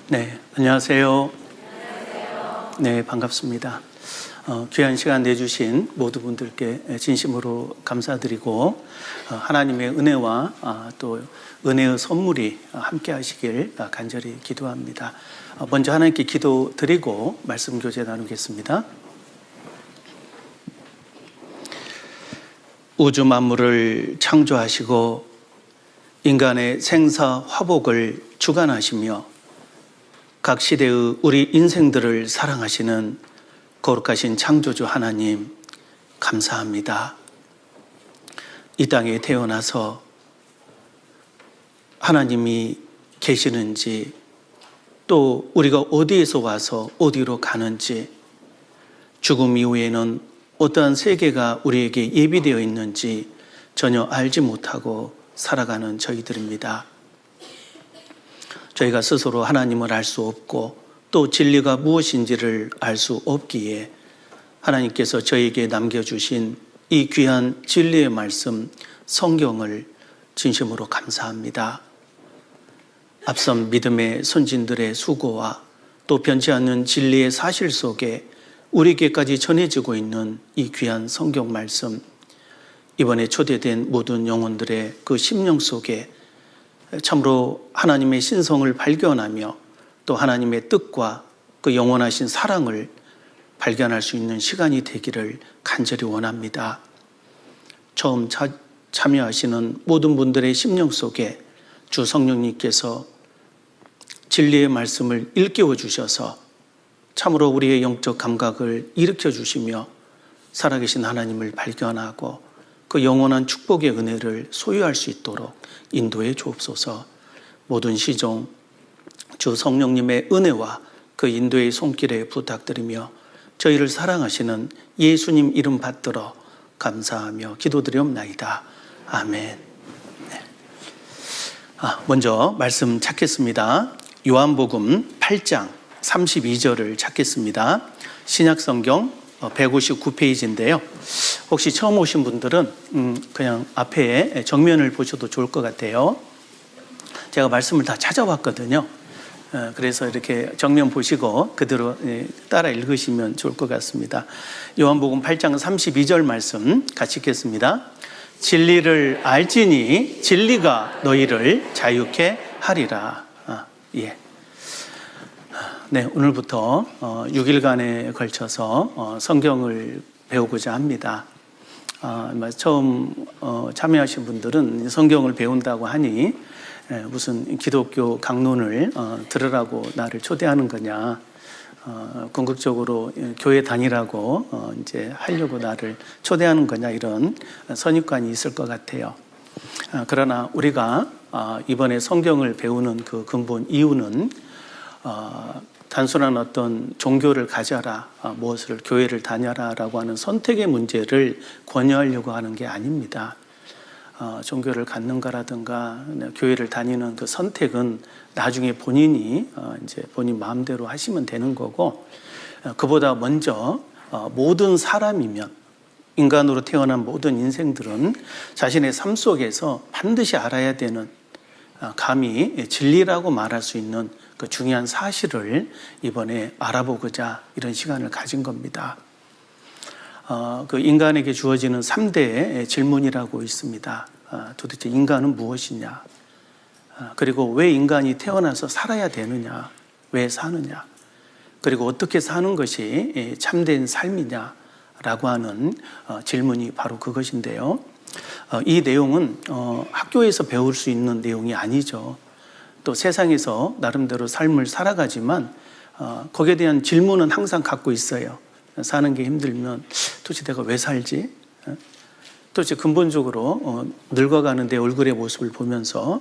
네, 안녕하세요. 네, 반갑습니다. 귀한 시간 내주신 모두 분들께 진심으로 감사드리고 하나님의 은혜와 또 은혜의 선물이 함께 하시길 간절히 기도합니다. 먼저 하나님께 기도드리고 말씀 교제 나누겠습니다. 우주 만물을 창조하시고 인간의 생사 화복을 주관하시며 각 시대의 우리 인생들을 사랑하시는 거룩하신 창조주 하나님, 감사합니다. 이 땅에 태어나서 하나님이 계시는지, 또 우리가 어디에서 와서 어디로 가는지, 죽음 이후에는 어떠한 세계가 우리에게 예비되어 있는지 전혀 알지 못하고 살아가는 저희들입니다. 저희가 스스로 하나님을 알 수 없고 또 진리가 무엇인지를 알 수 없기에 하나님께서 저에게 남겨주신 이 귀한 진리의 말씀 성경을 진심으로 감사합니다. 앞선 믿음의 선진들의 수고와 또 변치 않는 진리의 사실 속에 우리에게까지 전해지고 있는 이 귀한 성경 말씀, 이번에 초대된 모든 영혼들의 그 심령 속에 참으로 하나님의 신성을 발견하며 또 하나님의 뜻과 그 영원하신 사랑을 발견할 수 있는 시간이 되기를 간절히 원합니다. 처음 참여하시는 모든 분들의 심령 속에 주 성령님께서 진리의 말씀을 일깨워 주셔서 참으로 우리의 영적 감각을 일으켜 주시며 살아계신 하나님을 발견하고 그 영원한 축복의 은혜를 소유할 수 있도록 인도해 주옵소서. 모든 시종 주 성령님의 은혜와 그 인도의 손길에 부탁드리며 저희를 사랑하시는 예수님 이름 받들어 감사하며 기도드리옵나이다. 아멘. 네. 먼저 말씀 찾겠습니다. 요한복음 8장 32절을 찾겠습니다. 신약성경 159페이지인데요. 혹시 처음 오신 분들은 그냥 앞에 정면을 보셔도 좋을 것 같아요. 제가 말씀을 다 찾아왔거든요. 그래서 이렇게 정면 보시고 그대로 따라 읽으시면 좋을 것 같습니다. 요한복음 8장 32절 말씀 같이 읽겠습니다. 진리를 알지니 진리가 너희를 자유케 하리라. 예. 네, 오늘부터 6일간에 걸쳐서 성경을 배우고자 합니다. 처음 참여하신 분들은 성경을 배운다고 하니 무슨 기독교 강론을 들으라고 나를 초대하는 거냐, 궁극적으로 교회 다니라고 이제 하려고 나를 초대하는 거냐, 이런 선입관이 있을 것 같아요. 그러나 우리가 이번에 성경을 배우는 그 근본 이유는 단순한 어떤 종교를 가져라, 무엇을 교회를 다녀라 라고 하는 선택의 문제를 권유하려고 하는 게 아닙니다. 종교를 갖는가라든가 교회를 다니는 그 선택은 나중에 본인이 이제 본인 마음대로 하시면 되는 거고, 그보다 먼저 모든 사람이면, 인간으로 태어난 모든 인생들은 자신의 삶 속에서 반드시 알아야 되는, 감히 진리라고 말할 수 있는 그 중요한 사실을 이번에 알아보고자 이런 시간을 가진 겁니다. 그 인간에게 주어지는 3대의 질문이라고 있습니다. 도대체 인간은 무엇이냐? 그리고 왜 인간이 태어나서 살아야 되느냐? 왜 사느냐? 그리고 어떻게 사는 것이 참된 삶이냐라고 하는 질문이 바로 그것인데요. 이 내용은 학교에서 배울 수 있는 내용이 아니죠. 또 세상에서 나름대로 삶을 살아가지만 거기에 대한 질문은 항상 갖고 있어요. 사는 게 힘들면 도대체 내가 왜 살지? 도대체 근본적으로 늙어가는 내 얼굴의 모습을 보면서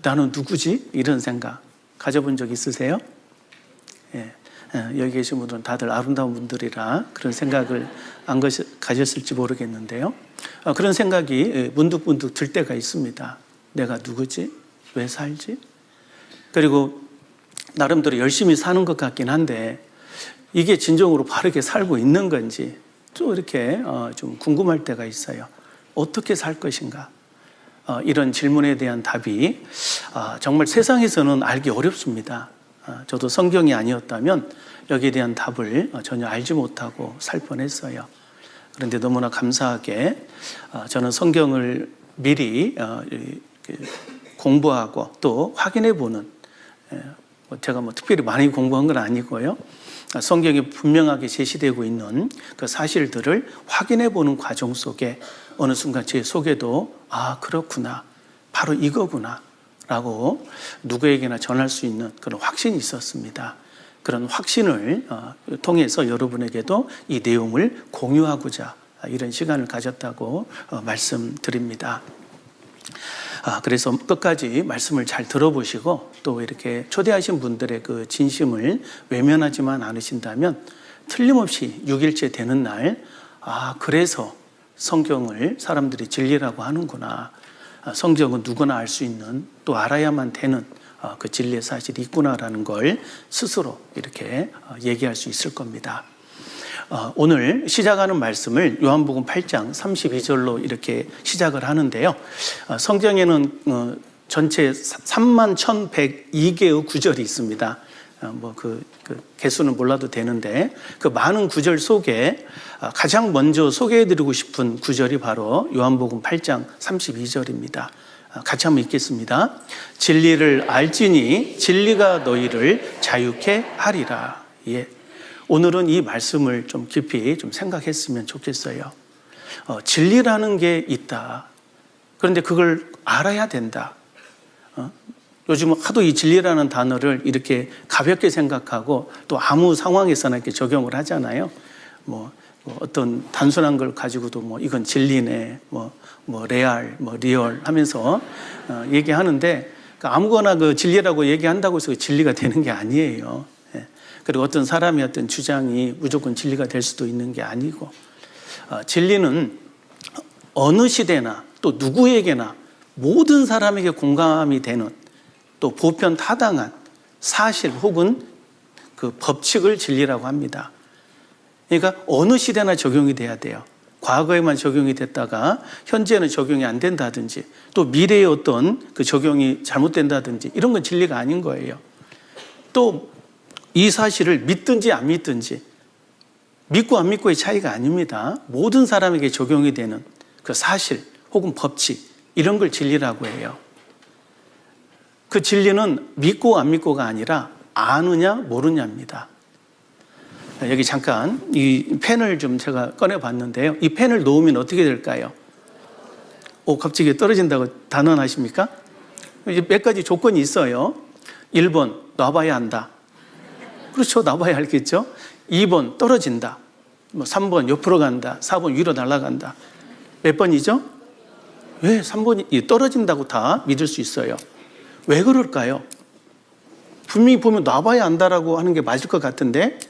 나는 누구지? 이런 생각 가져본 적 있으세요? 예. 여기 계신 분들은 다들 아름다운 분들이라 그런 생각을 안 가졌을지 모르겠는데요. 그런 생각이 문득문득 들 때가 있습니다. 내가 누구지? 왜 살지? 그리고 나름대로 열심히 사는 것 같긴 한데 이게 진정으로 바르게 살고 있는 건지 좀 이렇게 좀 궁금할 때가 있어요. 어떻게 살 것인가? 이런 질문에 대한 답이 정말 세상에서는 알기 어렵습니다. 저도 성경이 아니었다면 여기에 대한 답을 전혀 알지 못하고 살 뻔했어요. 그런데 너무나 감사하게 저는 성경을 미리 공부하고 또 확인해 보는, 제가 특별히 많이 공부한 건 아니고요. 성경에 분명하게 제시되고 있는 그 사실들을 확인해 보는 과정 속에 어느 순간 제 속에도 그렇구나, 바로 이거구나 라고 누구에게나 전할 수 있는 그런 확신이 있었습니다. 그런 확신을 통해서 여러분에게도 이 내용을 공유하고자 이런 시간을 가졌다고 말씀드립니다. 그래서 끝까지 말씀을 잘 들어보시고 또 이렇게 초대하신 분들의 그 진심을 외면하지만 않으신다면 틀림없이 6일째 되는 날, 그래서 성경을 사람들이 진리라고 하는구나, 성경은 누구나 알 수 있는, 또 알아야만 되는 그 진리의 사실이 있구나라는 걸 스스로 이렇게 얘기할 수 있을 겁니다. 오늘 시작하는 말씀을 요한복음 8장 32절로 이렇게 시작을 하는데요. 성경에는 전체 31,102개의 구절이 있습니다. 그 개수는 몰라도 되는데 그 많은 구절 속에 가장 먼저 소개해드리고 싶은 구절이 바로 요한복음 8장 32절입니다. 같이 한번 읽겠습니다. 진리를 알지니 진리가 너희를 자유케 하리라. 예. 오늘은 이 말씀을 좀 깊이 좀 생각했으면 좋겠어요. 진리라는 게 있다. 그런데 그걸 알아야 된다. 요즘 하도 이 진리라는 단어를 이렇게 가볍게 생각하고 또 아무 상황에서나 이렇게 적용을 하잖아요. 어떤 단순한 걸 가지고도 이건 진리네, 레알, 리얼 하면서 얘기하는데 아무거나 그 진리라고 얘기한다고 해서 진리가 되는 게 아니에요. 그리고 어떤 사람의 어떤 주장이 무조건 진리가 될 수도 있는 게 아니고, 진리는 어느 시대나 또 누구에게나 모든 사람에게 공감이 되는 또 보편 타당한 사실 혹은 그 법칙을 진리라고 합니다. 그러니까 어느 시대나 적용이 돼야 돼요. 과거에만 적용이 됐다가 현재는 적용이 안 된다든지 또 미래의 어떤 그 적용이 잘못된다든지 이런 건 진리가 아닌 거예요. 또 이 사실을 믿든지 안 믿든지, 믿고 안 믿고의 차이가 아닙니다. 모든 사람에게 적용이 되는 그 사실 혹은 법칙, 이런 걸 진리라고 해요. 그 진리는 믿고 안 믿고가 아니라 아느냐 모르냐입니다. 여기 잠깐 이 펜을 좀 제가 꺼내봤는데요. 이 펜을 놓으면 어떻게 될까요? 갑자기 떨어진다고 단언하십니까? 이제 몇 가지 조건이 있어요. 1번, 놔봐야 한다. 그렇죠. 놔봐야 알겠죠. 2번, 떨어진다. 3번, 옆으로 간다. 4번, 위로 날아간다. 몇 번이죠? 왜 3번이 떨어진다고 다 믿을 수 있어요? 왜 그럴까요? 분명히 보면 놔봐야 한다라고 하는 게 맞을 것 같은데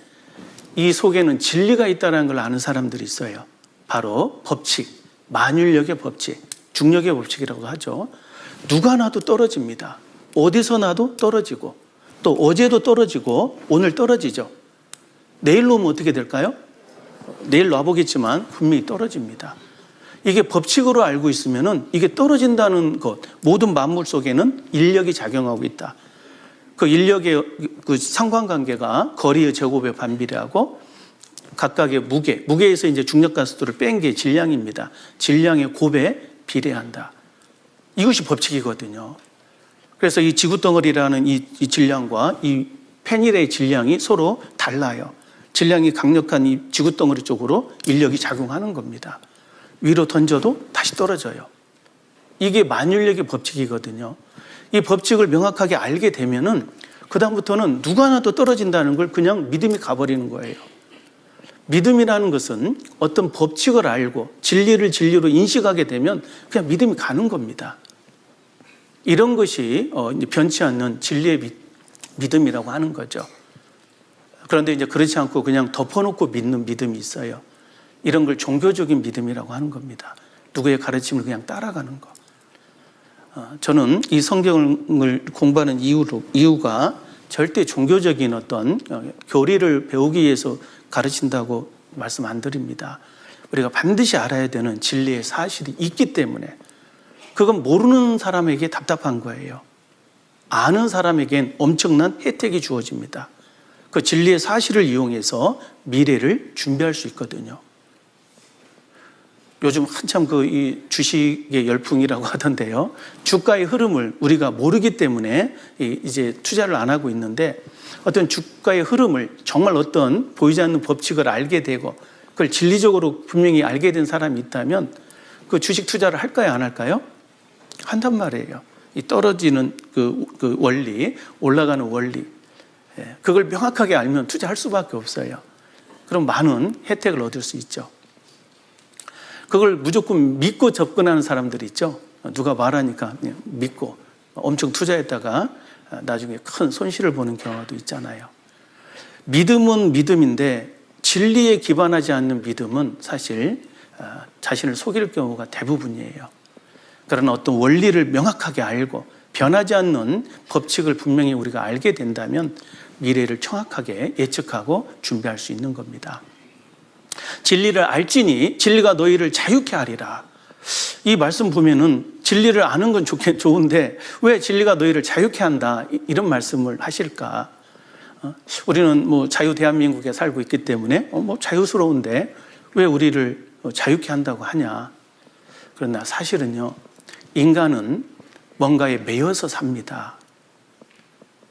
이 속에는 진리가 있다는 걸 아는 사람들이 있어요. 바로 법칙, 만율력의 법칙, 중력의 법칙이라고 하죠. 누가 놔도 떨어집니다. 어디서 놔도 떨어지고 또 어제도 떨어지고 오늘 떨어지죠. 내일 놓으면 어떻게 될까요? 내일 놔보겠지만 분명히 떨어집니다. 이게 법칙으로 알고 있으면은 이게 떨어진다는 것, 모든 만물 속에는 인력이 작용하고 있다. 그 인력의 그 상관관계가 거리의 제곱에 반비례하고 각각의 무게에서 이제 중력 가속도를 뺀 게 질량입니다. 질량의 곱에 비례한다. 이것이 법칙이거든요. 그래서 이 지구덩어리라는 이 질량과 이 페닐의 질량이 서로 달라요. 질량이 강력한 이 지구덩어리 쪽으로 인력이 작용하는 겁니다. 위로 던져도 다시 떨어져요. 이게 만율력의 법칙이거든요. 이 법칙을 명확하게 알게 되면은 그다음부터는 누가 나도 떨어진다는 걸 그냥 믿음이 가버리는 거예요. 믿음이라는 것은 어떤 법칙을 알고 진리를 진리로 인식하게 되면 그냥 믿음이 가는 겁니다. 이런 것이 변치 않는 진리의 믿음이라고 하는 거죠. 그런데 이제 그렇지 않고 그냥 덮어놓고 믿는 믿음이 있어요. 이런 걸 종교적인 믿음이라고 하는 겁니다. 누구의 가르침을 그냥 따라가는 거. 저는 이 성경을 공부하는 이유가 절대 종교적인 어떤 교리를 배우기 위해서 가르친다고 말씀 안 드립니다. 우리가 반드시 알아야 되는 진리의 사실이 있기 때문에 그건 모르는 사람에게 답답한 거예요. 아는 사람에겐 엄청난 혜택이 주어집니다. 그 진리의 사실을 이용해서 미래를 준비할 수 있거든요. 요즘 한참 이 주식의 열풍이라고 하던데요. 주가의 흐름을 우리가 모르기 때문에 이제 투자를 안 하고 있는데, 어떤 주가의 흐름을 정말 어떤 보이지 않는 법칙을 알게 되고 그걸 진리적으로 분명히 알게 된 사람이 있다면 그 주식 투자를 할까요, 안 할까요? 한단 말이에요. 이 떨어지는 그 원리, 올라가는 원리, 그걸 명확하게 알면 투자할 수밖에 없어요. 그럼 많은 혜택을 얻을 수 있죠. 그걸 무조건 믿고 접근하는 사람들이 있죠. 누가 말하니까 그냥 믿고 엄청 투자했다가 나중에 큰 손실을 보는 경우도 있잖아요. 믿음은 믿음인데 진리에 기반하지 않는 믿음은 사실 자신을 속일 경우가 대부분이에요. 그러나 어떤 원리를 명확하게 알고 변하지 않는 법칙을 분명히 우리가 알게 된다면 미래를 정확하게 예측하고 준비할 수 있는 겁니다. 진리를 알지니 진리가 너희를 자유케 하리라. 이 말씀 보면은 진리를 아는 건 좋은데 왜 진리가 너희를 자유케 한다, 이런 말씀을 하실까? 우리는 뭐 자유 대한민국에 살고 있기 때문에 뭐 자유스러운데 왜 우리를 자유케 한다고 하냐? 그러나 사실은요, 인간은 뭔가에 매여서 삽니다.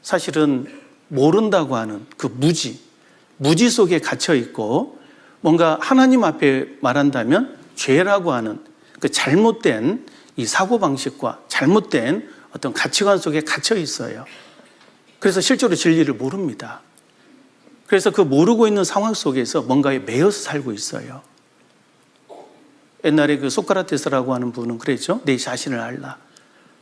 사실은 모른다고 하는 그 무지 속에 갇혀 있고, 뭔가 하나님 앞에 말한다면 죄라고 하는 그 잘못된 이 사고방식과 잘못된 어떤 가치관 속에 갇혀 있어요. 그래서 실제로 진리를 모릅니다. 그래서 그 모르고 있는 상황 속에서 뭔가에 매여서 살고 있어요. 옛날에 그 소크라테스라고 하는 분은 그랬죠. 내 자신을 알라.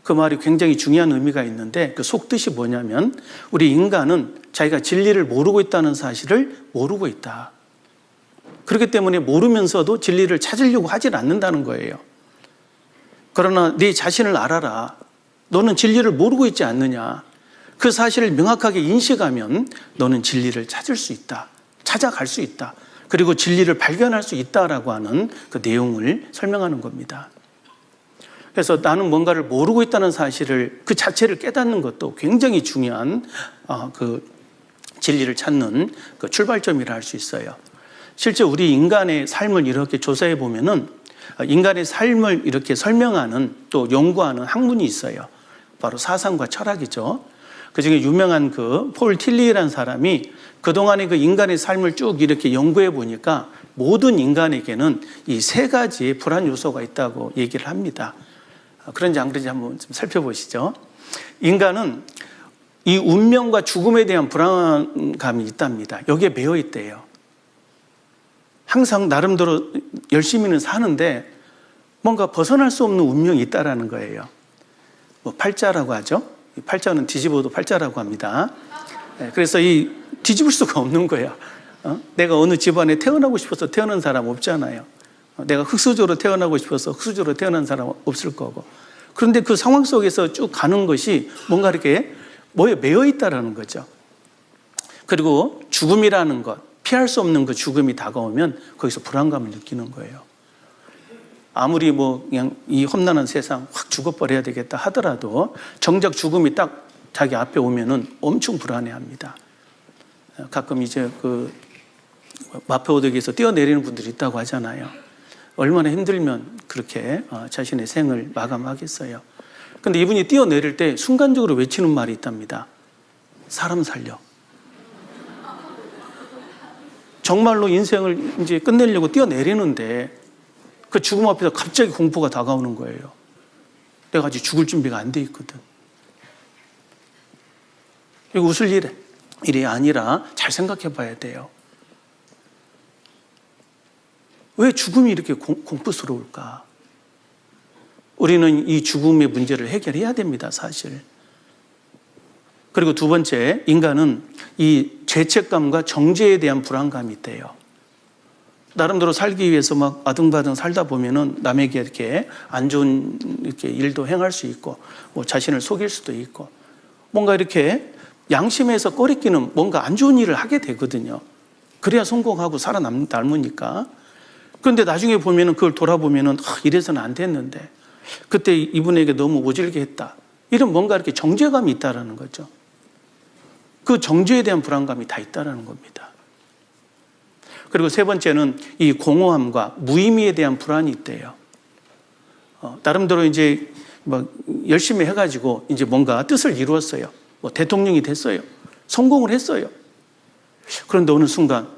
그 말이 굉장히 중요한 의미가 있는데, 그 속뜻이 뭐냐면 우리 인간은 자기가 진리를 모르고 있다는 사실을 모르고 있다. 그렇기 때문에 모르면서도 진리를 찾으려고 하질 않는다는 거예요. 그러나 네 자신을 알아라. 너는 진리를 모르고 있지 않느냐. 그 사실을 명확하게 인식하면 너는 진리를 찾을 수 있다. 찾아갈 수 있다. 그리고 진리를 발견할 수 있다라고 하는 그 내용을 설명하는 겁니다. 그래서 나는 뭔가를 모르고 있다는 사실을 그 자체를 깨닫는 것도 굉장히 중요한 그 진리를 찾는 그 출발점이라 할 수 있어요. 실제 우리 인간의 삶을 이렇게 조사해 보면은 인간의 삶을 이렇게 설명하는 또 연구하는 학문이 있어요. 바로 사상과 철학이죠. 그중에 유명한 그 폴 틸리라는 사람이 그동안의 그 인간의 삶을 쭉 이렇게 연구해 보니까 모든 인간에게는 이 세 가지의 불안 요소가 있다고 얘기를 합니다. 그런지 안 그런지 한번 좀 살펴보시죠. 인간은 이 운명과 죽음에 대한 불안감이 있답니다. 여기에 매여 있대요. 항상 나름대로 열심히는 사는데 뭔가 벗어날 수 없는 운명이 있다라는 거예요. 뭐 팔자라고 하죠. 팔자는 뒤집어도 팔자라고 합니다. 그래서 이 뒤집을 수가 없는 거야. 내가 어느 집안에 태어나고 싶어서 태어난 사람 없잖아요. 내가 흙수저로 태어나고 싶어서 흙수저로 태어난 사람 없을 거고. 그런데 그 상황 속에서 쭉 가는 것이 뭔가 이렇게 뭐에 매여 있다라는 거죠. 그리고 죽음이라는 것, 피할 수 없는 그 죽음이 다가오면 거기서 불안감을 느끼는 거예요. 아무리 뭐 그냥 이 험난한 세상 확 죽어버려야 되겠다 하더라도 정작 죽음이 딱 자기 앞에 오면은 엄청 불안해합니다. 가끔 이제 그 마포오덕에서 뛰어내리는 분들이 있다고 하잖아요. 얼마나 힘들면 그렇게 자신의 생을 마감하겠어요. 근데 이분이 뛰어내릴 때 순간적으로 외치는 말이 있답니다. 사람 살려. 정말로 인생을 이제 끝내려고 뛰어내리는데 그 죽음 앞에서 갑자기 공포가 다가오는 거예요. 내가 아직 죽을 준비가 안 돼 있거든. 이거 웃을 일이 아니라 잘 생각해 봐야 돼요. 왜 죽음이 이렇게 공포스러울까? 우리는 이 죽음의 문제를 해결해야 됩니다, 사실. 그리고 두 번째, 인간은 이 죄책감과 정죄에 대한 불안감이 있대요. 나름대로 살기 위해서 막 아등바등 살다 보면은 남에게 이렇게 안 좋은 이렇게 일도 행할 수 있고, 뭐 자신을 속일 수도 있고, 뭔가 이렇게 양심에서 꺼리끼는 뭔가 안 좋은 일을 하게 되거든요. 그래야 성공하고 살아남으니까. 그런데 나중에 보면은 그걸 돌아보면은 이래서는 안 됐는데, 그때 이분에게 너무 모질게 했다. 이런 뭔가 이렇게 정죄감이 있다라는 거죠. 그 정죄에 대한 불안감이 다 있다라는 겁니다. 그리고 세 번째는 이 공허함과 무의미에 대한 불안이 있대요. 나름대로 이제 막 열심히 해가지고 이제 뭔가 뜻을 이루었어요. 뭐 대통령이 됐어요. 성공을 했어요. 그런데 어느 순간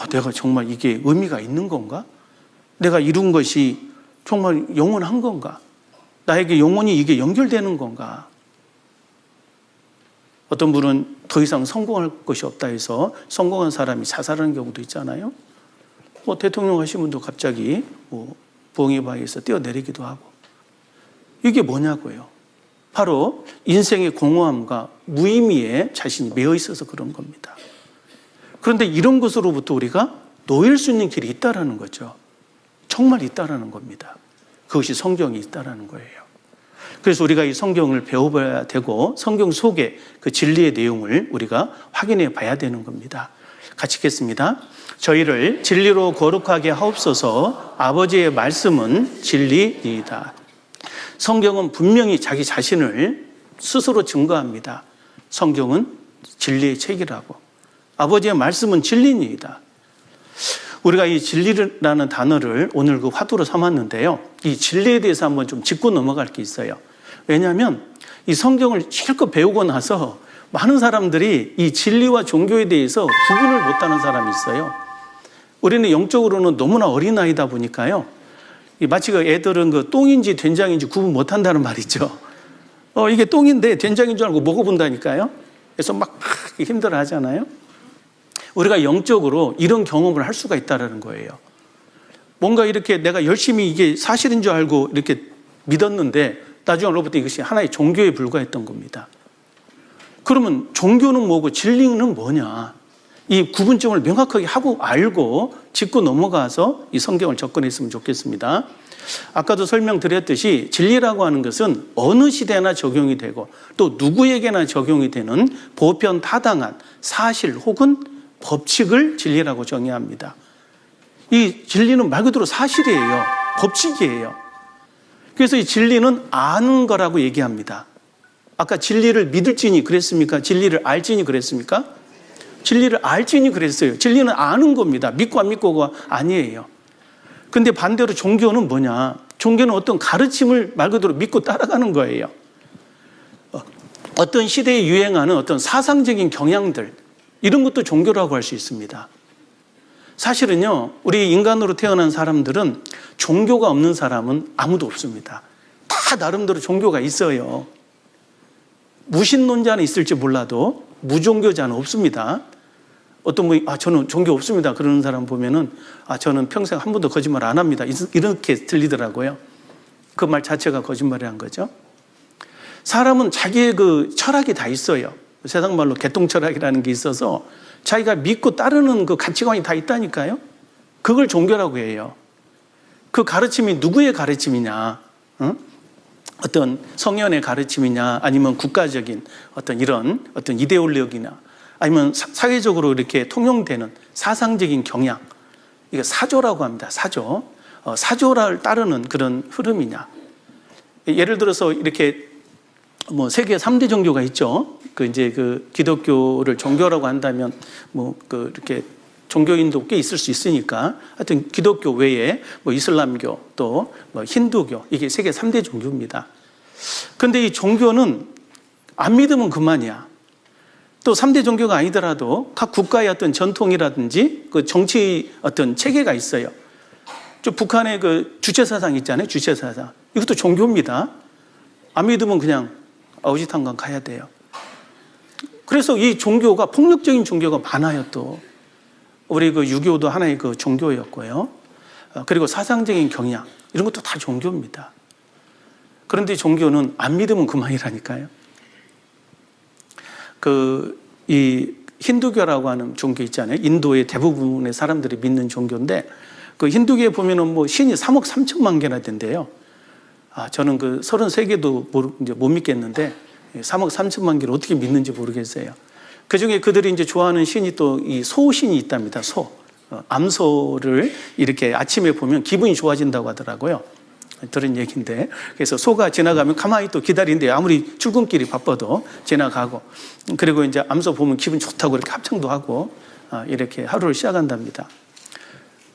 내가 정말 이게 의미가 있는 건가? 내가 이룬 것이 정말 영원한 건가? 나에게 영원히 이게 연결되는 건가? 어떤 분은 더 이상 성공할 것이 없다 해서 성공한 사람이 자살하는 경우도 있잖아요. 뭐 대통령 하신 분도 갑자기 뭐 부엉이 바위에서 뛰어내리기도 하고. 이게 뭐냐고요? 바로 인생의 공허함과 무의미에 자신이 매여 있어서 그런 겁니다. 그런데 이런 것으로부터 우리가 놓일 수 있는 길이 있다라는 거죠. 정말 있다라는 겁니다. 그것이 성경이 있다라는 거예요. 그래서 우리가 이 성경을 배워봐야 되고 성경 속의 그 진리의 내용을 우리가 확인해 봐야 되는 겁니다. 같이 읽겠습니다. 저희를 진리로 거룩하게 하옵소서. 아버지의 말씀은 진리이다. 성경은 분명히 자기 자신을 스스로 증거합니다. 성경은 진리의 책이라고. 아버지의 말씀은 진리입니다. 우리가 이 진리라는 단어를 오늘 그 화두로 삼았는데요. 이 진리에 대해서 한번 좀 짚고 넘어갈 게 있어요. 왜냐하면 이 성경을 실컷 배우고 나서 많은 사람들이 이 진리와 종교에 대해서 구분을 못하는 사람이 있어요. 우리는 영적으로는 너무나 어린아이다 보니까요. 마치 그 애들은 그 똥인지 된장인지 구분 못한다는 말이죠. 이게 똥인데 된장인 줄 알고 먹어본다니까요. 그래서 막 힘들어 하잖아요. 우리가 영적으로 이런 경험을 할 수가 있다는 거예요. 뭔가 이렇게 내가 열심히 이게 사실인 줄 알고 이렇게 믿었는데 나중에 알고 보니 이것이 하나의 종교에 불과했던 겁니다. 그러면 종교는 뭐고 진리는 뭐냐? 이 구분점을 명확하게 하고 알고 짚고 넘어가서 이 성경을 접근했으면 좋겠습니다. 아까도 설명드렸듯이 진리라고 하는 것은 어느 시대나 적용이 되고 또 누구에게나 적용이 되는 보편 타당한 사실 혹은 법칙을 진리라고 정의합니다. 이 진리는 말 그대로 사실이에요. 법칙이에요. 그래서 이 진리는 아는 거라고 얘기합니다. 아까 진리를 믿을지니 그랬습니까? 진리를 알지니 그랬습니까? 진리를 알지니 그랬어요. 진리는 아는 겁니다. 믿고 안 믿고가 아니에요. 근데 반대로 종교는 뭐냐? 종교는 어떤 가르침을 말 그대로 믿고 따라가는 거예요. 어떤 시대에 유행하는 어떤 사상적인 경향들, 이런 것도 종교라고 할 수 있습니다. 사실은요, 우리 인간으로 태어난 사람들은 종교가 없는 사람은 아무도 없습니다. 다 나름대로 종교가 있어요. 무신론자는 있을지 몰라도 무종교자는 없습니다. 어떤 분이 저는 종교 없습니다 그러는 사람 보면은 저는 평생 한 번도 거짓말 안 합니다 이렇게 들리더라고요. 그 말 자체가 거짓말이란 거죠. 사람은 자기의 그 철학이 다 있어요. 세상 말로 개똥철학이라는 게 있어서 자기가 믿고 따르는 그 가치관이 다 있다니까요. 그걸 종교라고 해요. 그 가르침이 누구의 가르침이냐? 어떤 성현의 가르침이냐? 아니면 국가적인 어떤 이런 어떤 이데올로기나 아니면 사회적으로 이렇게 통용되는 사상적인 경향, 이거 사조라고 합니다. 사조. 사조를 따르는 그런 흐름이냐. 예를 들어서 이렇게 뭐 세계 3대 종교가 있죠. 이제 그 기독교를 종교라고 한다면 이렇게 종교인도 꽤 있을 수 있으니까 하여튼 기독교 외에 이슬람교 또 힌두교, 이게 세계 3대 종교입니다. 그런데 이 종교는 안 믿으면 그만이야. 또 3대 종교가 아니더라도 각 국가의 어떤 전통이라든지 그 정치 어떤 체계가 있어요. 북한의 그 주체사상 있잖아요. 주체사상. 이것도 종교입니다. 안 믿으면 그냥 어지탄간 가야 돼요. 그래서 이 종교가 폭력적인 종교가 많아요. 또 우리 그 유교도 하나의 그 종교였고요. 그리고 사상적인 경향 이런 것도 다 종교입니다. 그런데 종교는 안 믿으면 그만이라니까요. 이 힌두교라고 하는 종교 있잖아요. 인도의 대부분의 사람들이 믿는 종교인데 그 힌두교에 보면은 신이 3억 3천만 개나 된대요. 저는 그 33개도 이제 못 믿겠는데 3억 3천만 개를 어떻게 믿는지 모르겠어요. 그 중에 그들이 이제 좋아하는 신이 또 이 소신이 있답니다. 암소를 이렇게 아침에 보면 기분이 좋아진다고 하더라고요. 들은 얘기인데, 그래서 소가 지나가면 가만히 또 기다리는데 아무리 출근길이 바빠도 지나가고, 그리고 이제 암소 보면 기분 좋다고 이렇게 합창도 하고 이렇게 하루를 시작한답니다.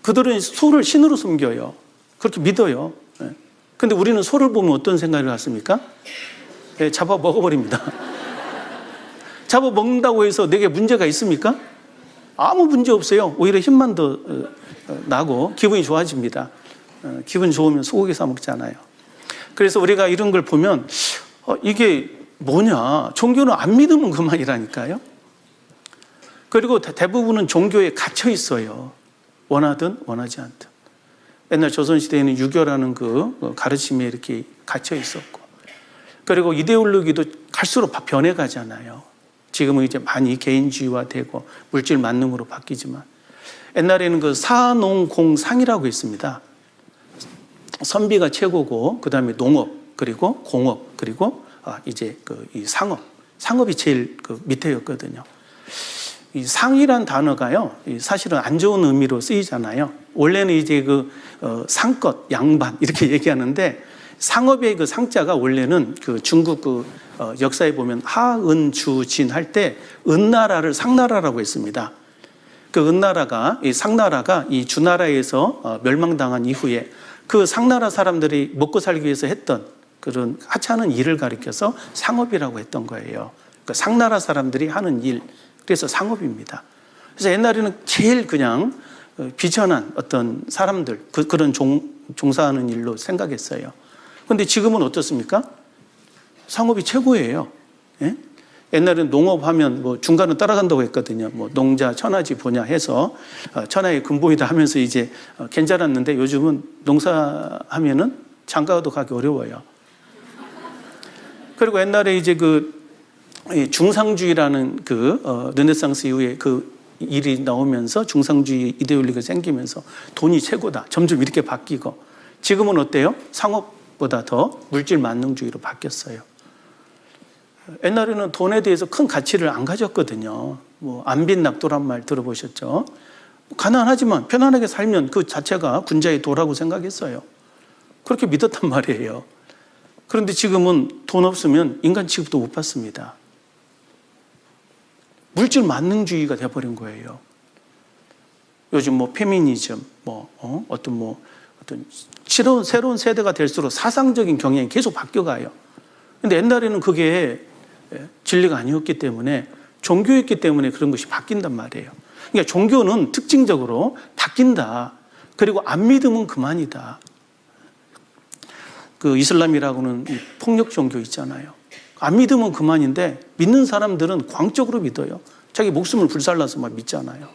그들은 소를 신으로 섬겨요. 그렇게 믿어요. 근데 우리는 소를 보면 어떤 생각을 갖습니까? 잡아 먹어버립니다. 잡아 먹는다고 해서 내게 문제가 있습니까? 아무 문제 없어요. 오히려 힘만 더 나고 기분이 좋아집니다. 기분 좋으면 소고기 사 먹잖아요. 그래서 우리가 이런 걸 보면 이게 뭐냐, 종교는 안 믿으면 그만이라니까요. 그리고 대부분은 종교에 갇혀 있어요. 원하든 원하지 않든. 옛날 조선시대에는 유교라는 그 가르침에 이렇게 갇혀 있었고, 그리고 이데올로기도 갈수록 변해가잖아요. 지금은 이제 많이 개인주의화되고 물질 만능으로 바뀌지만, 옛날에는 그 사농공상이라고 있습니다. 선비가 최고고, 그 다음에 농업, 그리고 공업, 그리고 이제 이 상업이 제일 밑에였거든요. 이 상이란 단어가요, 사실은 안 좋은 의미로 쓰이잖아요. 원래는 이제 상껏, 양반 이렇게 얘기하는데, 상업의 그 상자가 원래는 그 중국 역사에 보면 하은주진 할 때 은나라를 상나라라고 했습니다. 그 은나라가, 이 상나라가 이 주나라에서 멸망당한 이후에 그 상나라 사람들이 먹고 살기 위해서 했던 그런 하찮은 일을 가리켜서 상업이라고 했던 거예요. 그러니까 상나라 사람들이 하는 일, 그래서 상업입니다. 그래서 옛날에는 제일 그냥 비천한 어떤 사람들, 그런 종사하는 일로 생각했어요. 그런데 지금은 어떻습니까? 상업이 최고예요. 예? 옛날에는 농업하면 뭐 중간은 따라간다고 했거든요. 뭐 농자, 천하지 보냐 해서 천하의 근본이다 하면서 이제 괜찮았는데, 요즘은 농사하면은 장가도 가기 어려워요. 그리고 옛날에 이제 중상주의라는 르네상스 이후에 일이 나오면서 중상주의 이데올로기가 생기면서 돈이 최고다, 점점 이렇게 바뀌고, 지금은 어때요? 상업보다 더 물질 만능주의로 바뀌었어요. 옛날에는 돈에 대해서 큰 가치를 안 가졌거든요. 뭐 안빈낙도란 말 들어보셨죠? 가난하지만 편안하게 살면 그 자체가 군자의 도라고 생각했어요. 그렇게 믿었단 말이에요. 그런데 지금은 돈 없으면 인간 취급도 못 받습니다. 물질 만능주의가 돼버린 거예요. 요즘 뭐 페미니즘, 어떤 새로운 세대가 될수록 사상적인 경향이 계속 바뀌어가요. 근데 옛날에는 그게 진리가 아니었기 때문에, 종교였기 때문에 그런 것이 바뀐단 말이에요. 그러니까 종교는 특징적으로 바뀐다. 그리고 안 믿으면 그만이다. 그 이슬람이라고는 폭력 종교 있잖아요. 안 믿으면 그만인데, 믿는 사람들은 광적으로 믿어요. 자기 목숨을 불살라서 막 믿잖아요.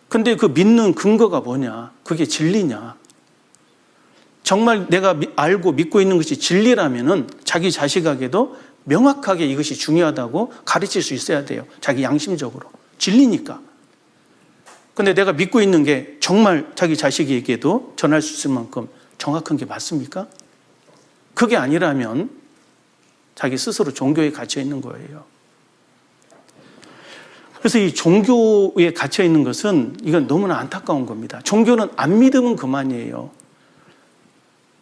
근데 그 믿는 근거가 뭐냐? 그게 진리냐? 정말 내가 알고 믿고 있는 것이 진리라면은 자기 자식에게도 명확하게 이것이 중요하다고 가르칠 수 있어야 돼요. 자기 양심적으로. 진리니까. 근데 내가 믿고 있는 게 정말 자기 자식에게도 전할 수 있을 만큼 정확한 게 맞습니까? 그게 아니라면 자기 스스로 종교에 갇혀 있는 거예요. 그래서 이 종교에 갇혀 있는 것은, 이건 너무나 안타까운 겁니다. 종교는 안 믿으면 그만이에요.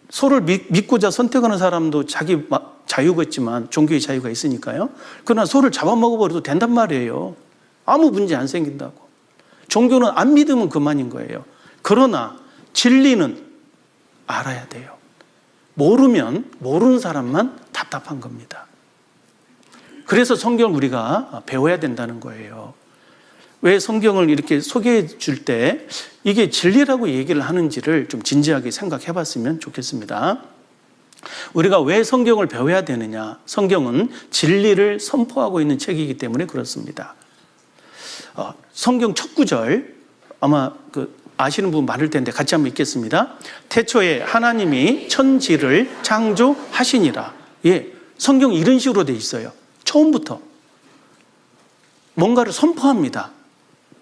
소를 믿고자 선택하는 사람도 자기 자유가 있지만 종교의 자유가 있으니까요. 그러나 소를 잡아먹어버려도 된단 말이에요. 아무 문제 안 생긴다고. 종교는 안 믿으면 그만인 거예요. 그러나 진리는 알아야 돼요. 모르면 모르는 사람만 답답한 겁니다. 그래서 성경을 우리가 배워야 된다는 거예요. 왜 성경을 이렇게 소개해 줄 때 이게 진리라고 얘기를 하는지를 좀 진지하게 생각해 봤으면 좋겠습니다. 우리가 왜 성경을 배워야 되느냐? 성경은 진리를 선포하고 있는 책이기 때문에 그렇습니다. 성경 첫 구절 아마 아시는 분 많을 텐데 같이 한번 읽겠습니다. 태초에 하나님이 천지를 창조하시니라. 예, 성경 이런 식으로 돼 있어요. 처음부터 뭔가를 선포합니다.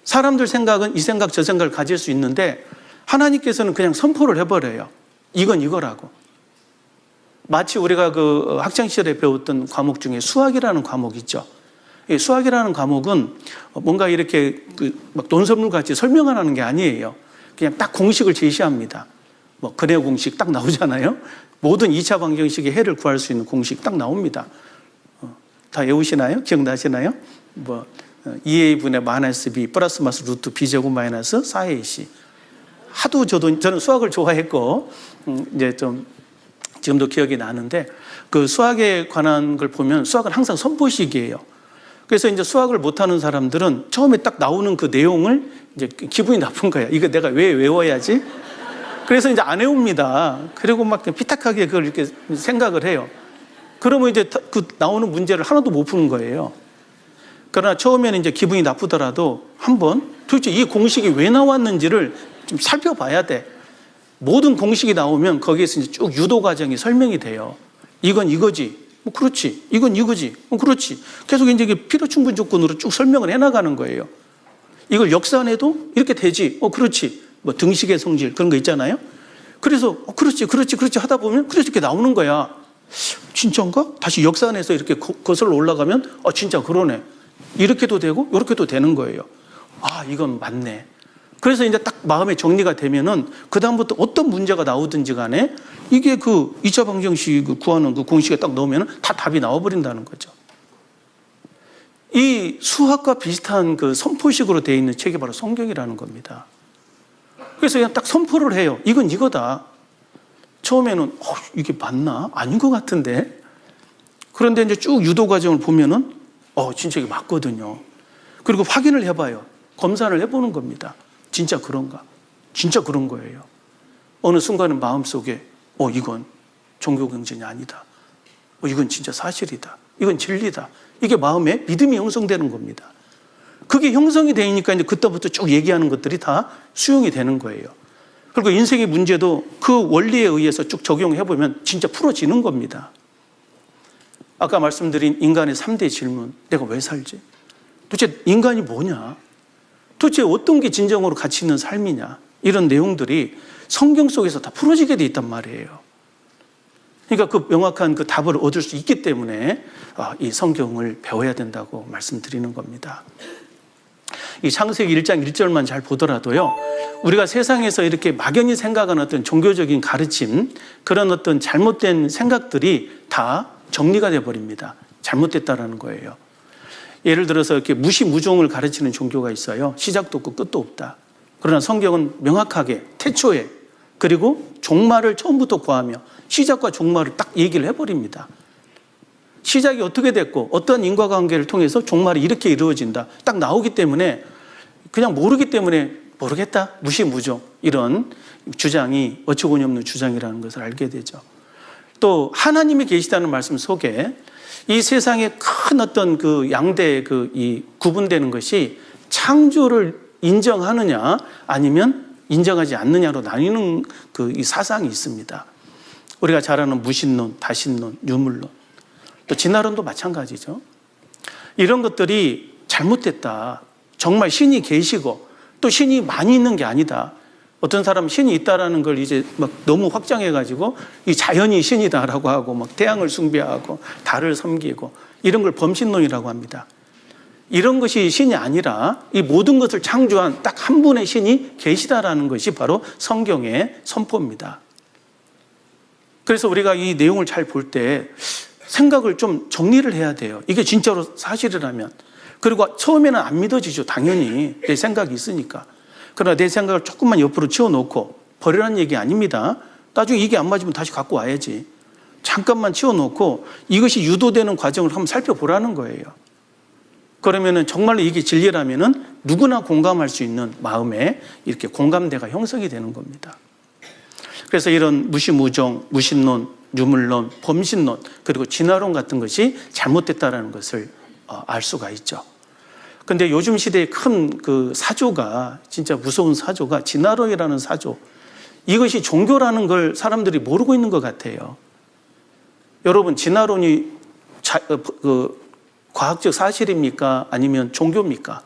사람들 생각은 이 생각 저 생각을 가질 수 있는데 하나님께서는 그냥 선포를 해버려요. 이건 이거라고. 마치 우리가 학창시절에 배웠던 과목 중에 수학이라는 과목 있죠. 이 수학이라는 과목은 뭔가 이렇게 막 논설문 같이 설명하는 게 아니에요. 그냥 딱 공식을 제시합니다. 뭐 근해 공식 딱 나오잖아요. 모든 2차 방정식의 해를 구할 수 있는 공식 딱 나옵니다. 다 외우시나요? 기억나시나요? 뭐 2a분의 마이너스 b 플러스 마스 루트 b제곱 마이너스 4ac. 하도 저는 수학을 좋아했고 이제 좀 지금도 기억이 나는데 그 수학에 관한 걸 보면 수학은 항상 선포식이에요. 그래서 이제 수학을 못하는 사람들은 처음에 딱 나오는 그 내용을 이제 기분이 나쁜 거야. 이거 내가 왜 외워야지? 그래서 이제 안 외웁니다. 그리고 막 피탁하게 그걸 이렇게 생각을 해요. 그러면 이제 그 나오는 문제를 하나도 못 푸는 거예요. 그러나 처음에는 이제 기분이 나쁘더라도 한번 도대체 이 공식이 왜 나왔는지를 좀 살펴봐야 돼. 모든 공식이 나오면 거기에서 이제 쭉 유도 과정이 설명이 돼요. 이건 이거지. 뭐 그렇지. 이건 이거지. 그렇지. 계속 이제 필요 충분 조건으로 쭉 설명을 해나가는 거예요. 이걸 역산해도 이렇게 되지. 그렇지. 뭐 등식의 성질 그런 거 있잖아요. 그래서 그렇지 하다 보면 그래서 이렇게 나오는 거야. 진짜인가? 다시 역산해서 이렇게 거슬러 올라가면 진짜 그러네. 이렇게도 되고 이렇게도 되는 거예요. 이건 맞네. 그래서 이제 딱 마음에 정리가 되면은 그다음부터 어떤 문제가 나오든지 간에 이게 그 2차 방정식 구하는 그 공식에 딱 넣으면 다 답이 나와버린다는 거죠. 이 수학과 비슷한 그 선포식으로 되어 있는 책이 바로 성경이라는 겁니다. 그래서 그냥 딱 선포를 해요. 이건 이거다. 처음에는 이게 맞나? 아닌 것 같은데. 그런데 이제 쭉 유도 과정을 보면은 진짜 이게 맞거든요. 그리고 확인을 해봐요. 검사를 해보는 겁니다. 진짜 그런가? 진짜 그런 거예요. 어느 순간은 마음속에 이건 종교 경전이 아니다. 이건 진짜 사실이다. 이건 진리다. 이게 마음에 믿음이 형성되는 겁니다. 그게 형성이 되니까 이제 그때부터 쭉 얘기하는 것들이 다 수용이 되는 거예요. 그리고 인생의 문제도 그 원리에 의해서 쭉 적용해보면 진짜 풀어지는 겁니다. 아까 말씀드린 인간의 3대 질문. 내가 왜 살지? 도대체 인간이 뭐냐? 도대체 어떤 게 진정으로 가치 있는 삶이냐? 이런 내용들이 성경 속에서 다 풀어지게 돼 있단 말이에요. 그러니까 그 명확한 그 답을 얻을 수 있기 때문에 이 성경을 배워야 된다고 말씀드리는 겁니다. 이 창세기 1장 1절만 잘 보더라도요, 우리가 세상에서 이렇게 막연히 생각하는 어떤 종교적인 가르침, 그런 어떤 잘못된 생각들이 다 정리가 돼버립니다. 잘못됐다라는 거예요. 예를 들어서 이렇게 무시무종을 가르치는 종교가 있어요. 시작도 없고 끝도 없다. 그러나 성경은 명확하게 태초에 그리고 종말을 처음부터 구하며 시작과 종말을 딱 얘기를 해버립니다. 시작이 어떻게 됐고 어떤 인과관계를 통해서 종말이 이렇게 이루어진다. 딱 나오기 때문에 그냥 모르기 때문에 모르겠다. 무시무종. 이런 주장이 어처구니 없는 주장이라는 것을 알게 되죠. 또 하나님이 계시다는 말씀 속에 이 세상에 큰 어떤 그 양대 이 구분되는 것이 창조를 인정하느냐 아니면 인정하지 않느냐로 나뉘는 이 사상이 있습니다. 우리가 잘 아는 무신론, 다신론, 유물론, 또 진화론도 마찬가지죠. 이런 것들이 잘못됐다. 정말 신이 계시고 또 신이 많이 있는 게 아니다. 어떤 사람은 신이 있다라는 걸 이제 막 너무 확장해가지고 이 자연이 신이다라고 하고 막 태양을 숭배하고 달을 섬기고 이런 걸 범신론이라고 합니다. 이런 것이 신이 아니라 이 모든 것을 창조한 딱 한 분의 신이 계시다라는 것이 바로 성경의 선포입니다. 그래서 우리가 이 내용을 잘 볼 때 생각을 좀 정리를 해야 돼요. 이게 진짜로 사실이라면. 그리고 처음에는 안 믿어지죠. 당연히 내 생각이 있으니까. 그러나 내 생각을 조금만 옆으로 치워놓고 버리라는 얘기 아닙니다. 나중에 이게 안 맞으면 다시 갖고 와야지. 잠깐만 치워놓고 이것이 유도되는 과정을 한번 살펴보라는 거예요. 그러면은 정말로 이게 진리라면은 누구나 공감할 수 있는 마음에 이렇게 공감대가 형성이 되는 겁니다. 그래서 이런 무시무종, 무신론, 유물론, 범신론, 그리고 진화론 같은 것이 잘못됐다는 것을 알 수가 있죠. 근데 요즘 시대의 큰 그 사조가, 진짜 무서운 사조가 진화론이라는 사조. 이것이 종교라는 걸 사람들이 모르고 있는 것 같아요. 여러분, 진화론이 과학적 사실입니까? 아니면 종교입니까?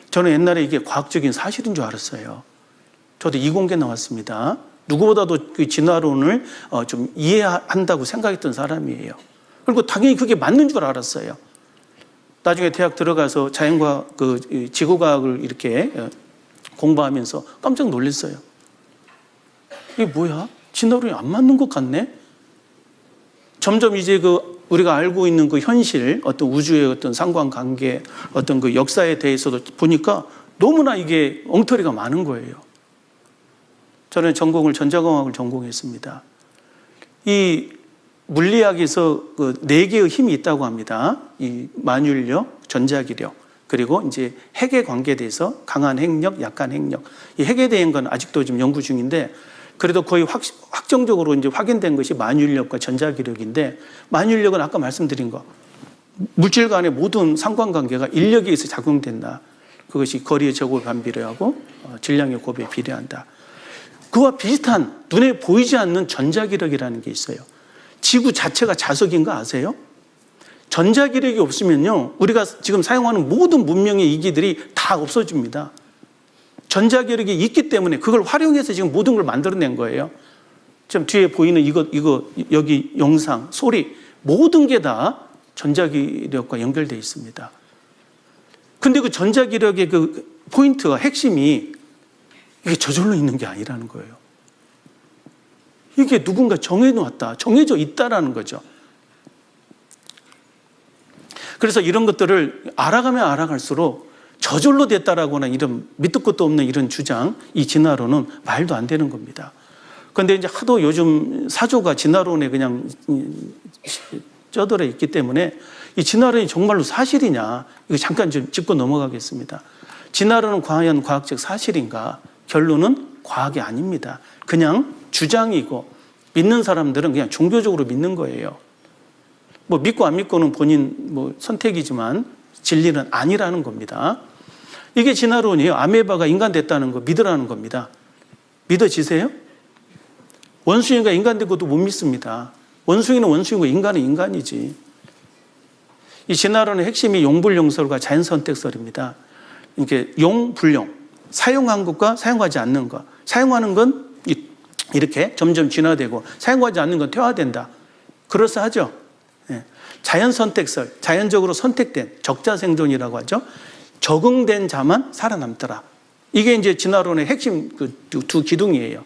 저는 옛날에 이게 과학적인 사실인 줄 알았어요. 저도 이공계 나왔습니다. 누구보다도 그 진화론을 좀 이해한다고 생각했던 사람이에요. 그리고 당연히 그게 맞는 줄 알았어요. 나중에 대학 들어가서 자연과학, 지구과학을 이렇게 공부하면서 깜짝 놀랐어요. 이게 뭐야? 진화론이 안 맞는 것 같네? 점점 이제 우리가 알고 있는 그 현실, 어떤 우주의 어떤 상관관계, 어떤 그 역사에 대해서도 보니까 너무나 이게 엉터리가 많은 거예요. 저는 전공을 전자공학을 전공했습니다. 이 물리학에서 그 4개의 힘이 있다고 합니다. 이 만율력, 전자기력, 그리고 이제 핵에 관계돼서 강한 핵력, 약한 핵력. 이 핵에 대한 건 아직도 좀 연구 중인데, 그래도 거의 확정적으로 이제 확인된 것이 만율력과 전자기력인데, 만율력은 아까 말씀드린 거, 물질 간의 모든 상관관계가 인력에 의해서 작용된다. 그것이 거리의 제곱에 반비례하고 질량의 곱에 비례한다. 그와 비슷한 눈에 보이지 않는 전자기력이라는 게 있어요. 지구 자체가 자석인 거 아세요? 전자기력이 없으면요, 우리가 지금 사용하는 모든 문명의 이기들이 다 없어집니다. 전자기력이 있기 때문에 그걸 활용해서 지금 모든 걸 만들어낸 거예요. 지금 뒤에 보이는 이거 여기 영상, 소리, 모든 게 다 전자기력과 연결되어 있습니다. 근데 그 전자기력의 그 포인트가, 핵심이 이게 저절로 있는 게 아니라는 거예요. 이게 누군가 정해놓았다, 정해져 있다라는 거죠. 그래서 이런 것들을 알아가면 알아갈수록 저절로 됐다라고나 이런 밑도 끝도 없는 이런 주장, 이 진화론은 말도 안 되는 겁니다. 그런데 이제 하도 요즘 사조가 진화론에 그냥 쩌들어 있기 때문에 이 진화론이 정말로 사실이냐, 이거 잠깐 좀 짚고 넘어가겠습니다. 진화론은 과연 과학적 사실인가? 결론은 과학이 아닙니다. 그냥 주장이고, 믿는 사람들은 그냥 종교적으로 믿는 거예요. 뭐 믿고 안 믿고는 본인 선택이지만 진리는 아니라는 겁니다. 이게 진화론이에요. 아메바가 인간 됐다는 거 믿으라는 겁니다. 믿어지세요? 원숭이가 인간 된 것도 못 믿습니다. 원숭이는 원숭이고 인간은 인간이지. 이 진화론의 핵심이 용불용설과 자연선택설입니다. 이게 용불용, 사용한 것과 사용하지 않는 것. 사용하는 건 이렇게 점점 진화되고, 사용하지 않는 건 퇴화된다. 그럴싸하죠? 네. 자연선택설, 자연적으로 선택된, 적자생존이라고 하죠. 적응된 자만 살아남더라. 이게 이제 진화론의 핵심 두 기둥이에요.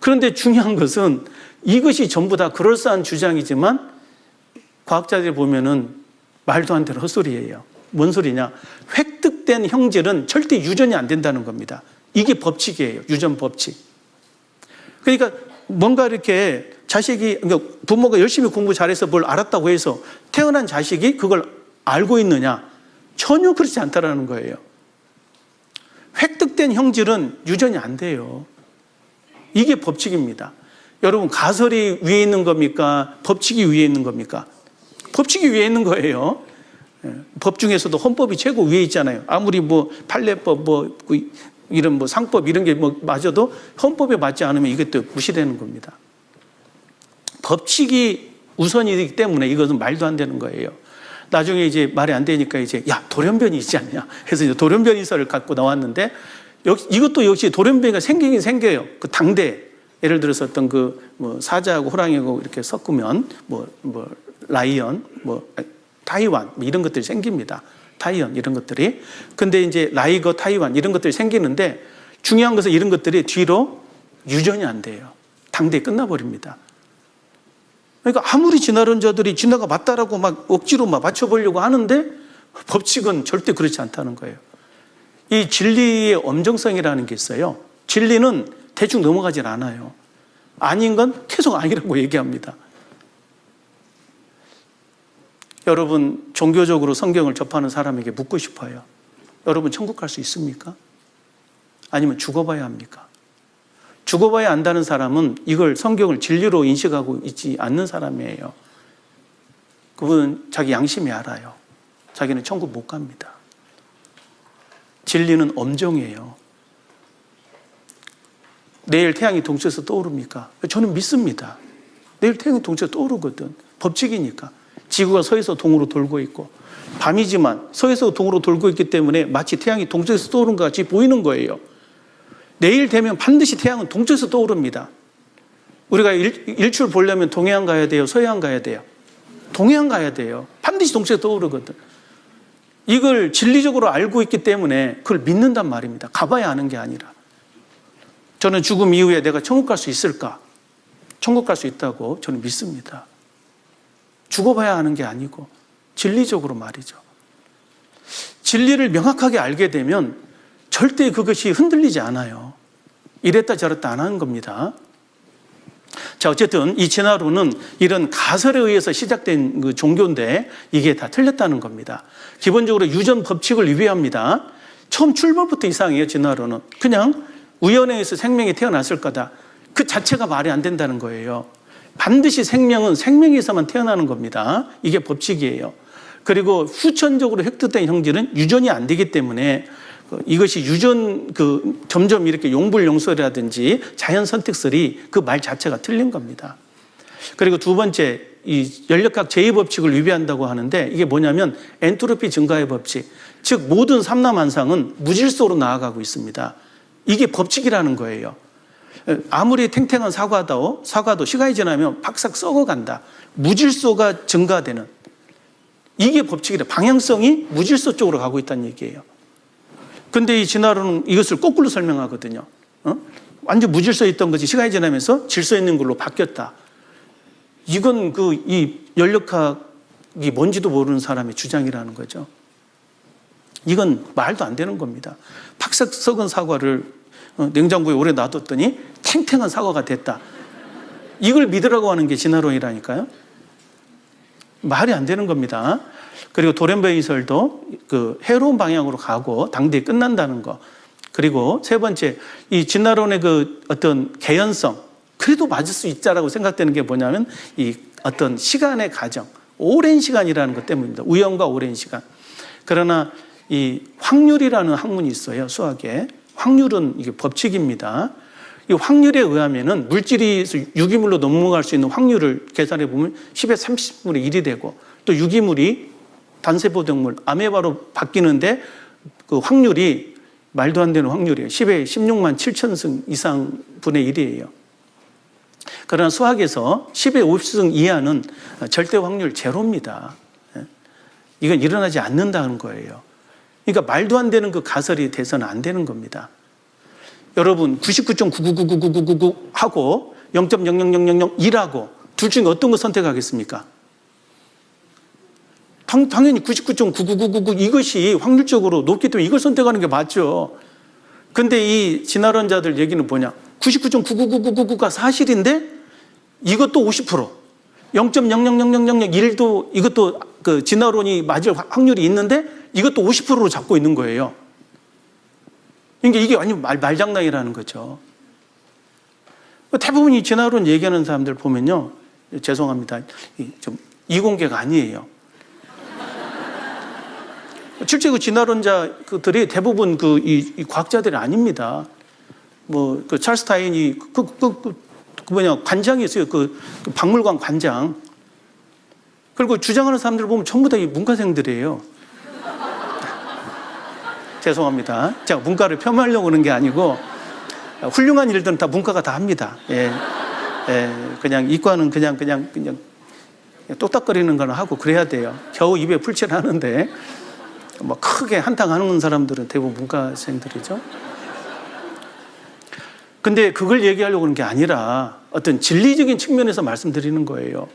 그런데 중요한 것은 이것이 전부 다 그럴싸한 주장이지만 과학자들이 보면은 말도 안 되는 헛소리예요. 뭔 소리냐? 획득된 형질은 절대 유전이 안 된다는 겁니다. 이게 법칙이에요. 유전 법칙. 그러니까 뭔가 이렇게 자식이, 그러니까 부모가 열심히 공부 잘해서 뭘 알았다고 해서 태어난 자식이 그걸 알고 있느냐? 전혀 그렇지 않다라는 거예요. 획득된 형질은 유전이 안 돼요. 이게 법칙입니다. 여러분, 가설이 위에 있는 겁니까? 법칙이 위에 있는 겁니까? 법칙이 위에 있는 거예요. 법 중에서도 헌법이 최고 위에 있잖아요. 아무리 판례법, 이런 상법 이런 게 맞아도 헌법에 맞지 않으면 이게 또 무시되는 겁니다. 법칙이 우선이기 때문에 이것은 말도 안 되는 거예요. 나중에 이제 말이 안 되니까 야, 돌연변이 있지 않냐 해서 이제 돌연변 이설을 갖고 나왔는데, 이것도 역시 돌연변이가 생기긴 생겨요. 그 당대, 예를 들어서 어떤 사자하고 호랑이하고 이렇게 섞으면 라이언, 타이완 이런 것들이 생깁니다. 타이완 이런 것들이. 근데 이제 라이거, 타이완 이런 것들이 생기는데, 중요한 것은 이런 것들이 뒤로 유전이 안 돼요. 당대에 끝나버립니다. 그러니까 아무리 진화론자들이 진화가 맞다라고 막 억지로 맞춰보려고 하는데 법칙은 절대 그렇지 않다는 거예요. 이 진리의 엄정성이라는 게 있어요. 진리는 대충 넘어가질 않아요. 아닌 건 계속 아니라고 얘기합니다. 여러분, 종교적으로 성경을 접하는 사람에게 묻고 싶어요. 여러분, 천국 갈 수 있습니까? 아니면 죽어봐야 합니까? 죽어봐야 안다는 사람은 이걸 성경을 진리로 인식하고 있지 않는 사람이에요. 그분은 자기 양심이 알아요. 자기는 천국 못 갑니다. 진리는 엄정이에요. 내일 태양이 동쪽에서 떠오릅니까? 저는 믿습니다. 내일 태양이 동쪽에서 떠오르거든. 법칙이니까. 지구가 서에서 동으로 돌고 있고, 밤이지만 서에서 동으로 돌고 있기 때문에 마치 태양이 동쪽에서 떠오른 것 같이 보이는 거예요. 내일 되면 반드시 태양은 동쪽에서 떠오릅니다. 우리가 일출 보려면 동해안 가야 돼요? 서해안 가야 돼요? 동해안 가야 돼요. 반드시 동쪽에서 떠오르거든. 이걸 진리적으로 알고 있기 때문에 그걸 믿는단 말입니다. 가봐야 아는 게 아니라. 저는 죽음 이후에 내가 천국 갈 수 있을까? 천국 갈 수 있다고 저는 믿습니다. 죽어봐야 하는 게 아니고 진리적으로 말이죠. 진리를 명확하게 알게 되면 절대 그것이 흔들리지 않아요. 이랬다 저랬다 안 하는 겁니다. 자, 어쨌든 이 진화론은 이런 가설에 의해서 시작된 그 종교인데 이게 다 틀렸다는 겁니다. 기본적으로 유전 법칙을 위배합니다. 처음 출발부터 이상해요. 진화론은 그냥 우연에 의해서 생명이 태어났을 거다. 그 자체가 말이 안 된다는 거예요. 반드시 생명은 생명에서만 태어나는 겁니다. 이게 법칙이에요. 그리고 후천적으로 획득된 형질은 유전이 안 되기 때문에 이것이 유전 점점 이렇게 용불용설이라든지 자연 선택설이 그 말 자체가 틀린 겁니다. 그리고 두 번째, 이 연력학 제2법칙을 위배한다고 하는데 이게 뭐냐면 엔트로피 증가의 법칙, 즉 모든 삼라만상은 무질서로 나아가고 있습니다. 이게 법칙이라는 거예요. 아무리 탱탱한 사과도 시간이 지나면 박삭 썩어간다. 무질서가 증가되는 이게 법칙이래. 방향성이 무질서 쪽으로 가고 있다는 얘기예요. 근데 이 진화론은 이것을 거꾸로 설명하거든요. 완전 무질서에 있던 것이 시간이 지나면서 질서 있는 걸로 바뀌었다. 이건 이 연력학이 뭔지도 모르는 사람의 주장이라는 거죠. 이건 말도 안 되는 겁니다. 박삭 썩은 사과를 냉장고에 오래 놔뒀더니 탱탱한 사과가 됐다. 이걸 믿으라고 하는 게 진화론이라니까요. 말이 안 되는 겁니다. 그리고 도련변이설도 해로운 방향으로 가고 당대에 끝난다는 거. 그리고 세 번째, 이 진화론의 어떤 개연성, 그래도 맞을 수 있다라고 생각되는 게 뭐냐면 이 어떤 시간의 과정, 오랜 시간이라는 것 때문입니다. 우연과 오랜 시간. 그러나 이 확률이라는 학문이 있어요. 수학에. 확률은 이게 법칙입니다. 이 확률에 의하면은 물질이 유기물로 넘어갈 수 있는 확률을 계산해 보면 10의 30분의 1이 되고 또 유기물이 단세포동물, 아메바로 바뀌는데 그 확률이 말도 안 되는 확률이에요. 10의 16만 7천승 이상 분의 1이에요. 그러나 수학에서 10의 50승 이하는 절대 확률 제로입니다. 이건 일어나지 않는다는 거예요. 그러니까 말도 안 되는 그 가설이 돼서는 안 되는 겁니다. 여러분 99.9999999 하고 0.00001하고 둘 중에 어떤 거 선택하겠습니까? 당연히 99.99999 이것이 확률적으로 높기 때문에 이걸 선택하는 게 맞죠. 근데 이 진화론자들 얘기는 뭐냐? 99.99999가 사실인데 이것도 50%, 0.0000001도 이것도 그 진화론이 맞을 확률이 있는데 이것도 50%로 잡고 있는 거예요. 그러니까 이게 완전 말장난이라는 거죠. 대부분 이 진화론 얘기하는 사람들 보면요, 죄송합니다, 좀 이공계가 아니에요. 실제 그 진화론자들이 대부분 이 과학자들이 아닙니다. 그 찰스 타인이 관장이 있어요. 그 박물관 관장. 그리고 주장하는 사람들 보면 전부 다 이 문과생들이에요. 죄송합니다. 제가 문과를 폄하하려고 하는 게 아니고 훌륭한 일들은 다 문과가 다 합니다. 예. 그냥 이과는 그냥 똑딱거리는 거는 하고 그래야 돼요. 겨우 입에 풀칠을 하는데 뭐 크게 한탕하는 사람들은 대부분 문과생들이죠. 근데 그걸 얘기하려고 하는 게 아니라 어떤 진리적인 측면에서 말씀드리는 거예요.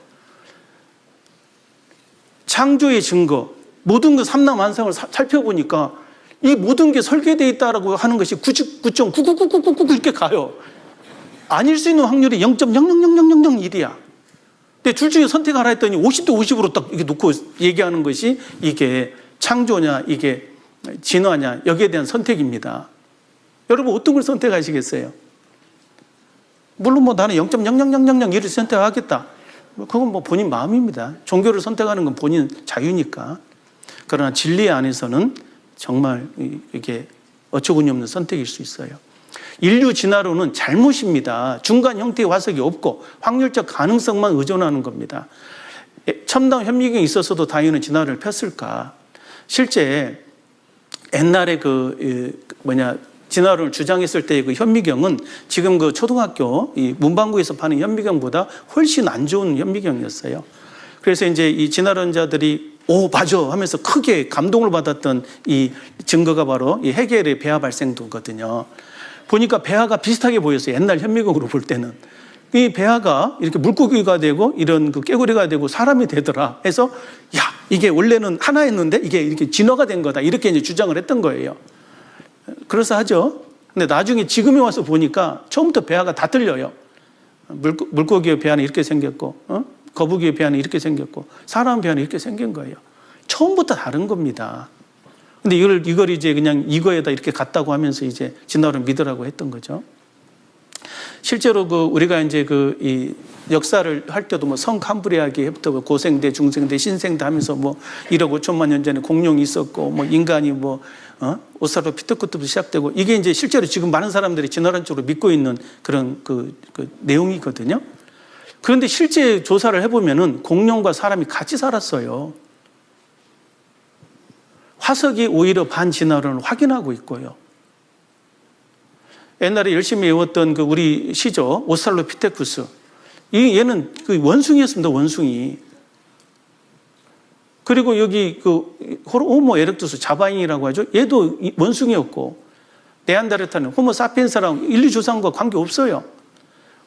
창조의 증거, 모든 그 삼라만상을 살펴보니까 이 모든 게 설계되어 있다라고 하는 것이 99.99999 이렇게 가요. 아닐 수 있는 확률이 0.0000001이야. 근데 둘 중에 선택하라 했더니 50대 50으로 딱 이렇게 놓고 얘기하는 것이 이게 창조냐, 이게 진화냐, 여기에 대한 선택입니다. 여러분 어떤 걸 선택하시겠어요? 물론 나는 0.00001을 선택하겠다. 그건 본인 마음입니다. 종교를 선택하는 건 본인 자유니까. 그러나 진리 안에서는 정말 이게 어처구니 없는 선택일 수 있어요. 인류 진화론은 잘못입니다. 중간 형태의 화석이 없고 확률적 가능성만 의존하는 겁니다. 첨단 현미경이 있었어도 다윈은 진화를 폈을까? 실제 옛날에 진화론을 주장했을 때의 그 현미경은 지금 그 초등학교 이 문방구에서 파는 현미경보다 훨씬 안 좋은 현미경이었어요. 그래서 이제 이 진화론자들이 맞아 하면서 크게 감동을 받았던 이 증거가 바로 이 헤겔의 배아 발생도거든요. 보니까 배아가 비슷하게 보였어요. 옛날 현미경으로 볼 때는. 이 배아가 이렇게 물고기가 되고 이런 그 깨구리가 되고 사람이 되더라 해서 야, 이게 원래는 하나였는데 이게 이렇게 진화가 된 거다. 이렇게 이제 주장을 했던 거예요. 그럴싸하죠. 근데 나중에 지금에 와서 보니까 처음부터 배아가 다 틀려요. 물고기의 배아는 이렇게 생겼고, 거북이의 배아는 이렇게 생겼고, 사람 배아는 이렇게 생긴 거예요. 처음부터 다른 겁니다. 근데 이걸 이제 그냥 이거에다 이렇게 갔다고 하면서 이제 진화를 믿으라고 했던 거죠. 실제로 우리가 이제 이 역사를 할 때도 뭐 성캄브리아기부터 고생대, 중생대, 신생대 하면서 뭐 1억 5천만 년 전에 공룡이 있었고 뭐 인간이 오스트랄로피테쿠스부터 시작되고 이게 이제 실제로 지금 많은 사람들이 진화론적으로 믿고 있는 그런 그 내용이거든요. 그런데 실제 조사를 해보면은 공룡과 사람이 같이 살았어요. 화석이 오히려 반진화론을 확인하고 있고요. 옛날에 열심히 외웠던 우리 시조 오스트랄로피테쿠스, 얘는 원숭이였습니다. 원숭이. 그리고 여기 호모 에렉투스 자바인이라고 하죠. 얘도 원숭이였고, 네안데르탈은 호모 사피엔스랑 인류 조상과 관계 없어요.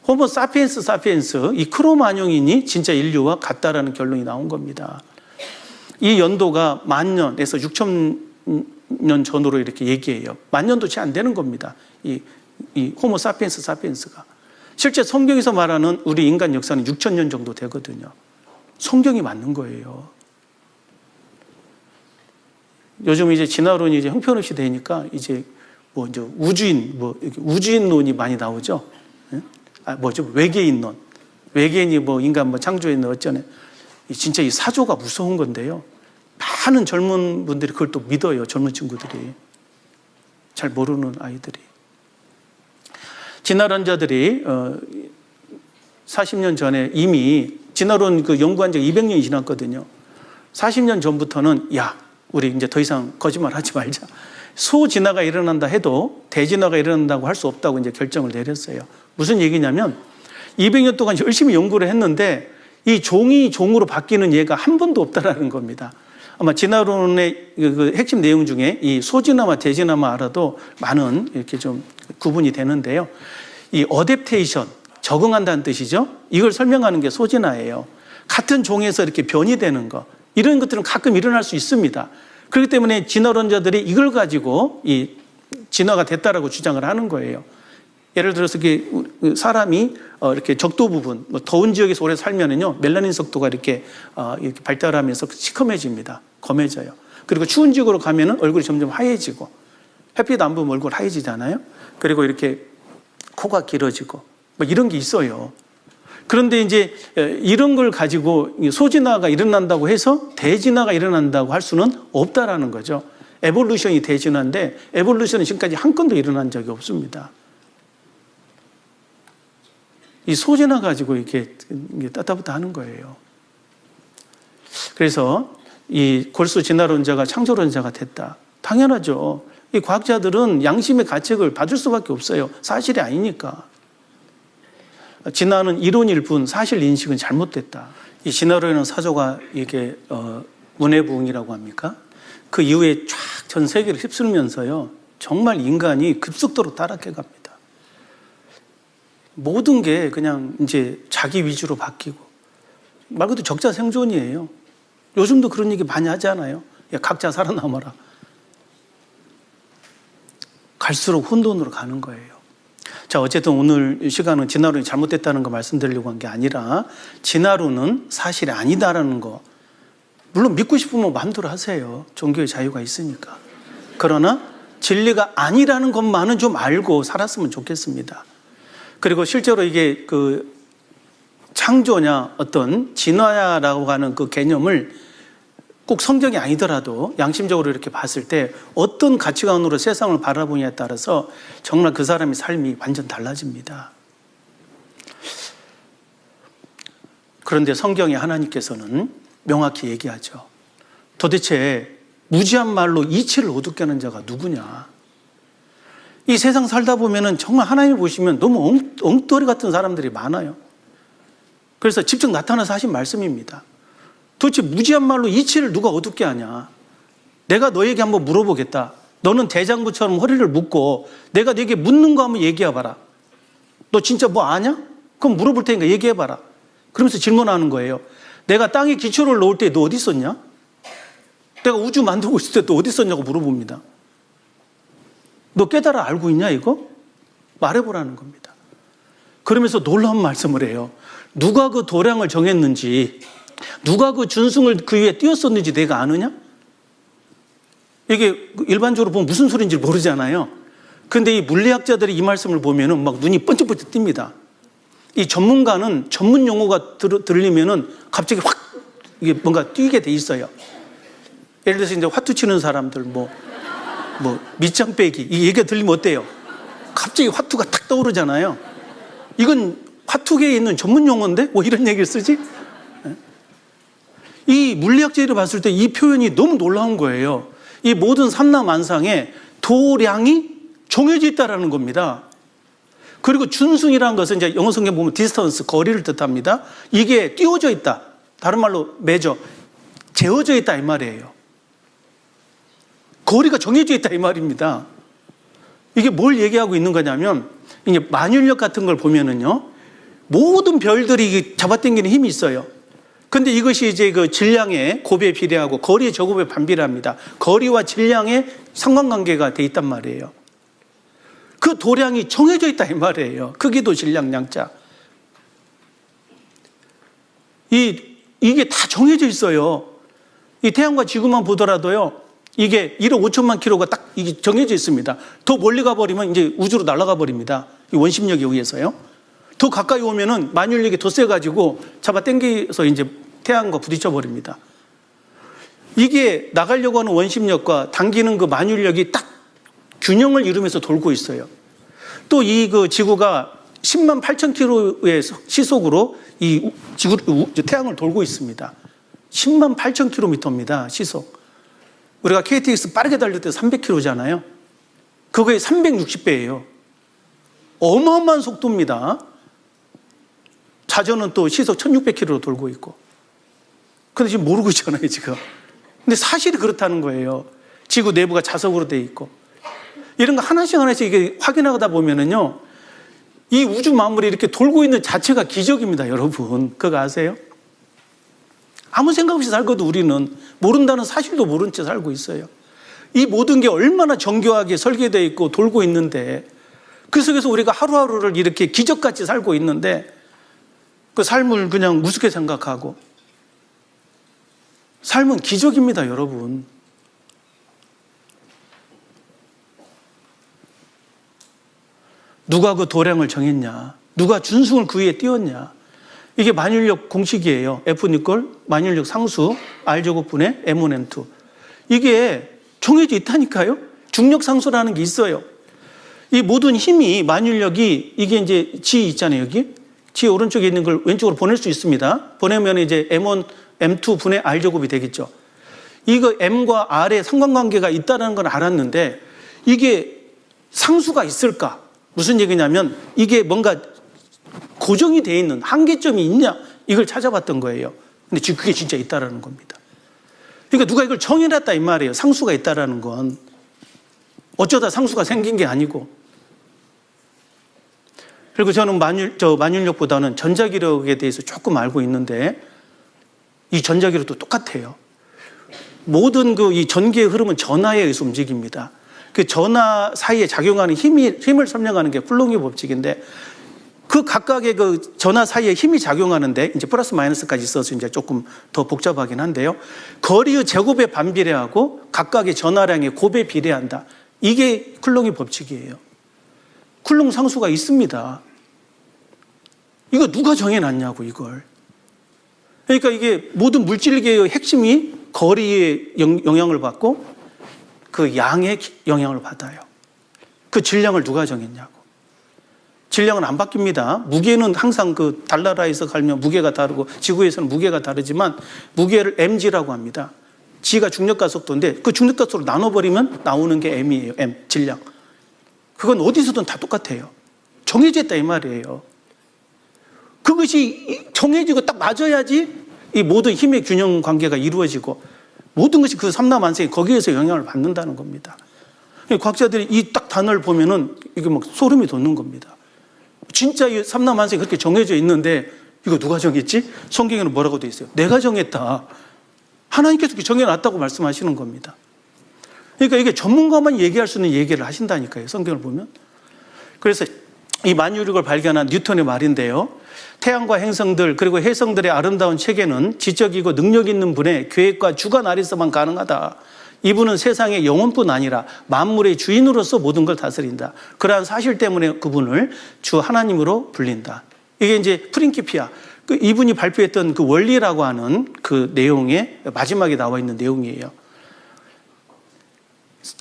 호모 사피엔스 이 크로마뇽인이 진짜 인류와 같다라는 결론이 나온 겁니다. 이 연도가 10,000년에서 6,000년 전으로 이렇게 얘기해요. 10,000년도 채 안 되는 겁니다. 이 호모 사피엔스가. 실제 성경에서 말하는 우리 인간 역사는 6,000년 정도 되거든요. 성경이 맞는 거예요. 요즘 이제 진화론이 이제 형편없이 되니까 이제 우주인론이 많이 나오죠. 외계인론. 외계인이 인간 창조했는 어쩌네. 진짜 이 사조가 무서운 건데요. 많은 젊은 분들이 그걸 또 믿어요. 젊은 친구들이. 잘 모르는 아이들이. 진화론자들이 40년 전에 이미 진화론 연구한 지 200년이 지났거든요. 40년 전부터는 우리 이제 더 이상 거짓말 하지 말자. 소진화가 일어난다 해도 대진화가 일어난다고 할 수 없다고 이제 결정을 내렸어요. 무슨 얘기냐면 200년 동안 열심히 연구를 했는데 이 종이 종으로 바뀌는 예가 한 번도 없다라는 겁니다. 아마 진화론의 핵심 내용 중에 이 소진화와 대진화만 알아도 많은 이렇게 좀 구분이 되는데요. 이 어댑테이션, 적응한다는 뜻이죠. 이걸 설명하는 게 소진화예요. 같은 종에서 이렇게 변이 되는 거, 이런 것들은 가끔 일어날 수 있습니다. 그렇기 때문에 진화론자들이 이걸 가지고 이 진화가 됐다라고 주장을 하는 거예요. 예를 들어서 사람이 이렇게 적도 부분, 더운 지역에서 오래 살면은요, 멜라닌 속도가 이렇게 발달하면서 시커매집니다. 검해져요. 그리고 추운 지역으로 가면은 얼굴이 점점 하얘지고, 햇빛 안 보면 얼굴 하얘지잖아요. 그리고 이렇게 코가 길어지고, 이런 게 있어요. 그런데 이제 이런 걸 가지고 소진화가 일어난다고 해서 대진화가 일어난다고 할 수는 없다라는 거죠. 에볼루션이 대진화인데 에볼루션은 지금까지 한 건도 일어난 적이 없습니다. 이 소진화 가지고 이렇게 따따부따 하는 거예요. 그래서 이 골수 진화론자가 창조론자가 됐다. 당연하죠. 이 과학자들은 양심의 가책을 받을 수밖에 없어요. 사실이 아니니까. 진화는 이론일 뿐 사실 인식은 잘못됐다. 이 진화론의 사조가 이게 문해부흥이라고 합니까? 그 이후에 쫙 전 세계를 휩쓸면서요, 정말 인간이 급속도로 타락해 갑니다. 모든 게 그냥 이제 자기 위주로 바뀌고, 말 그대로 적자 생존이에요. 요즘도 그런 얘기 많이 하잖아요. 야, 각자 살아남아라. 갈수록 혼돈으로 가는 거예요. 자, 어쨌든 오늘 시간은 진화론이 잘못됐다는 거 말씀드리려고 한 게 아니라, 진화론은 사실이 아니다라는 거, 물론 믿고 싶으면 마음대로 하세요. 종교의 자유가 있으니까. 그러나 진리가 아니라는 것만은 좀 알고 살았으면 좋겠습니다. 그리고 실제로 이게 창조냐 어떤 진화야라고 하는 그 개념을 꼭 성경이 아니더라도 양심적으로 이렇게 봤을 때 어떤 가치관으로 세상을 바라보냐에 따라서 정말 그 사람의 삶이 완전 달라집니다. 그런데 성경의 하나님께서는 명확히 얘기하죠. 도대체 무지한 말로 이치를 어둡게 하는 자가 누구냐? 이 세상 살다 보면은 정말 하나님을 보시면 너무 엉터리 같은 사람들이 많아요. 그래서 직접 나타나서 하신 말씀입니다. 도대체 무지한 말로 이치를 누가 어둡게 하냐? 내가 너에게 한번 물어보겠다. 너는 대장부처럼 허리를 묶고 내가 네게 묻는 거 한번 얘기해봐라. 너 진짜 뭐 아냐? 그럼 물어볼 테니까 얘기해봐라. 그러면서 질문하는 거예요. 내가 땅에 기초를 놓을 때 너 어디 있었냐? 내가 우주 만들고 있을 때 너 어디 있었냐고 물어봅니다. 너 깨달아 알고 있냐 이거? 말해보라는 겁니다. 그러면서 놀라운 말씀을 해요. 누가 그 도량을 정했는지, 누가 그 준승을 그 위에 띄웠었는지 내가 아느냐? 이게 일반적으로 보면 무슨 소리인지 모르잖아요. 근데 이 물리학자들이 이 말씀을 보면은 막 눈이 번쩍번쩍 띕니다. 이 전문가는 전문 용어가 들리면은 갑자기 확 이게 뭔가 뛰게 돼 있어요. 예를 들어서 이제 화투 치는 사람들 뭐 밑장 빼기 이 얘기가 들리면 어때요? 갑자기 화투가 탁 떠오르잖아요. 이건 화투계에 있는 전문 용어인데 뭐 이런 얘기를 쓰지? 이 물리학자들이 봤을 때 이 표현이 너무 놀라운 거예요. 이 모든 삼라만상에 도량이 정해져 있다라는 겁니다. 그리고 준승이라는 것은 이제 영어 성경 보면 디스턴스, 거리를 뜻합니다. 이게 띄워져 있다. 다른 말로 메저, 재어져 있다 이 말이에요. 거리가 정해져 있다 이 말입니다. 이게 뭘 얘기하고 있는 거냐면 이제 만율력 같은 걸 보면은요, 모든 별들이 잡아당기는 힘이 있어요. 근데 이것이 이제 그 질량의 곱에 비례하고 거리의 저곱에 반비례합니다. 거리와 질량의 상관관계가 돼 있단 말이에요. 그 도량이 정해져 있다 이 말이에요. 크기도 질량 양자. 이게 다 정해져 있어요. 이 태양과 지구만 보더라도요, 이게 1억 5천만 킬로가 딱 이게 정해져 있습니다. 더 멀리 가버리면 이제 우주로 날아가 버립니다. 이 원심력에 의해서요. 더 가까이 오면은 만율력이 더 세가지고 잡아당겨서 이제 태양과 부딪혀 버립니다. 이게 나가려고 하는 원심력과 당기는 그 만율력이 딱 균형을 이루면서 돌고 있어요. 또 이 그 지구가 10만 8천 킬로의 시속으로 이 태양을 돌고 있습니다. 10만 8천 킬로미터입니다. 시속. 우리가 KTX 빠르게 달릴 때 300킬로잖아요. 그거의 360배예요. 어마어마한 속도입니다. 자전은 또 시속 1600킬로로 돌고 있고. 근데 지금 모르고 있잖아요, 지금. 근데 사실이 그렇다는 거예요. 지구 내부가 자석으로 돼 있고. 이런 거 하나씩 이게 확인하다 보면은요, 이 우주 만물이 이렇게 돌고 있는 자체가 기적입니다, 여러분. 그거 아세요? 아무 생각 없이 살거든, 우리는. 모른다는 사실도 모른 채 살고 있어요. 이 모든 게 얼마나 정교하게 설계되어 있고 돌고 있는데, 그 속에서 우리가 하루하루를 이렇게 기적같이 살고 있는데, 그 삶을 그냥 우습게 생각하고. 삶은 기적입니다, 여러분. 누가 그 도량을 정했냐? 누가 준승을 그 위에 띄웠냐? 이게 만율력 공식이에요. F=, 만율력 상수, R제곱분의 M1, M2. 이게 정해져 있다니까요? 중력 상수라는 게 있어요. 이 모든 힘이, 만율력이, 이게 이제 G 있잖아요, 여기. G 오른쪽에 있는 걸 왼쪽으로 보낼 수 있습니다. 보내면 이제 M1, M2 분의 R제곱이 되겠죠. 이거 M과 R의 상관관계가 있다는 건 알았는데, 이게 상수가 있을까? 무슨 얘기냐면, 이게 뭔가 고정이 되어 있는 한계점이 있냐, 이걸 찾아봤던 거예요. 근데 지금 그게 진짜 있다라는 겁니다. 그러니까 누가 이걸 정해놨다 이 말이에요. 상수가 있다라는 건 어쩌다 상수가 생긴 게 아니고. 그리고 저는 만율력보다는 전자기력에 대해서 조금 알고 있는데, 이 전자기력도 똑같아요. 모든 이 전기의 흐름은 전하에 의해서 움직입니다. 그 전하 사이에 작용하는 힘을 설명하는 게 쿨롱의 법칙인데, 그 각각의 그 전하 사이에 힘이 작용하는데, 이제 플러스 마이너스까지 있어서 이제 조금 더 복잡하긴 한데요. 거리의 제곱에 반비례하고 각각의 전하량의 곱에 비례한다. 이게 쿨롱의 법칙이에요. 쿨롱 상수가 있습니다. 이거 누가 정해놨냐고, 이걸. 그러니까 이게 모든 물질계의 핵심이 거리의 영향을 받고 그 양의 영향을 받아요. 그 질량을 누가 정했냐고. 질량은 안 바뀝니다. 무게는 항상 그 달나라에서 갈면 무게가 다르고 지구에서는 무게가 다르지만 무게를 mg라고 합니다. g가 중력가속도인데 그 중력가속도로 나눠버리면 나오는 게 m이에요. m, 질량. 그건 어디서든 다 똑같아요. 정해져 있다 이 말이에요. 그것이 정해지고 딱 맞아야지 이 모든 힘의 균형 관계가 이루어지고 모든 것이 그 삼라만상이 거기에서 영향을 받는다는 겁니다. 과학자들이 이 딱 단어를 보면은 이게 막 소름이 돋는 겁니다. 진짜 이 삼라만상이 그렇게 정해져 있는데 이거 누가 정했지? 성경에는 뭐라고 돼 있어요? 내가 정했다. 하나님께서 그렇게 정해놨다고 말씀하시는 겁니다. 그러니까 이게 전문가만 얘기할 수 있는 얘기를 하신다니까요. 성경을 보면. 그래서 이 만유력을 발견한 뉴턴의 말인데요. 태양과 행성들 그리고 해성들의 아름다운 체계는 지적이고 능력 있는 분의 계획과 주관 아래서만 가능하다. 이분은 세상의 영혼뿐 아니라 만물의 주인으로서 모든 걸 다스린다. 그러한 사실 때문에 그분을 주 하나님으로 불린다. 이게 이제 프린키피아, 이분이 발표했던 그 원리라고 하는 그 내용의 마지막에 나와 있는 내용이에요.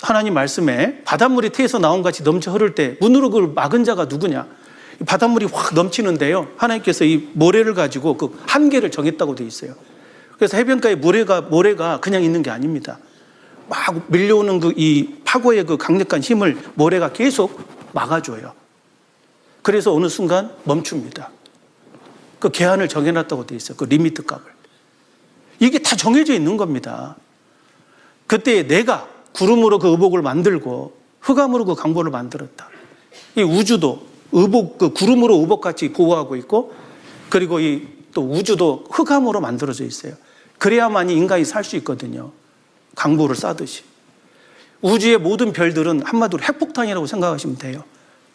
하나님 말씀에 바닷물이 태에서 나온 같이 넘쳐 흐를 때 문으로 그걸 막은 자가 누구냐? 바닷물이 확 넘치는데요. 하나님께서 이 모래를 가지고 그 한계를 정했다고 되어 있어요. 그래서 해변가에 모래가 그냥 있는 게 아닙니다. 막 밀려오는 그 이 파고의 그 강력한 힘을 모래가 계속 막아줘요. 그래서 어느 순간 멈춥니다. 그 계한을 정해놨다고 되어 있어요. 그 리미트 값을. 이게 다 정해져 있는 겁니다. 그때 내가 구름으로 그 의복을 만들고 흑암으로 그 강보를 만들었다. 이 우주도 의복, 그 구름으로 의복같이 보호하고 있고, 그리고 이 또 우주도 흑암으로 만들어져 있어요. 그래야만이 인간이 살 수 있거든요. 강보를 싸듯이. 우주의 모든 별들은 한마디로 핵폭탄이라고 생각하시면 돼요.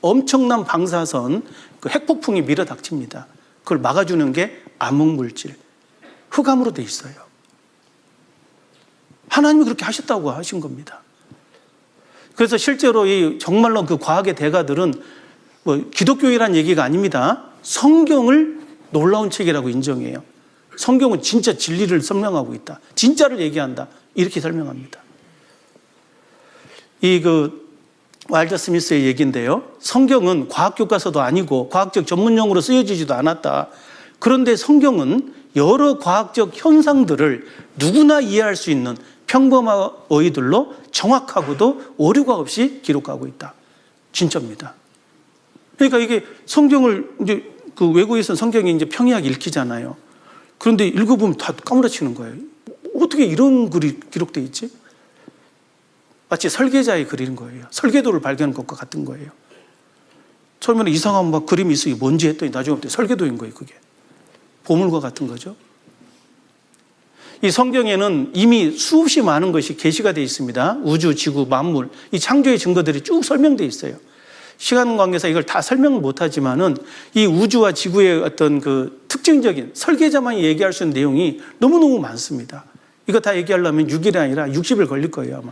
엄청난 방사선, 그 핵폭풍이 밀어닥칩니다. 그걸 막아주는 게 암흑물질, 흑암으로 돼 있어요. 하나님이 그렇게 하셨다고 하신 겁니다. 그래서 실제로 이 정말로 그 과학의 대가들은 뭐 기독교이란 얘기가 아닙니다. 성경을 놀라운 책이라고 인정해요. 성경은 진짜 진리를 설명하고 있다. 진짜를 얘기한다. 이렇게 설명합니다. 이 와일더 스미스의 얘기인데요. 성경은 과학 교과서도 아니고 과학적 전문용어로 쓰여지지도 않았다. 그런데 성경은 여러 과학적 현상들을 누구나 이해할 수 있는 평범한 어휘들로 정확하고도 오류가 없이 기록하고 있다. 진짜입니다. 그러니까 이게 성경을 이제 그 외국에서는 성경이 이제 평이하게 읽히잖아요. 그런데 읽어보면 다 까무러치는 거예요. 어떻게 이런 글이 기록되어 있지? 마치 설계자의 글인 거예요. 설계도를 발견한 것과 같은 거예요. 처음에는 이상한 막 그림이 있어. 이게 뭔지 했더니 나중에 설계도인 거예요. 그게 보물과 같은 거죠. 이 성경에는 이미 수없이 많은 것이 계시가 되어 있습니다. 우주, 지구, 만물, 이 창조의 증거들이 쭉 설명되어 있어요. 시간 관계상 이걸 다 설명을 못하지만은 이 우주와 지구의 어떤 그 특징적인 설계자만이 얘기할 수 있는 내용이 너무너무 많습니다. 이거 다 얘기하려면 6일이 아니라 60일 걸릴 거예요, 아마.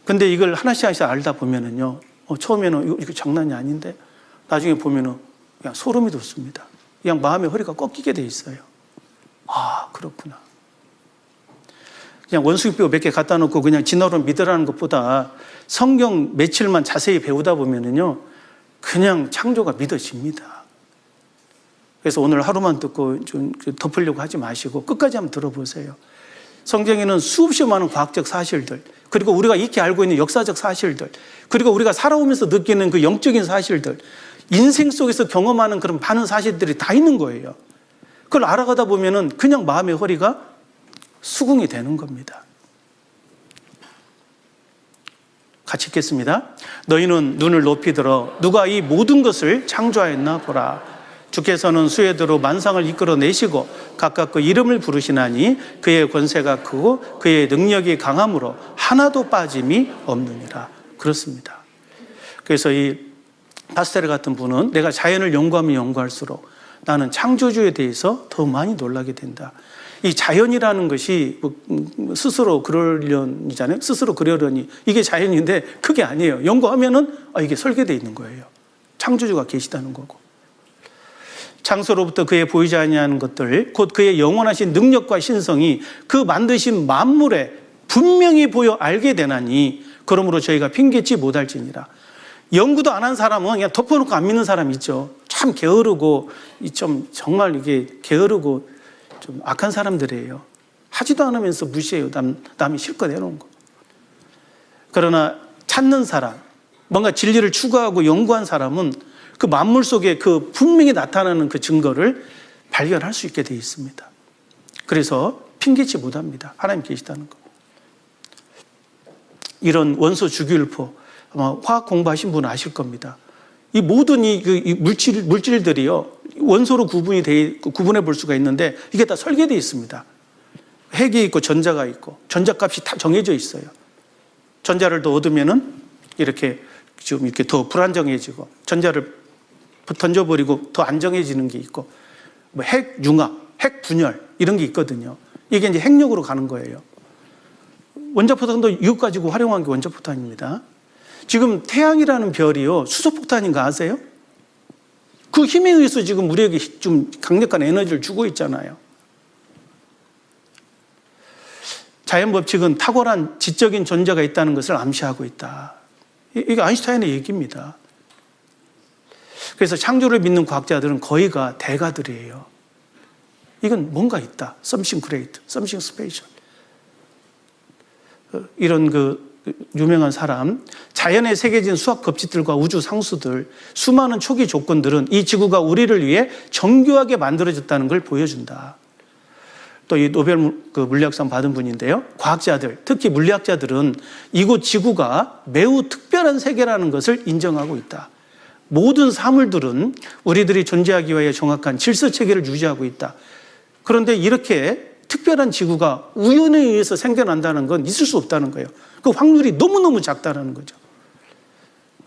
근데 이걸 하나씩 하나씩 알다 보면은요, 처음에는 이거 장난이 아닌데, 나중에 보면은 그냥 소름이 돋습니다. 그냥 마음의 허리가 꺾이게 돼 있어요. 아, 그렇구나. 그냥 원숭이뼈 몇 개 갖다 놓고 그냥 진화로 믿으라는 것보다 성경 며칠만 자세히 배우다 보면은요, 그냥 창조가 믿어집니다. 그래서 오늘 하루만 듣고 좀 덮으려고 하지 마시고 끝까지 한번 들어보세요. 성경에는 수없이 많은 과학적 사실들, 그리고 우리가 익히 알고 있는 역사적 사실들, 그리고 우리가 살아오면서 느끼는 그 영적인 사실들, 인생 속에서 경험하는 그런 많은 사실들이 다 있는 거예요. 그걸 알아가다 보면은 그냥 마음의 허리가 수긍이 되는 겁니다. 같이 읽겠습니다. 너희는 눈을 높이 들어 누가 이 모든 것을 창조하였나 보라. 주께서는 수혜대로 만상을 이끌어내시고 각각 그 이름을 부르시나니 그의 권세가 크고 그의 능력이 강함으로 하나도 빠짐이 없느니라. 그렇습니다. 그래서 이 파스텔 같은 분은 내가 자연을 연구하면 연구할수록 나는 창조주에 대해서 더 많이 놀라게 된다. 이 자연이라는 것이 스스로 그러려니잖아요. 스스로 그러려니 이게 자연인데 그게 아니에요. 연구하면은 이게 설계되어 있는 거예요. 창조주가 계시다는 거고. 창조로부터 그의 보이지 아니하는 것들, 곧 그의 영원하신 능력과 신성이 그 만드신 만물에 분명히 보여 알게 되나니 그러므로 저희가 핑계치 못할지니라. 연구도 안 한 사람은 그냥 덮어놓고 안 믿는 사람 있죠. 참 게으르고 좀 정말 이게 게으르고 좀 악한 사람들이에요. 하지도 않으면서 무시해요. 남이 실컷 해놓은 거. 그러나 찾는 사람, 뭔가 진리를 추구하고 연구한 사람은 그 만물 속에 그 분명히 나타나는 그 증거를 발견할 수 있게 되어 있습니다. 그래서 핑계치 못합니다. 하나님 계시다는 거. 이런 원소 주기율표, 아마 화학 공부하신 분은 아실 겁니다. 이 모든 이 물질들이요, 원소로 구분해 볼 수가 있는데 이게 다 설계되어 있습니다. 핵이 있고 전자가 있고 전자값이 다 정해져 있어요. 전자를 더 얻으면은 이렇게 좀 이렇게 더 불안정해지고, 전자를 던져버리고 더 안정해지는 게 있고, 뭐 핵 융합, 핵 분열 이런 게 있거든요. 이게 이제 핵력으로 가는 거예요. 원자포탄도 이것 가지고 활용한 게 원자포탄입니다. 지금 태양이라는 별이요, 수소폭탄인 거 아세요? 그 힘에 의해서 지금 우리에게 좀 강력한 에너지를 주고 있잖아요. 자연 법칙은 탁월한 지적인 존재가 있다는 것을 암시하고 있다. 이게 아인슈타인의 얘기입니다. 그래서 창조를 믿는 과학자들은 거의가 대가들이에요. 이건 뭔가 있다. Something great, something special. 이런 유명한 사람, 자연에 새겨진 수학 법칙들과 우주 상수들, 수많은 초기 조건들은 이 지구가 우리를 위해 정교하게 만들어졌다는 걸 보여준다. 또 이 노벨 물리학상 받은 분인데요, 과학자들, 특히 물리학자들은 이곳 지구가 매우 특별한 세계라는 것을 인정하고 있다. 모든 사물들은 우리들이 존재하기 위해 정확한 질서 체계를 유지하고 있다. 그런데 이렇게 특별한 지구가 우연에 의해서 생겨난다는 건 있을 수 없다는 거예요. 그 확률이 너무너무 작다는 거죠.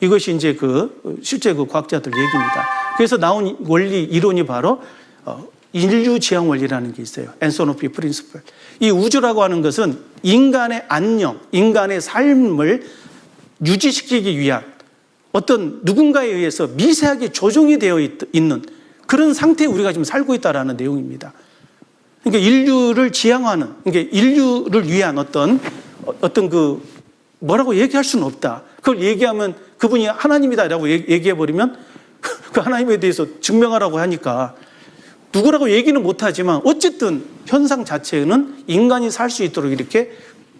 이것이 이제 실제 과학자들 얘기입니다. 그래서 나온 원리 이론이 바로 인류 지향 원리라는 게 있어요. 엔소노피 프린시플. 이 우주라고 하는 것은 인간의 안녕, 인간의 삶을 유지시키기 위한 어떤 누군가에 의해서 미세하게 조정이 되어 있는 그런 상태에 우리가 지금 살고 있다는 내용입니다. 그러니까 인류를 지향하는, 그러니까 인류를 위한 어떤 뭐라고 얘기할 수는 없다. 그걸 얘기하면 그분이 하나님이다라고 얘기해버리면 그 하나님에 대해서 증명하라고 하니까 누구라고 얘기는 못하지만 어쨌든 현상 자체는 인간이 살 수 있도록 이렇게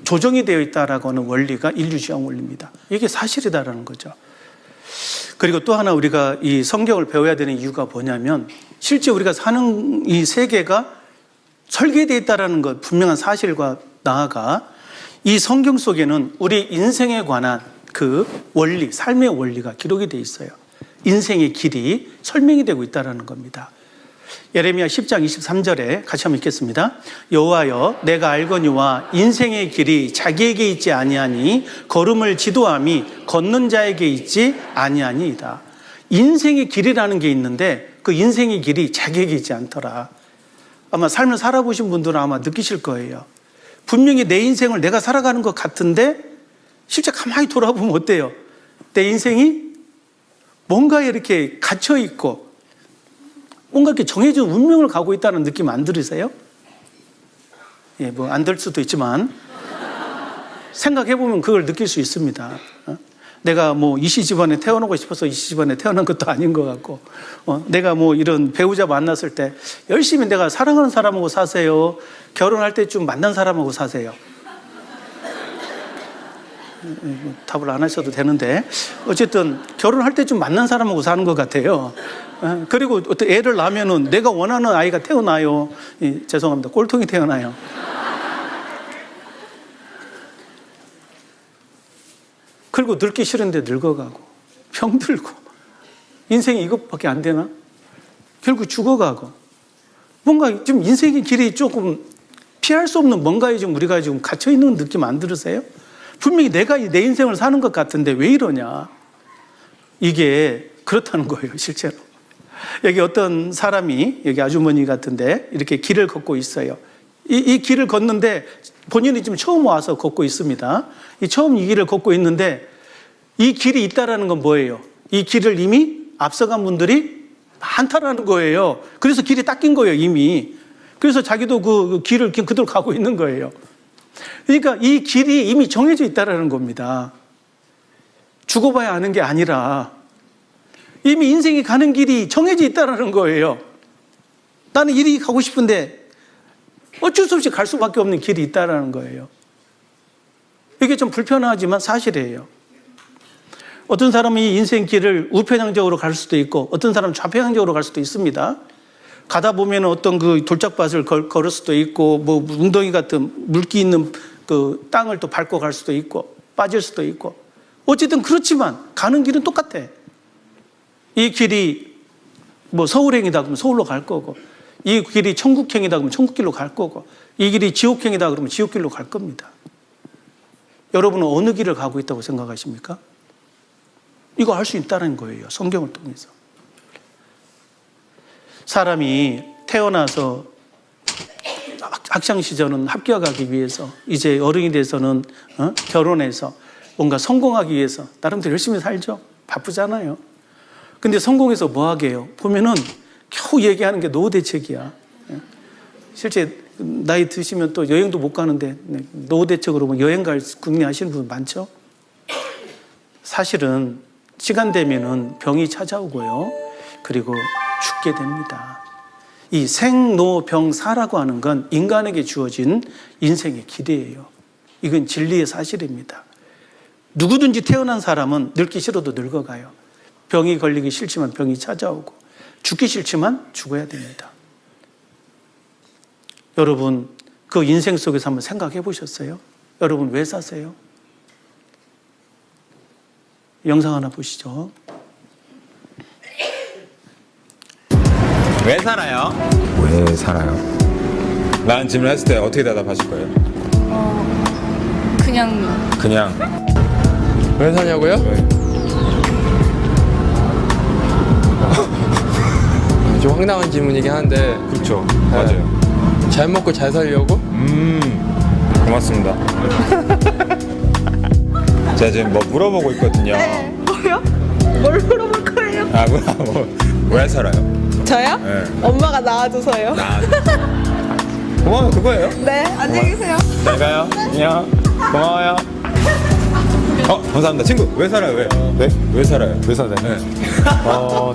조정이 되어 있다라고 하는 원리가 인류지향 원리입니다. 이게 사실이다라는 거죠. 그리고 또 하나 우리가 이 성경을 배워야 되는 이유가 뭐냐면, 실제 우리가 사는 이 세계가 설계되어 있다는 것, 분명한 사실과 나아가 이 성경 속에는 우리 인생에 관한 그 원리, 삶의 원리가 기록이 되어 있어요. 인생의 길이 설명이 되고 있다는 겁니다. 예레미야 10장 23절에 같이 한번 읽겠습니다. 여호와여, 내가 알거니와 인생의 길이 자기에게 있지 아니하니 걸음을 지도함이 걷는 자에게 있지 아니하니이다. 인생의 길이라는 게 있는데 그 인생의 길이 자기에게 있지 않더라. 아마 삶을 살아보신 분들은 아마 느끼실 거예요. 분명히 내 인생을 내가 살아가는 것 같은데 실제 가만히 돌아보면 어때요? 내 인생이 뭔가에 이렇게 갇혀있고 뭔가 이렇게 정해진 운명을 가고 있다는 느낌 안 들으세요? 예, 뭐 안 들 수도 있지만 생각해보면 그걸 느낄 수 있습니다. 내가 뭐 이씨 집안에 태어나고 싶어서 이씨 집안에 태어난 것도 아닌 것 같고, 내가 뭐 이런 배우자 만났을 때 열심히 내가 사랑하는 사람하고 사세요, 결혼할 때쯤 만난 사람하고 사세요. 답을 안 하셔도 되는데 어쨌든 결혼할 때쯤 만난 사람하고 사는 것 같아요. 그리고 어떤 애를 낳으면은 내가 원하는 아이가 태어나요. 죄송합니다. 꼴통이 태어나요. 그리고 늙기 싫은데 늙어가고 병들고 인생이 이것밖에 안 되나? 결국 죽어가고 뭔가 좀 인생의 길이 조금 피할 수 없는 뭔가에 좀 우리가 지금 갇혀 있는 느낌 안 들으세요? 분명히 내가 내 인생을 사는 것 같은데 왜 이러냐? 이게 그렇다는 거예요, 실제로. 여기 어떤 사람이, 여기 아주머니 같은데 이렇게 길을 걷고 있어요. 이 길을 걷는데 본인이 지금 처음 와서 걷고 있습니다. 처음 이 길을 걷고 있는데 이 길이 있다라는 건 뭐예요? 이 길을 이미 앞서간 분들이 많다라는 거예요. 그래서 길이 닦인 거예요, 이미. 그래서 자기도 그 길을 그대로 가고 있는 거예요. 그러니까 이 길이 이미 정해져 있다라는 겁니다. 죽어봐야 아는 게 아니라 이미 인생이 가는 길이 정해져 있다라는 거예요. 나는 이리 가고 싶은데 어쩔 수 없이 갈 수밖에 없는 길이 있다라는 거예요. 이게 좀 불편하지만 사실이에요. 어떤 사람은 이 인생 길을 우편향적으로 갈 수도 있고 어떤 사람은 좌편향적으로 갈 수도 있습니다. 가다 보면 어떤 그 돌짝밭을 걸을 수도 있고 뭐 웅덩이 같은 물기 있는 그 땅을 또 밟고 갈 수도 있고 빠질 수도 있고. 어쨌든 그렇지만 가는 길은 똑같아. 이 길이 뭐 서울행이다 그러면 서울로 갈 거고, 이 길이 천국행이다 그러면 천국길로 갈 거고, 이 길이 지옥행이다 그러면 지옥길로 갈 겁니다. 여러분은 어느 길을 가고 있다고 생각하십니까? 이거 알 수 있다는 거예요. 성경을 통해서. 사람이 태어나서 학창 시절은 합격하기 위해서, 이제 어른이 돼서는 결혼해서 뭔가 성공하기 위해서 나름대로 열심히 살죠. 바쁘잖아요. 근데 성공해서 뭐 하게요? 보면은 겨우 얘기하는 게 노후 대책이야. 실제 나이 드시면 또 여행도 못 가는데 노후 대책으로 뭐 여행 갈 국내 하시는 분 많죠? 사실은 시간 되면은 병이 찾아오고요. 그리고 죽게 됩니다. 이 생로병사라고 하는 건 인간에게 주어진 인생의 기대예요. 이건 진리의 사실입니다. 누구든지 태어난 사람은 늙기 싫어도 늙어가요. 병이 걸리기 싫지만 병이 찾아오고, 죽기 싫지만 죽어야 됩니다. 여러분, 그 인생 속에서 한번 생각해 보셨어요? 여러분 왜 사세요? 영상 하나 보시죠. 왜 살아요? 왜 살아요? 라는 질문을 했을 때 어떻게 대답하실 거예요? 그냥 왜 사냐고요? 좀 황당한 질문이긴 한데 그렇죠. 맞아요. 잘 먹고 잘 살려고? 고맙습니다. 제가 지금 뭐 물어보고 있거든요. 뭐요? 뭘 물어볼 거예요? 왜 살아요? 저요? 네. 엄마가 낳아줘서요. 고마워요. 그거예요? 네, 안녕히 계세요. 잘 가요. 안녕. 고마워요. 감사합니다. 친구, 왜 살아요? 왜? 네? 왜 살아요? 왜 살아요? 네.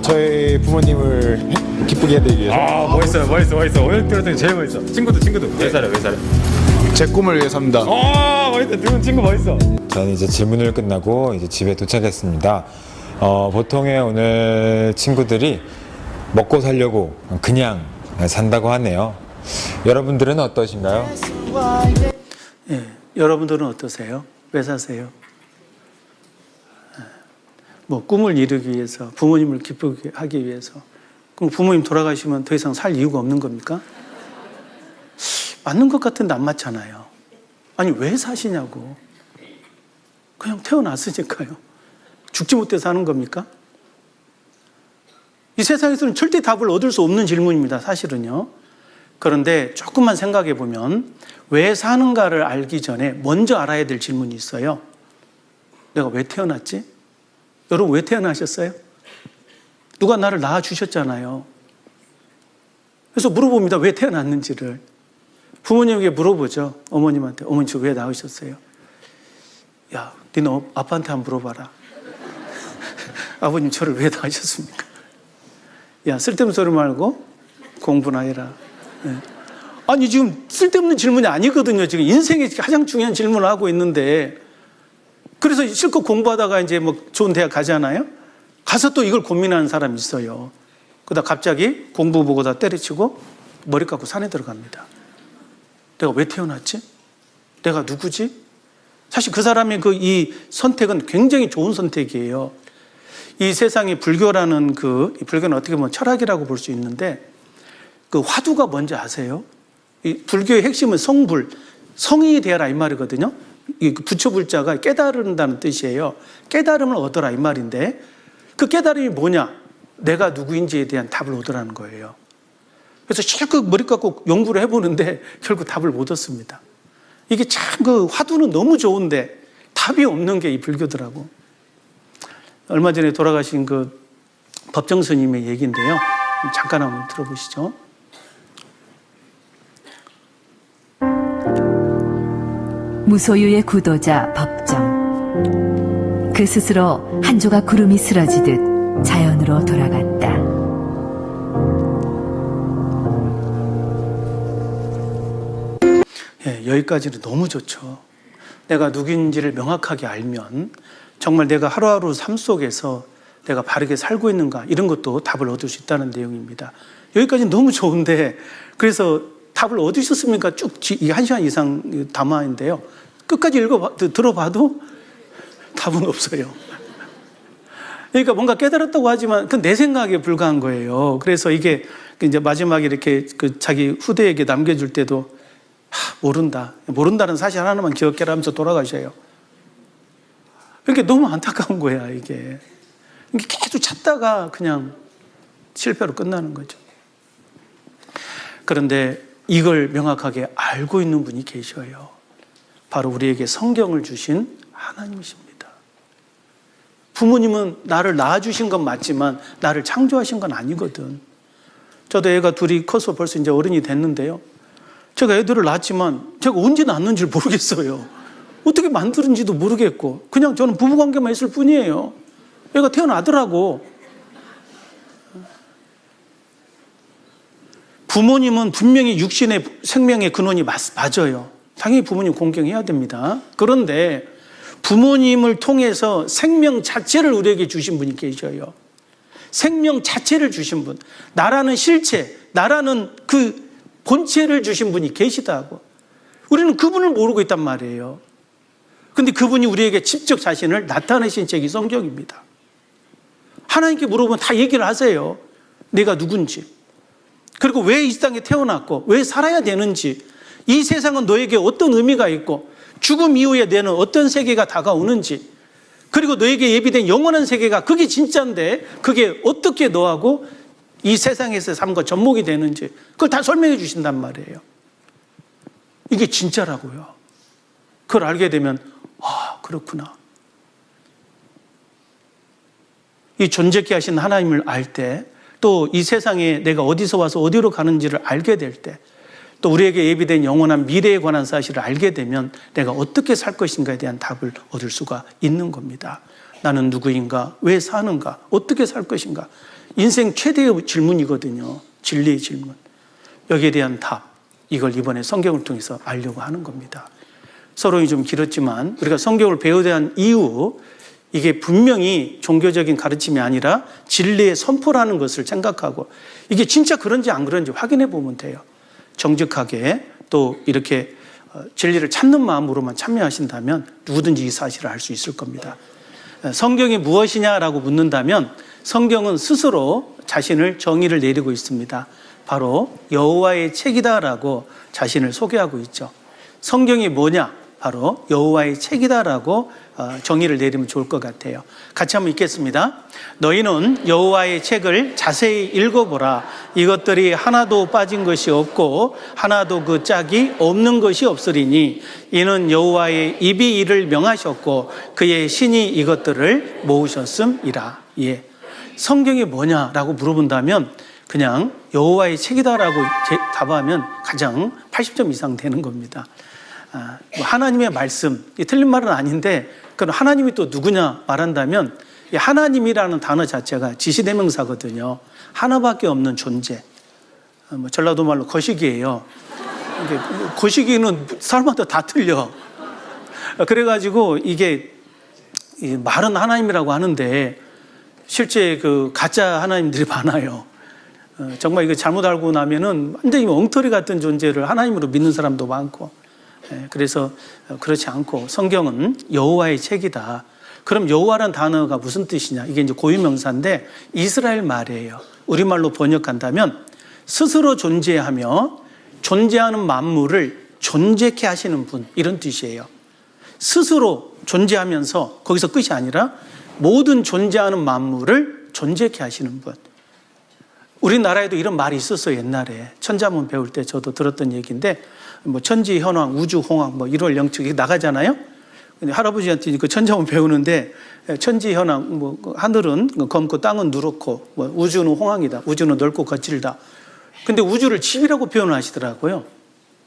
저희 부모님을 기쁘게 해드리기 위해서 멋있어요. 오늘 들었더니 제일 멋있어. 친구도. 왜 살아요? 제 꿈을 위해 삽니다. 멋있어. 누군 친구 멋있어. 저는 이제 질문을 끝나고 이제 집에 도착했습니다. 보통의 오늘 친구들이 먹고 살려고 그냥 산다고 하네요. 여러분들은 어떠신가요? 예, 여러분들은 어떠세요? 왜 사세요? 뭐 꿈을 이루기 위해서, 부모님을 기쁘게 하기 위해서. 그럼 부모님 돌아가시면 더 이상 살 이유가 없는 겁니까? 맞는 것 같은데 안 맞잖아요. 아니 왜 사시냐고. 그냥 태어났으니까요. 죽지 못해 사는 겁니까? 이 세상에서는 절대 답을 얻을 수 없는 질문입니다. 사실은요. 그런데 조금만 생각해 보면 왜 사는가를 알기 전에 먼저 알아야 될 질문이 있어요. 내가 왜 태어났지? 여러분 왜 태어나셨어요? 누가 나를 낳아주셨잖아요. 그래서 물어봅니다. 왜 태어났는지를. 부모님에게 물어보죠. 어머님한테. 어머니 저 왜 낳으셨어요? 야, 니네 아빠한테 한번 물어봐라. 아버님 저를 왜 낳으셨습니까? 야, 쓸데없는 소리 말고 공부나 해라. 네. 아니 지금 쓸데없는 질문이 아니거든요. 지금 인생의 가장 중요한 질문을 하고 있는데, 그래서 실컷 공부하다가 이제 뭐 좋은 대학 가잖아요. 가서 또 이걸 고민하는 사람이 있어요. 그러다 갑자기 공부 보고 다 때려치고 머리 깎고 산에 들어갑니다. 내가 왜 태어났지? 내가 누구지? 사실 그 사람의 이 선택은 굉장히 좋은 선택이에요. 이 세상에 불교라는 이 불교는 어떻게 보면 철학이라고 볼 수 있는데, 그 화두가 뭔지 아세요? 이 불교의 핵심은 성불, 성이 되어라 이 말이거든요. 이 부처불자가 깨달은다는 뜻이에요. 깨달음을 얻어라 이 말인데, 그 깨달음이 뭐냐? 내가 누구인지에 대한 답을 얻으라는 거예요. 그래서 실컷 머리 깎고 연구를 해보는데 결국 답을 못 얻습니다. 이게 참 그 화두는 너무 좋은데 답이 없는 게 이 불교더라고. 얼마 전에 돌아가신 그 법정 스님의 얘기인데요. 잠깐 한번 들어보시죠. 무소유의 구도자 법정. 그 스스로 한 조각 구름이 쓰러지듯 자연으로 돌아갔다. 예, 여기까지는 너무 좋죠. 내가 누구인지를 명확하게 알면 정말 내가 하루하루 삶 속에서 내가 바르게 살고 있는가, 이런 것도 답을 얻을 수 있다는 내용입니다. 여기까지는 너무 좋은데, 그래서 답을 얻으셨습니까? 쭉 이 1시간 이상 담화인데요. 끝까지 들어봐도 답은 없어요. 그러니까 뭔가 깨달았다고 하지만 그 내 생각에 불과한 거예요. 그래서 이게 이제 마지막에 이렇게 그 자기 후대에게 남겨줄 때도 모른다. 모른다는 사실 하나만 기억해라 하면서 돌아가셔요. 그러니까 너무 안타까운 거야, 이게. 계속 찾다가 그냥 실패로 끝나는 거죠. 그런데 이걸 명확하게 알고 있는 분이 계셔요. 바로 우리에게 성경을 주신 하나님이십니다. 부모님은 나를 낳아주신 건 맞지만 나를 창조하신 건 아니거든. 저도 애가 둘이 커서 벌써 이제 어른이 됐는데요. 제가 애들을 낳았지만 제가 언제 낳았는지 모르겠어요. 어떻게 만드는지도 모르겠고 그냥 저는 부부관계만 있을 뿐이에요. 애가 태어나더라고. 부모님은 분명히 육신의 생명의 근원이 맞아요. 당연히 부모님 공경해야 됩니다. 그런데 부모님을 통해서 생명 자체를 우리에게 주신 분이 계셔요. 생명 자체를 주신 분, 나라는 실체, 나라는 그 본체를 주신 분이 계시다고. 우리는 그분을 모르고 있단 말이에요. 근데 그분이 우리에게 직접 자신을 나타내신 책이 성경입니다. 하나님께 물어보면 다 얘기를 하세요. 내가 누군지, 그리고 왜 이 땅에 태어났고 왜 살아야 되는지, 이 세상은 너에게 어떤 의미가 있고 죽음 이후에 너는 어떤 세계가 다가오는지, 그리고 너에게 예비된 영원한 세계가 그게 진짜인데 그게 어떻게 너하고 이 세상에서의 삶과 접목이 되는지 그걸 다 설명해 주신단 말이에요. 이게 진짜라고요. 그걸 알게 되면 그렇구나. 이 존재케 하신 하나님을 알 때, 또 이 세상에 내가 어디서 와서 어디로 가는지를 알게 될 때, 또 우리에게 예비된 영원한 미래에 관한 사실을 알게 되면 내가 어떻게 살 것인가에 대한 답을 얻을 수가 있는 겁니다. 나는 누구인가? 왜 사는가? 어떻게 살 것인가? 인생 최대의 질문이거든요. 진리의 질문. 여기에 대한 답, 이걸 이번에 성경을 통해서 알려고 하는 겁니다. 서론이 좀 길었지만 우리가 성경을 배우려 한 이유, 이게 분명히 종교적인 가르침이 아니라 진리의 선포라는 것을 생각하고 이게 진짜 그런지 안 그런지 확인해 보면 돼요. 정직하게 또 이렇게 진리를 찾는 마음으로만 참여하신다면 누구든지 이 사실을 알 수 있을 겁니다. 성경이 무엇이냐라고 묻는다면 성경은 스스로 자신을 정의를 내리고 있습니다. 바로 여호와의 책이다라고 자신을 소개하고 있죠. 성경이 뭐냐? 바로 여호와의 책이다라고 정의를 내리면 좋을 것 같아요. 같이 한번 읽겠습니다. 너희는 여호와의 책을 자세히 읽어보라. 이것들이 하나도 빠진 것이 없고 하나도 그 짝이 없는 것이 없으리니 이는 여호와의 입이 이를 명하셨고 그의 신이 이것들을 모으셨음이라. 예. 성경이 뭐냐라고 물어본다면 그냥 여호와의 책이다라고 답하면 가장 80점 이상 되는 겁니다. 하나님의 말씀, 틀린 말은 아닌데 그럼 하나님이 또 누구냐 말한다면 이 하나님이라는 단어 자체가 지시대명사거든요. 하나밖에 없는 존재. 전라도 말로 거시기예요. 거시기는 사람마다 다 틀려. 그래가지고 이게 말은 하나님이라고 하는데 실제 그 가짜 하나님들이 많아요. 정말 이거 잘못 알고 나면은 완전히 엉터리 같은 존재를 하나님으로 믿는 사람도 많고. 그래서 그렇지 않고 성경은 여호와의 책이다. 그럼 여호와라는 단어가 무슨 뜻이냐? 이게 이제 고유명사인데 이스라엘 말이에요. 우리말로 번역한다면 스스로 존재하며 존재하는 만물을 존재케 하시는 분, 이런 뜻이에요. 스스로 존재하면서 거기서 끝이 아니라 모든 존재하는 만물을 존재케 하시는 분. 우리나라에도 이런 말이 있었어요. 옛날에 천자문 배울 때 저도 들었던 얘기인데 뭐 천지 현황, 우주 홍황, 뭐 1월 영측이 나가잖아요. 근데 할아버지한테 그 천자문 배우는데 천지 현황, 뭐 하늘은 검고 땅은 누렇고 뭐 우주는 홍황이다. 우주는 넓고 거칠다. 근데 우주를 집이라고 표현을 하시더라고요.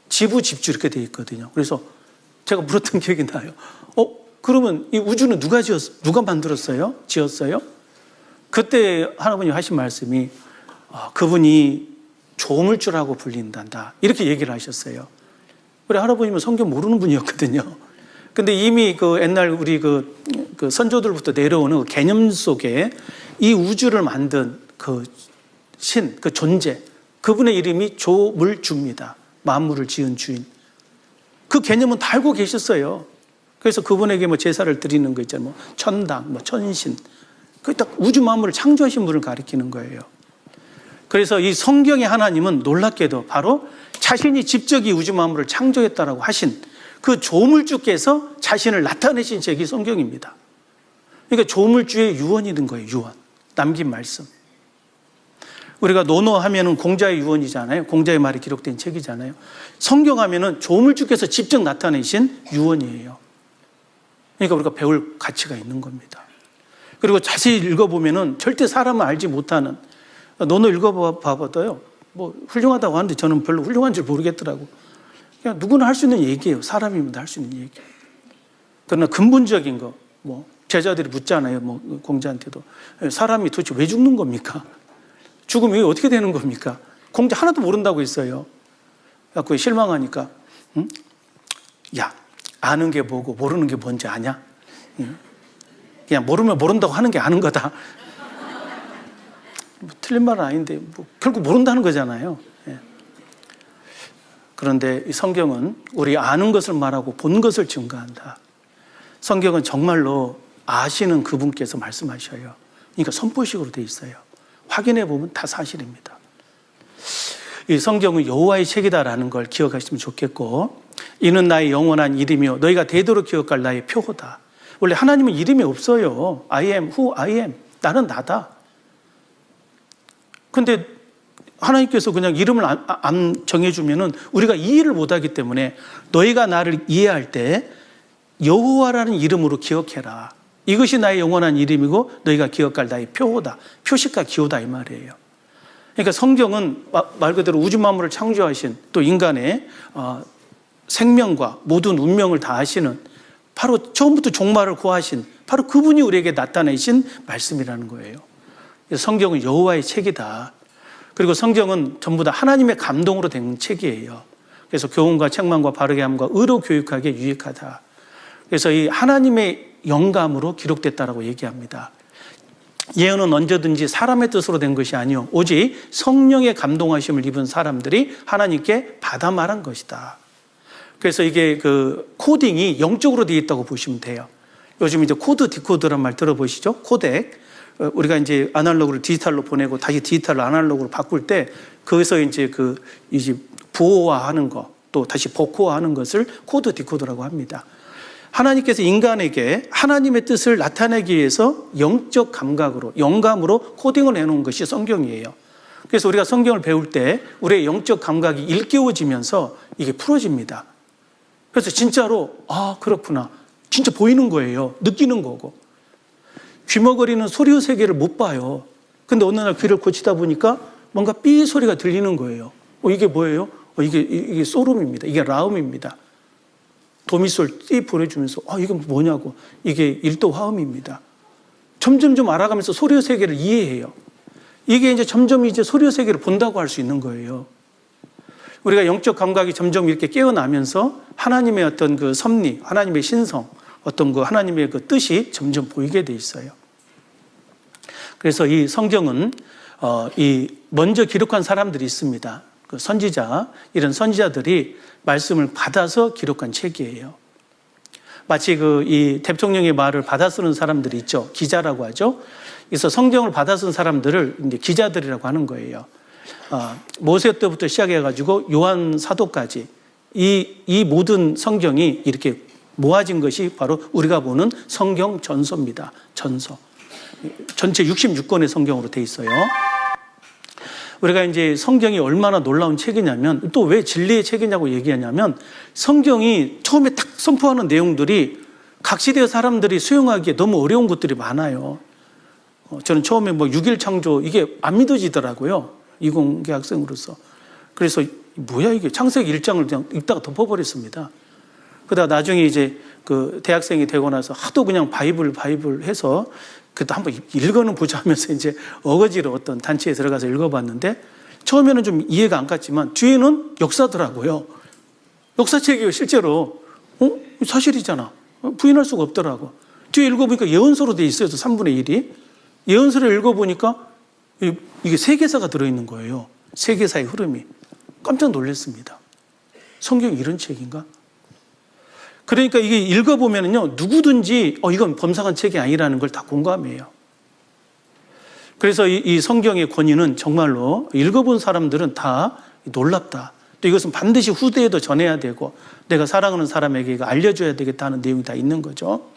지부 집주 이렇게 돼 있거든요. 그래서 제가 물었던 기억이 나요. 그러면 이 우주는 누가 만들었어요? 지었어요? 그때 할아버님 하신 말씀이 그분이 조물주라고 불린단다. 이렇게 얘기를 하셨어요. 우리 할아버님은 성경 모르는 분이었거든요. 근데 이미 그 옛날 우리 그 선조들부터 내려오는 그 개념 속에 이 우주를 만든 그 신, 그 존재, 그분의 이름이 조물주입니다. 만물을 지은 주인. 그 개념은 다 알고 계셨어요. 그래서 그분에게 뭐 제사를 드리는 거 있잖아요. 뭐 천당, 뭐 천신. 그 딱 우주 만물을 창조하신 분을 가리키는 거예요. 그래서 이 성경의 하나님은 놀랍게도 바로 자신이 직접 이 우주 만물을 창조했다라고 하신 그 조물주께서 자신을 나타내신 책이 성경입니다. 그러니까 조물주의 유언이 된 거예요. 유언. 남긴 말씀. 우리가 논어하면은 공자의 유언이잖아요. 공자의 말이 기록된 책이잖아요. 성경하면은 조물주께서 직접 나타내신 유언이에요. 그러니까 우리가 배울 가치가 있는 겁니다. 그리고 자세히 읽어보면은 절대 사람은 알지 못하는, 논어 읽어봐봐도요, 뭐 훌륭하다고 하는데 저는 별로 훌륭한 줄 모르겠더라고. 그냥 누구나 할 수 있는 얘기예요. 사람이면 할 수 있는 얘기. 그러나 근본적인 거, 뭐 제자들이 묻잖아요. 뭐 공자한테도 사람이 도대체 왜 죽는 겁니까? 죽으면 어떻게 되는 겁니까? 공자 하나도 모른다고 했어요. 그래서 실망하니까, 응? 야, 아는 게 뭐고 모르는 게 뭔지 아냐? 응? 그냥 모르면 모른다고 하는 게 아는 거다. 뭐 틀린 말은 아닌데 뭐 결국 모른다는 거잖아요. 예. 그런데 이 성경은 우리 아는 것을 말하고 본 것을 증거한다. 성경은 정말로 아시는 그분께서 말씀하셔요. 그러니까 선포식으로 돼 있어요. 확인해 보면 다 사실입니다. 이 성경은 여호와의 책이다라는 걸 기억하시면 좋겠고, 이는 나의 영원한 이름이요 너희가 대대로 기억할 나의 표호다. 원래 하나님은 이름이 없어요. I am who I am. 나는 나다. 근데 하나님께서 그냥 이름을 안 정해주면은 우리가 이해를 못하기 때문에 너희가 나를 이해할 때 여호와라는 이름으로 기억해라. 이것이 나의 영원한 이름이고 너희가 기억할 나의 표호다. 표식과 기호다 이 말이에요. 그러니까 성경은 말 그대로 우주 만물을 창조하신 또 인간의 생명과 모든 운명을 다 아시는, 바로 처음부터 종말을 고하신 바로 그분이 우리에게 나타내신 말씀이라는 거예요. 성경은 여호와의 책이다. 그리고 성경은 전부 다 하나님의 감동으로 된 책이에요. 그래서 교훈과 책망과 바르게 함과 의로 교육하기에 유익하다. 그래서 이 하나님의 영감으로 기록됐다라고 얘기합니다. 예언은 언제든지 사람의 뜻으로 된 것이 아니요 오직 성령의 감동하심을 입은 사람들이 하나님께 받아 말한 것이다. 그래서 이게 그 코딩이 영적으로 되어 있다고 보시면 돼요. 요즘 이제 코드 디코드란 말 들어보시죠? 코덱. 우리가 이제 아날로그를 디지털로 보내고 다시 디지털로 아날로그로 바꿀 때 거기서 이제 이제 부호화하는 거, 또 다시 복호화하는 것을 코드 디코드라고 합니다. 하나님께서 인간에게 하나님의 뜻을 나타내기 위해서 영적 감각으로, 영감으로 코딩을 해놓은 것이 성경이에요. 그래서 우리가 성경을 배울 때 우리의 영적 감각이 일깨워지면서 이게 풀어집니다. 그래서 진짜로 그렇구나. 진짜 보이는 거예요. 느끼는 거고. 귀머거리는 소리의 세계를 못 봐요. 근데 어느 날 귀를 고치다 보니까 뭔가 삐 소리가 들리는 거예요. 이게 뭐예요? 이게 소름입니다. 이게 라음입니다. 도미솔 띠 보내주면서 이건 뭐냐고. 이게 일도 화음입니다. 점점 좀 알아가면서 소리의 세계를 이해해요. 이게 이제 점점 이제 소리의 세계를 본다고 할 수 있는 거예요. 우리가 영적 감각이 점점 이렇게 깨어나면서 하나님의 어떤 그 섭리, 하나님의 신성, 어떤 그 하나님의 그 뜻이 점점 보이게 돼 있어요. 그래서 이 성경은 이 먼저 기록한 사람들이 있습니다. 그 선지자, 이런 선지자들이 말씀을 받아서 기록한 책이에요. 마치 이 대통령의 말을 받아 쓰는 사람들이 있죠. 기자라고 하죠. 그래서 성경을 받아 쓴 사람들을 이제 기자들이라고 하는 거예요. 모세 때부터 시작해가지고 요한 사도까지 이 모든 성경이 이렇게 모아진 것이 바로 우리가 보는 성경 전서입니다. 전서. 전체 66권의 성경으로 돼 있어요. 우리가 이제 성경이 얼마나 놀라운 책이냐면, 또 왜 진리의 책이냐고 얘기하냐면, 성경이 처음에 딱 선포하는 내용들이 각 시대의 사람들이 수용하기에 너무 어려운 것들이 많아요. 저는 처음에 6.1 창조 이게 안 믿어지더라고요. 이공계 학생으로서. 그래서 뭐야 이게, 창세기 1장을 그냥 읽다가 덮어버렸습니다. 그러다 나중에 이제 그 대학생이 되고 나서 하도 그냥 바이블 해서 그래도 한번 읽어는 보자 하면서 이제 어거지로 어떤 단체에 들어가서 읽어봤는데, 처음에는 좀 이해가 안 갔지만 뒤에는 역사더라고요. 역사책이에요 실제로. 사실이잖아. 부인할 수가 없더라고. 뒤에 읽어보니까 예언서로 돼 있어요. 3분의 1이. 예언서를 읽어보니까 이게 세계사가 들어있는 거예요. 세계사의 흐름이. 깜짝 놀랐습니다. 성경이 이런 책인가? 그러니까 이게 읽어보면요, 누구든지 이건 범상한 책이 아니라는 걸 다 공감해요. 그래서 이 성경의 권위는 정말로 읽어본 사람들은 다 놀랍다. 또 이것은 반드시 후대에도 전해야 되고 내가 사랑하는 사람에게 이거 알려줘야 되겠다는 내용이 다 있는 거죠.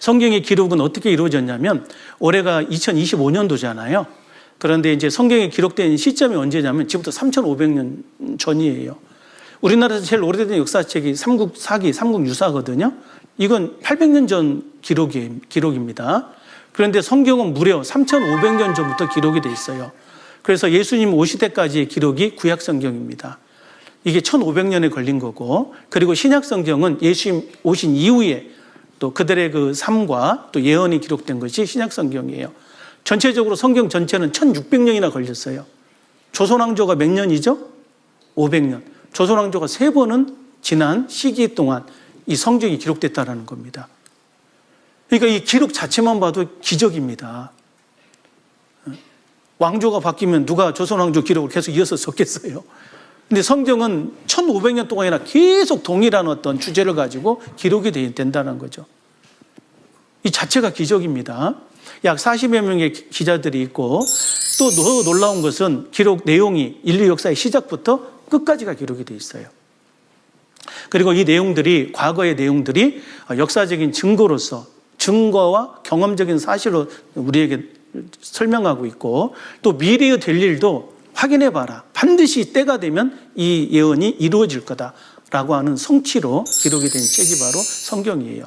성경의 기록은 어떻게 이루어졌냐면 올해가 2025년도잖아요. 그런데 이제 성경에 기록된 시점이 언제냐면 지금부터 3,500년 전이에요. 우리나라에서 제일 오래된 역사책이 삼국사기, 삼국유사거든요. 이건 800년 전 기록입니다. 그런데 성경은 무려 3,500년 전부터 기록이 돼 있어요. 그래서 예수님 오실 때까지의 기록이 구약성경입니다. 이게 1,500년에 걸린 거고, 그리고 신약성경은 예수님 오신 이후에 또 그들의 그 삶과 또 예언이 기록된 것이 신약성경이에요. 전체적으로 성경 전체는 1,600년이나 걸렸어요. 조선왕조가 몇 년이죠? 500년. 조선왕조가 3번은 지난 시기 동안 이 성경이 기록됐다는 겁니다. 그러니까 이 기록 자체만 봐도 기적입니다. 왕조가 바뀌면 누가 조선왕조 기록을 계속 이어서 썼겠어요? 근데 성경은 1,500년 동안이나 계속 동일한 어떤 주제를 가지고 기록이 된다는 거죠. 이 자체가 기적입니다. 약 40여 명의 기자들이 있고, 또 더 놀라운 것은 기록 내용이 인류 역사의 시작부터 끝까지가 기록이 돼 있어요. 그리고 이 내용들이, 과거의 내용들이 역사적인 증거와 경험적인 사실로 우리에게 설명하고 있고, 또 미래에 될 일도 확인해 봐라. 반드시 때가 되면 이 예언이 이루어질 거다라고 하는 성취로 기록이 된 책이 바로 성경이에요.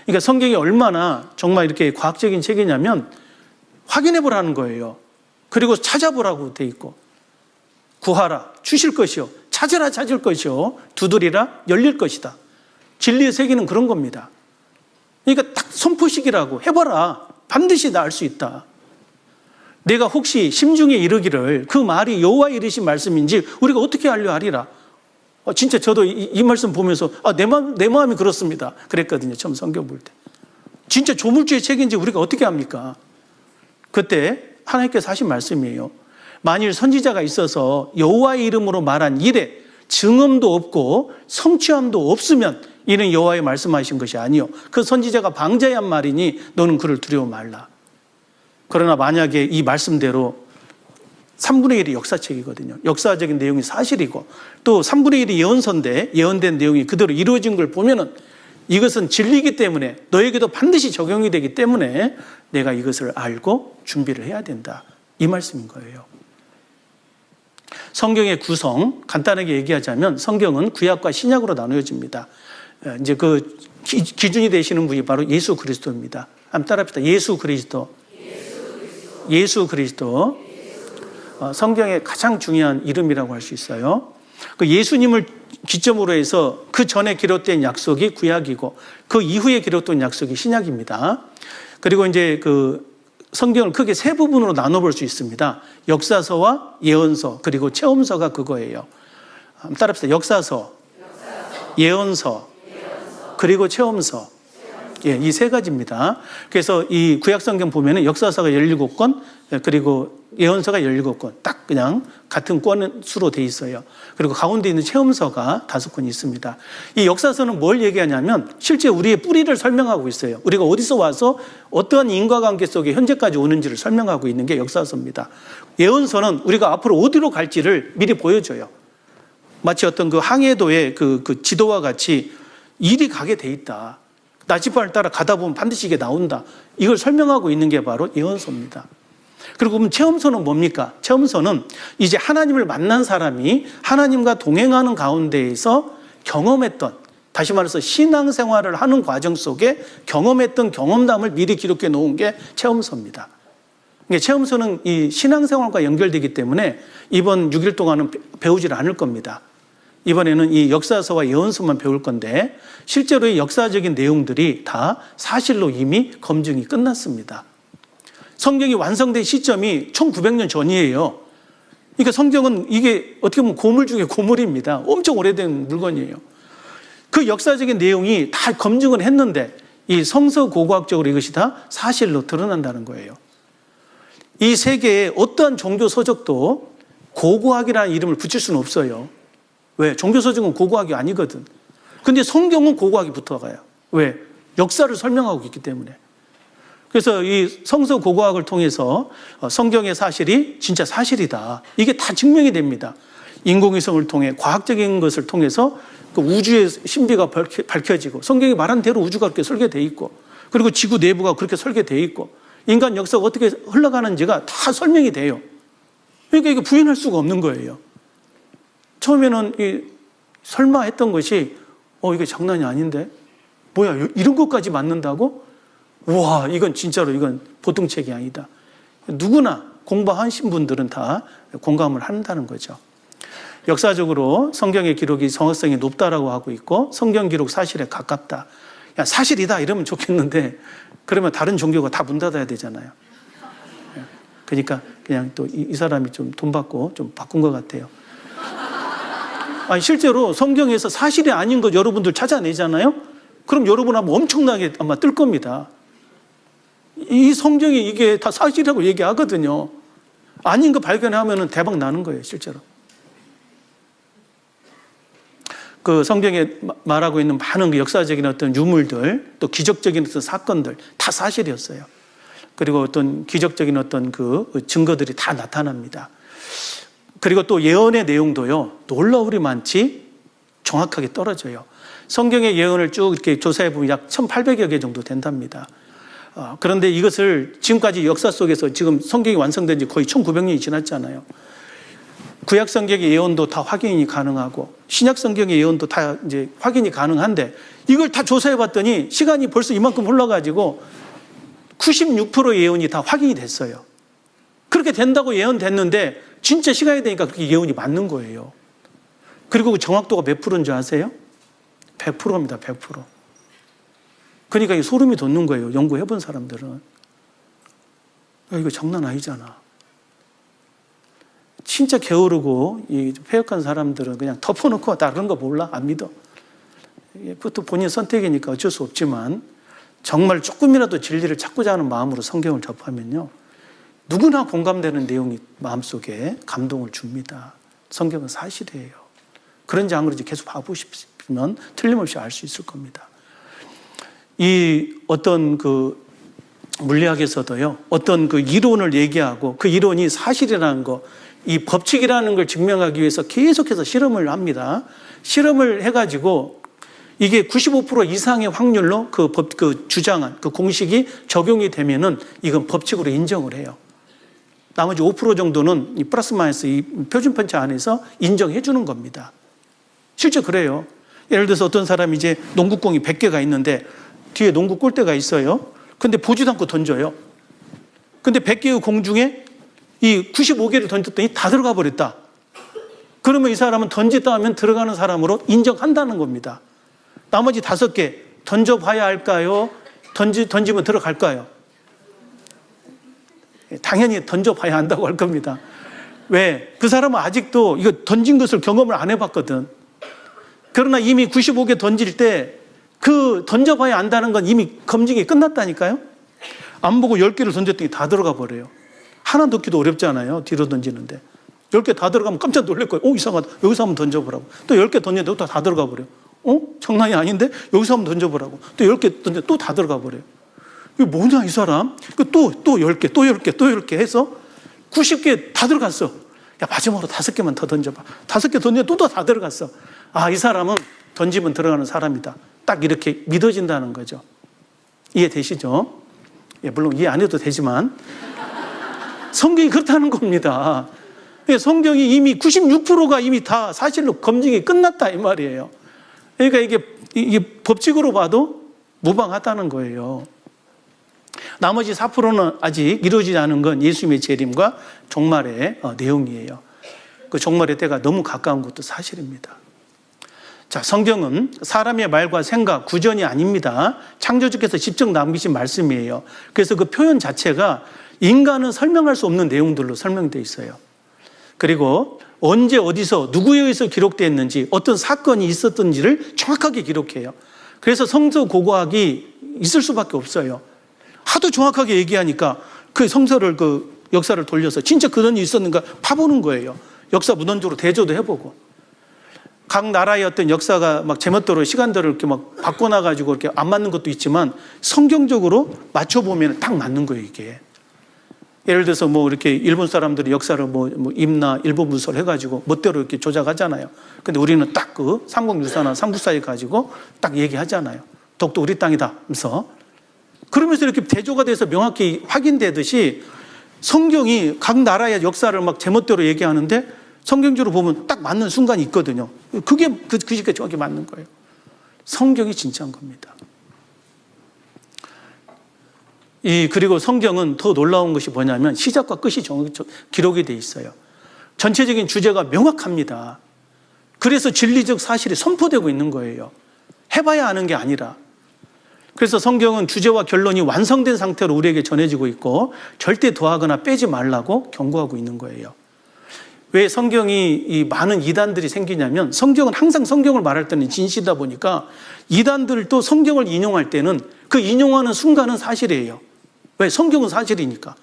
그러니까 성경이 얼마나 정말 이렇게 과학적인 책이냐면 확인해 보라는 거예요. 그리고 찾아보라고 돼 있고, 구하라 주실 것이요, 찾으라 찾을 것이요, 두드리라 열릴 것이다. 진리의 세계는 그런 겁니다. 그러니까 딱 손포식이라고 해봐라. 반드시 나 알 수 있다. 내가 혹시 심중에 이르기를 그 말이 여호와 이르신 말씀인지 우리가 어떻게 알려 하리라. 진짜 저도 이 말씀 보면서 내 마음이 그렇습니다 그랬거든요. 처음 성경 볼 때. 진짜 조물주의 책인지 우리가 어떻게 합니까? 그때 하나님께서 하신 말씀이에요. 만일 선지자가 있어서 여호와의 이름으로 말한 일에 증언도 없고 성취함도 없으면 이는 여호와의 말씀하신 것이 아니요, 그 선지자가 방자히 한 말이니 너는 그를 두려워 말라. 그러나 만약에 이 말씀대로 3분의 1이 역사책이거든요. 역사적인 내용이 사실이고 또 3분의 1이 예언서인데 예언된 내용이 그대로 이루어진 걸 보면은 이것은 진리이기 때문에 너에게도 반드시 적용이 되기 때문에 내가 이것을 알고 준비를 해야 된다. 이 말씀인 거예요. 성경의 구성, 간단하게 얘기하자면 성경은 구약과 신약으로 나누어집니다. 이제 그 기준이 되시는 분이 바로 예수 그리스도입니다. 한번 따라합시다. 예수 그리스도. 성경의 가장 중요한 이름이라고 할 수 있어요. 그 예수님을 기점으로 해서 그 전에 기록된 약속이 구약이고 그 이후에 기록된 약속이 신약입니다. 그리고 이제 그 성경을 크게 세 부분으로 나눠볼 수 있습니다. 역사서와 예언서, 그리고 체험서가 그거예요. 따라합시다. 역사서, 예언서, 그리고 체험서. 이 세 가지입니다. 그래서 이 구약성경 보면은 역사서가 17권, 그리고 예언서가 17권, 딱 그냥 같은 권수로 돼 있어요. 그리고 가운데 있는 체험서가 5권 있습니다. 이 역사서는 뭘 얘기하냐면 실제 우리의 뿌리를 설명하고 있어요. 우리가 어디서 와서 어떠한 인과관계 속에 현재까지 오는지를 설명하고 있는 게 역사서입니다. 예언서는 우리가 앞으로 어디로 갈지를 미리 보여줘요. 마치 어떤 그 항해도의 그 지도와 같이 일이 가게 돼 있다. 나침반을 따라 가다 보면 반드시 이게 나온다. 이걸 설명하고 있는 게 바로 예언서입니다. 그리고 그럼 체험서는 뭡니까? 체험서는 이제 하나님을 만난 사람이 하나님과 동행하는 가운데에서 경험했던, 다시 말해서 신앙생활을 하는 과정 속에 경험했던 경험담을 미리 기록해 놓은 게 체험서입니다. 그러니까 체험서는 이 신앙생활과 연결되기 때문에 이번 6일 동안은 배우질 않을 겁니다. 이번에는 이 역사서와 예언서만 배울 건데 실제로 이 역사적인 내용들이 다 사실로 이미 검증이 끝났습니다. 성경이 완성된 시점이 1900년 전이에요. 그러니까 성경은 이게 어떻게 보면 고물 중에 고물입니다. 엄청 오래된 물건이에요. 그 역사적인 내용이 다 검증을 했는데 이 성서고고학적으로 이것이 다 사실로 드러난다는 거예요. 이 세계에 어떠한 종교 서적도 고고학이라는 이름을 붙일 수는 없어요. 왜? 종교 서적은 고고학이 아니거든. 근데 성경은 고고하게 붙어가요. 왜? 역사를 설명하고 있기 때문에. 그래서 이 성서 고고학을 통해서 성경의 사실이 진짜 사실이다. 이게 다 증명이 됩니다. 인공위성을 통해 과학적인 것을 통해서 그 우주의 신비가 밝혀지고 성경이 말한 대로 우주가 그렇게 설계되어 있고 그리고 지구 내부가 그렇게 설계되어 있고 인간 역사가 어떻게 흘러가는지가 다 설명이 돼요. 그러니까 이거 부인할 수가 없는 거예요. 처음에는 설마 했던 것이 이게 장난이 아닌데 뭐야 이런 것까지 맞는다고? 우와 이건 진짜로 이건 보통 책이 아니다. 누구나 공부하신 분들은 다 공감을 한다는 거죠. 역사적으로 성경의 기록이 정확성이 높다라고 하고 있고 성경 기록 사실에 가깝다. 야, 사실이다 이러면 좋겠는데 그러면 다른 종교가 다 문 닫아야 되잖아요. 그러니까 그냥 또 이 사람이 좀 돈 받고 좀 바꾼 것 같아요. 아니, 실제로 성경에서 사실이 아닌 것 여러분들 찾아내잖아요. 그럼 여러분 아마 엄청나게 아마 뜰 겁니다. 이 성경이 이게 다 사실이라고 얘기하거든요. 아닌 거 발견하면 대박 나는 거예요, 실제로. 그 성경에 말하고 있는 많은 그 역사적인 어떤 유물들, 또 기적적인 어떤 사건들 다 사실이었어요. 그리고 어떤 기적적인 어떤 그 증거들이 다 나타납니다. 그리고 또 예언의 내용도요, 놀라울이 많지 정확하게 떨어져요. 성경의 예언을 쭉 이렇게 조사해 보면 약 1800여 개 정도 된답니다. 그런데 이것을 지금까지 역사 속에서 지금 성경이 완성된 지 거의 1900년이 지났잖아요. 구약 성경의 예언도 다 확인이 가능하고 신약 성경의 예언도 다 이제 확인이 가능한데 이걸 다 조사해 봤더니 시간이 벌써 이만큼 흘러가지고 96%의 예언이 다 확인이 됐어요. 그렇게 된다고 예언됐는데 진짜 시간이 되니까 그렇게 예언이 맞는 거예요. 그리고 그 정확도가 몇 프로인 줄 아세요? 100%입니다. 100%. 그러니까 이 소름이 돋는 거예요. 연구해 본 사람들은. 이거 장난 아니잖아. 진짜 게으르고 폐역한 사람들은 그냥 덮어놓고 다른 거 몰라? 안 믿어. 그것도 본인 선택이니까 어쩔 수 없지만 정말 조금이라도 진리를 찾고자 하는 마음으로 성경을 접하면요. 누구나 공감되는 내용이 마음속에 감동을 줍니다. 성경은 사실이에요. 그런지 안 그런지 계속 봐보시면 틀림없이 알 수 있을 겁니다. 이 어떤 그 물리학에서도요, 어떤 그 이론을 얘기하고 그 이론이 사실이라는 거, 이 법칙이라는 걸 증명하기 위해서 계속해서 실험을 합니다. 실험을 해가지고 이게 95% 이상의 확률로 그 주장한 그 공식이 적용이 되면은 이건 법칙으로 인정을 해요. 나머지 5% 정도는 이 플러스 마이너스 이 표준 편차 안에서 인정해 주는 겁니다. 실제 그래요. 예를 들어서 어떤 사람이 이제 농구공이 100개가 있는데 뒤에 농구 골대가 있어요. 근데 보지도 않고 던져요. 근데 100개의 공 중에 이 95개를 던졌더니 다 들어가 버렸다. 그러면 이 사람은 던졌다 하면 들어가는 사람으로 인정한다는 겁니다. 나머지 5개 던져봐야 할까요? 던지면 들어갈까요? 당연히 던져봐야 한다고 할 겁니다. 왜? 그 사람은 아직도 이거 던진 것을 경험을 안 해봤거든. 그러나 이미 95개 던질 때 그 던져봐야 안다는 건 이미 검증이 끝났다니까요. 안 보고 10개를 던졌더니 다 들어가 버려요. 하나 넣기도 어렵잖아요. 뒤로 던지는데 10개 다 들어가면 깜짝 놀랄 거예요. 이상하다. 여기서 한번 던져보라고. 또 10개 던졌는데 또 다 들어가 버려요. 장난이 아닌데? 여기서 한번 던져보라고. 또 10개 던졌는데 또 다 들어가 버려요. 이거 뭐냐 이 사람? 또 10개 또 10개 또 10개 해서 90개 다 들어갔어. 야, 마지막으로 5개만 더 던져봐. 5개 던졌는데 또 다 들어갔어. 이 사람은 던지면 들어가는 사람이다. 딱 이렇게 믿어진다는 거죠. 이해되시죠? 물론 이해 안 해도 되지만 성경이 그렇다는 겁니다. 성경이 이미 96%가 이미 다 사실로 검증이 끝났다 이 말이에요. 그러니까 이게 법칙으로 봐도 무방하다는 거예요. 나머지 4%는 아직 이루어지지 않은 건 예수님의 재림과 종말의 내용이에요. 그 종말의 때가 너무 가까운 것도 사실입니다. 자, 성경은 사람의 말과 생각, 구전이 아닙니다. 창조주께서 직접 남기신 말씀이에요. 그래서 그 표현 자체가 인간은 설명할 수 없는 내용들로 설명되어 있어요. 그리고 언제 어디서 누구에 의해서 기록되었는지 어떤 사건이 있었던지를 정확하게 기록해요. 그래서 성서 고고학이 있을 수밖에 없어요. 하도 정확하게 얘기하니까 그 성서를 그 역사를 돌려서 진짜 그런 일이 있었는가 파보는 거예요. 역사 문헌적으로 대조도 해보고. 각 나라의 어떤 역사가 막 제멋대로 시간대로 이렇게 막 바꿔놔가지고 이렇게 안 맞는 것도 있지만 성경적으로 맞춰보면 딱 맞는 거예요, 이게. 예를 들어서 뭐 이렇게 일본 사람들이 역사를 뭐 임나 일본 분설 해가지고 멋대로 이렇게 조작하잖아요. 근데 우리는 딱 그 삼국유사나 삼국사에 가지고 딱 얘기하잖아요. 독도 우리 땅이다 하면서. 그러면서 이렇게 대조가 돼서 명확히 확인되듯이 성경이 각 나라의 역사를 막 제멋대로 얘기하는데 성경적으로 보면 딱 맞는 순간이 있거든요. 그게 그 시기에 정확히 맞는 거예요. 성경이 진짜인 겁니다. 그리고 성경은 더 놀라운 것이 뭐냐면 시작과 끝이 기록이 돼 있어요. 전체적인 주제가 명확합니다. 그래서 진리적 사실이 선포되고 있는 거예요. 해봐야 아는 게 아니라. 그래서 성경은 주제와 결론이 완성된 상태로 우리에게 전해지고 있고 절대 더하거나 빼지 말라고 경고하고 있는 거예요. 왜 성경이 이 많은 이단들이 생기냐면 성경은 항상 성경을 말할 때는 진실이다 보니까 이단들도 성경을 인용할 때는 그 인용하는 순간은 사실이에요. 왜? 성경은 사실이니까.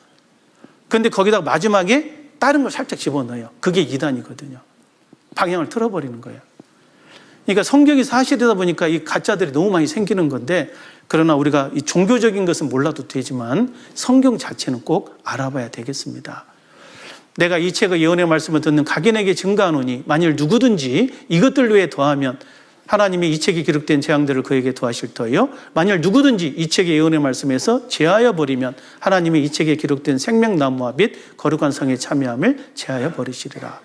그런데 거기다 마지막에 다른 걸 살짝 집어넣어요. 그게 이단이거든요. 방향을 틀어버리는 거예요. 그러니까 성경이 사실이다 보니까 이 가짜들이 너무 많이 생기는 건데 그러나 우리가 이 종교적인 것은 몰라도 되지만 성경 자체는 꼭 알아봐야 되겠습니다. 내가 이 책의 예언의 말씀을 듣는 각인에게 증가하노니 만일 누구든지 이것들 외에 더하면 하나님이 이 책에 기록된 재앙들을 그에게 더하실 터이요 만일 누구든지 이 책의 예언의 말씀에서 제하여 버리면 하나님이 이 책에 기록된 생명나무와 및 거룩한 성의 참여함을 제하여 버리시리라.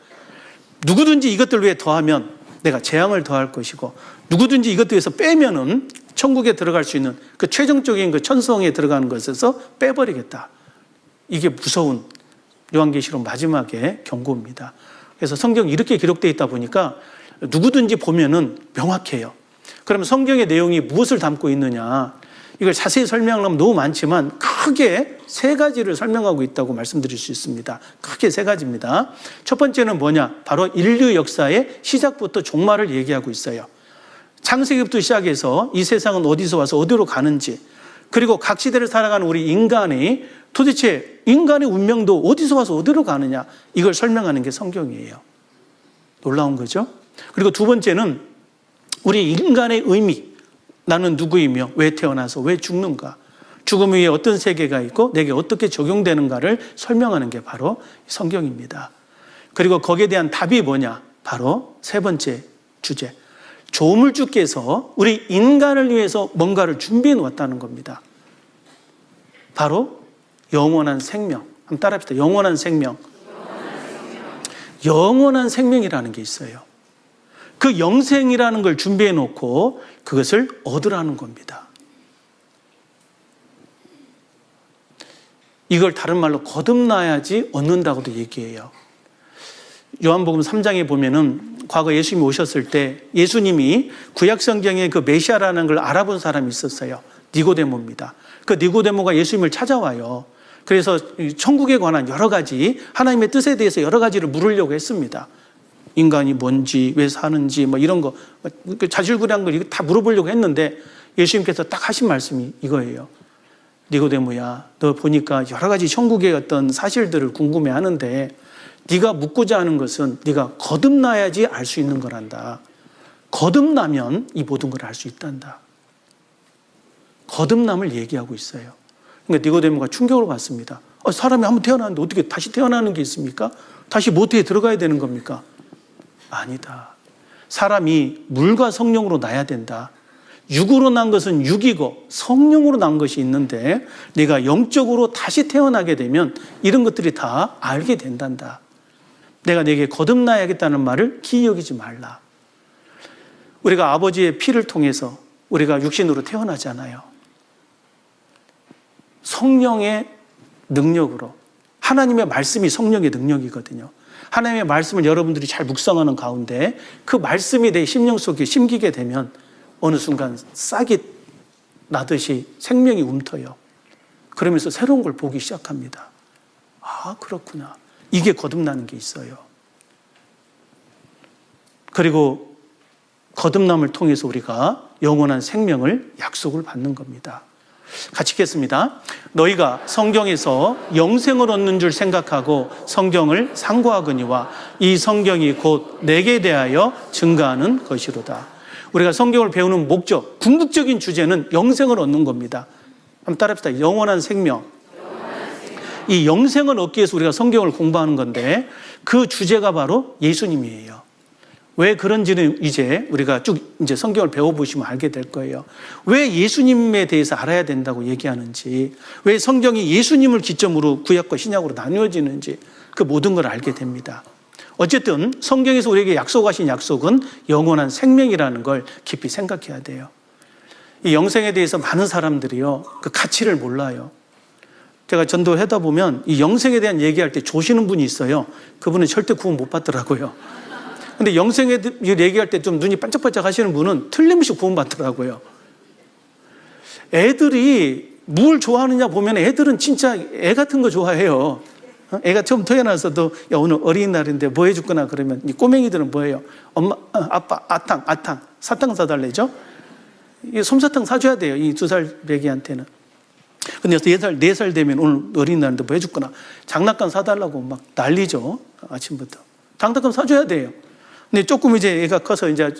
누구든지 이것들 외에 더하면 내가 재앙을 더할 것이고 누구든지 이것들에서 빼면은 천국에 들어갈 수 있는 그 최종적인 그 천성에 들어가는 것에서 빼버리겠다. 이게 무서운 요한계시록 마지막에 경고입니다. 그래서 성경이 이렇게 기록되어 있다 보니까 누구든지 보면은 명확해요. 그러면 성경의 내용이 무엇을 담고 있느냐? 이걸 자세히 설명하면 너무 많지만 크게 세 가지를 설명하고 있다고 말씀드릴 수 있습니다. 크게 세 가지입니다. 첫 번째는 뭐냐? 바로 인류 역사의 시작부터 종말을 얘기하고 있어요. 창세기부터 시작해서 이 세상은 어디서 와서 어디로 가는지, 그리고 각 시대를 살아가는 우리 인간이 도대체 인간의 운명도 어디서 와서 어디로 가느냐, 이걸 설명하는 게 성경이에요. 놀라운 거죠? 그리고 두 번째는 우리 인간의 의미, 나는 누구이며 왜 태어나서 왜 죽는가, 죽음 위에 어떤 세계가 있고 내게 어떻게 적용되는가를 설명하는 게 바로 성경입니다. 그리고 거기에 대한 답이 뭐냐? 바로 세 번째 주제, 조물주께서 우리 인간을 위해서 뭔가를 준비해 놓았다는 겁니다. 바로 영원한 생명. 한번 따라합시다. 영원한 생명. 영원한 생명이라는 게 있어요. 그 영생이라는 걸 준비해 놓고 그것을 얻으라는 겁니다. 이걸 다른 말로 거듭나야지 얻는다고도 얘기해요. 요한복음 3장에 보면은 과거 예수님이 오셨을 때 예수님이 구약성경에 그 메시아라는 걸 알아본 사람이 있었어요. 니고데모입니다. 그 니고데모가 예수님을 찾아와요. 그래서 천국에 관한 여러 가지 하나님의 뜻에 대해서 여러 가지를 물으려고 했습니다. 인간이 뭔지, 왜 사는지, 뭐 이런 거, 자질구레한 걸 다 물어보려고 했는데 예수님께서 딱 하신 말씀이 이거예요. 니고데모야, 너 보니까 여러 가지 천국의 어떤 사실들을 궁금해하는데 네가 묻고자 하는 것은 네가 거듭나야지 알 수 있는 거란다. 거듭나면 이 모든 걸 알 수 있단다. 거듭남을 얘기하고 있어요. 그러니까 니고데모가 충격을 받습니다. 사람이 한번 태어났는데 어떻게 다시 태어나는 게 있습니까? 다시 모태에 들어가야 되는 겁니까? 아니다. 사람이 물과 성령으로 나야 된다. 육으로 난 것은 육이고 성령으로 난 것이 있는데 내가 영적으로 다시 태어나게 되면 이런 것들이 다 알게 된단다. 내가 내게 거듭나야겠다는 말을 기이 여기지 말라. 우리가 아버지의 피를 통해서 우리가 육신으로 태어나잖아요. 성령의 능력으로, 하나님의 말씀이 성령의 능력이거든요. 하나님의 말씀을 여러분들이 잘 묵상하는 가운데 그 말씀이 내 심령 속에 심기게 되면 어느 순간 싹이 나듯이 생명이 움터요. 그러면서 새로운 걸 보기 시작합니다. 아, 그렇구나. 이게 거듭나는 게 있어요. 그리고 거듭남을 통해서 우리가 영원한 생명을 약속을 받는 겁니다. 같이 읽겠습니다. 너희가 성경에서 영생을 얻는 줄 생각하고 성경을 상고하거니와 이 성경이 곧 내게 대하여 증가하는 것이로다. 우리가 성경을 배우는 목적, 궁극적인 주제는 영생을 얻는 겁니다. 한번 따라합시다. 영원한 생명. 이 영생을 얻기 위해서 우리가 성경을 공부하는 건데 그 주제가 바로 예수님이에요. 왜 그런지는 이제 우리가 쭉 이제 성경을 배워보시면 알게 될 거예요. 왜 예수님에 대해서 알아야 된다고 얘기하는지, 왜 성경이 예수님을 기점으로 구약과 신약으로 나누어지는지 그 모든 걸 알게 됩니다. 어쨌든 성경에서 우리에게 약속하신 약속은 영원한 생명이라는 걸 깊이 생각해야 돼요. 이 영생에 대해서 많은 사람들이요, 그 가치를 몰라요. 제가 전도하다 보면 이 영생에 대한 얘기할 때 조시는 분이 있어요. 그분은 절대 구원 못 받더라고요. 근데 영생에 얘기할 때 좀 눈이 반짝반짝 하시는 분은 틀림없이 구원 받더라고요. 애들이 뭘 좋아하느냐 보면 애들은 진짜 애 같은 거 좋아해요. 애가 처음 태어나서도 야, 오늘 어린이날인데 뭐 해줄 거나 그러면 이 꼬맹이들은 뭐예요? 엄마, 아빠, 아탕, 사탕 사달래죠? 이 솜사탕 사줘야 돼요. 이 2살 애기한테는. 근데 4살 되면 오늘 어린이날인데 뭐 해줄 거나 장난감 사달라고 막 난리죠. 아침부터. 장난감 사줘야 돼요. 근데 조금 이제 애가 커서 이제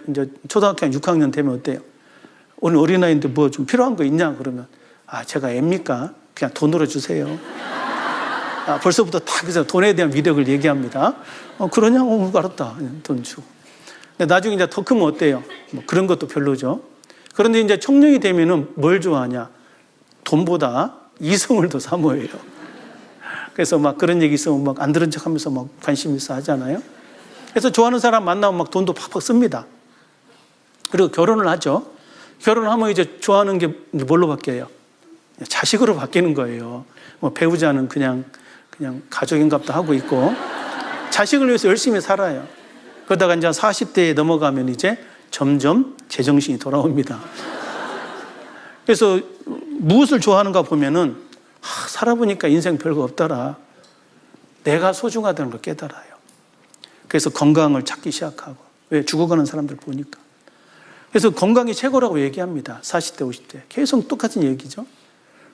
초등학교 6학년 되면 어때요? 오늘 어린아이인데 뭐 좀 필요한 거 있냐? 그러면 아, 제가 애입니까? 그냥 돈으로 주세요. 아, 벌써부터 다 그래서 돈에 대한 위력을 얘기합니다. 그러냐? 알았다. 돈 주고. 근데 나중에 이제 더 크면 어때요? 뭐 그런 것도 별로죠. 그런데 이제 청년이 되면은 뭘 좋아하냐? 돈보다 이성을 더 사모해요. 그래서 막 그런 얘기 있으면 막 안 들은 척 하면서 막 관심 있어 하잖아요. 그래서 좋아하는 사람 만나면 막 돈도 팍팍 씁니다. 그리고 결혼을 하죠. 결혼을 하면 이제 좋아하는 게 뭘로 바뀌어요? 자식으로 바뀌는 거예요. 뭐 배우자는 그냥 가족인갑도 하고 있고 자식을 위해서 열심히 살아요. 그러다가 이제 40대에 넘어가면 이제 점점 제정신이 돌아옵니다. 그래서 무엇을 좋아하는가 보면은 살아보니까 인생 별거 없더라. 내가 소중하다는 걸 깨달아요. 그래서 건강을 찾기 시작하고. 왜? 죽어가는 사람들 보니까. 그래서 건강이 최고라고 얘기합니다. 40대, 50대. 계속 똑같은 얘기죠.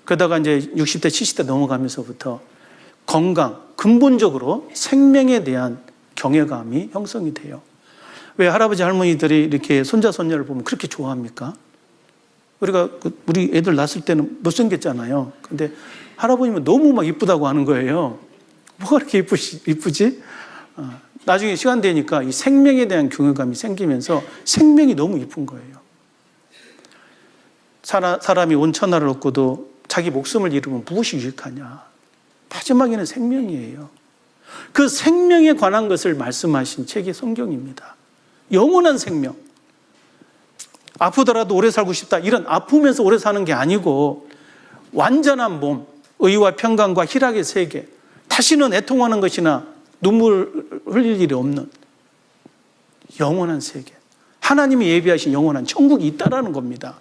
그러다가 이제 60대, 70대 넘어가면서부터 건강, 근본적으로 생명에 대한 경외감이 형성이 돼요. 왜 할아버지, 할머니들이 이렇게 손자, 손녀를 보면 그렇게 좋아합니까? 우리 애들 낳았을 때는 못생겼잖아요. 근데 할아버님은 너무 막 이쁘다고 하는 거예요. 뭐가 그렇게 이쁘지? 나중에 시간 되니까 이 생명에 대한 경외감이 생기면서 생명이 너무 이쁜 거예요. 사람이 온 천하를 얻고도 자기 목숨을 잃으면 무엇이 유익하냐? 마지막에는 생명이에요. 그 생명에 관한 것을 말씀하신 책이 성경입니다. 영원한 생명. 아프더라도 오래 살고 싶다. 이런 아프면서 오래 사는 게 아니고 완전한 몸, 의와 평강과 희락의 세계, 다시는 애통하는 것이나 눈물 흘릴 일이 없는 영원한 세계. 하나님이 예비하신 영원한 천국이 있다라는 겁니다.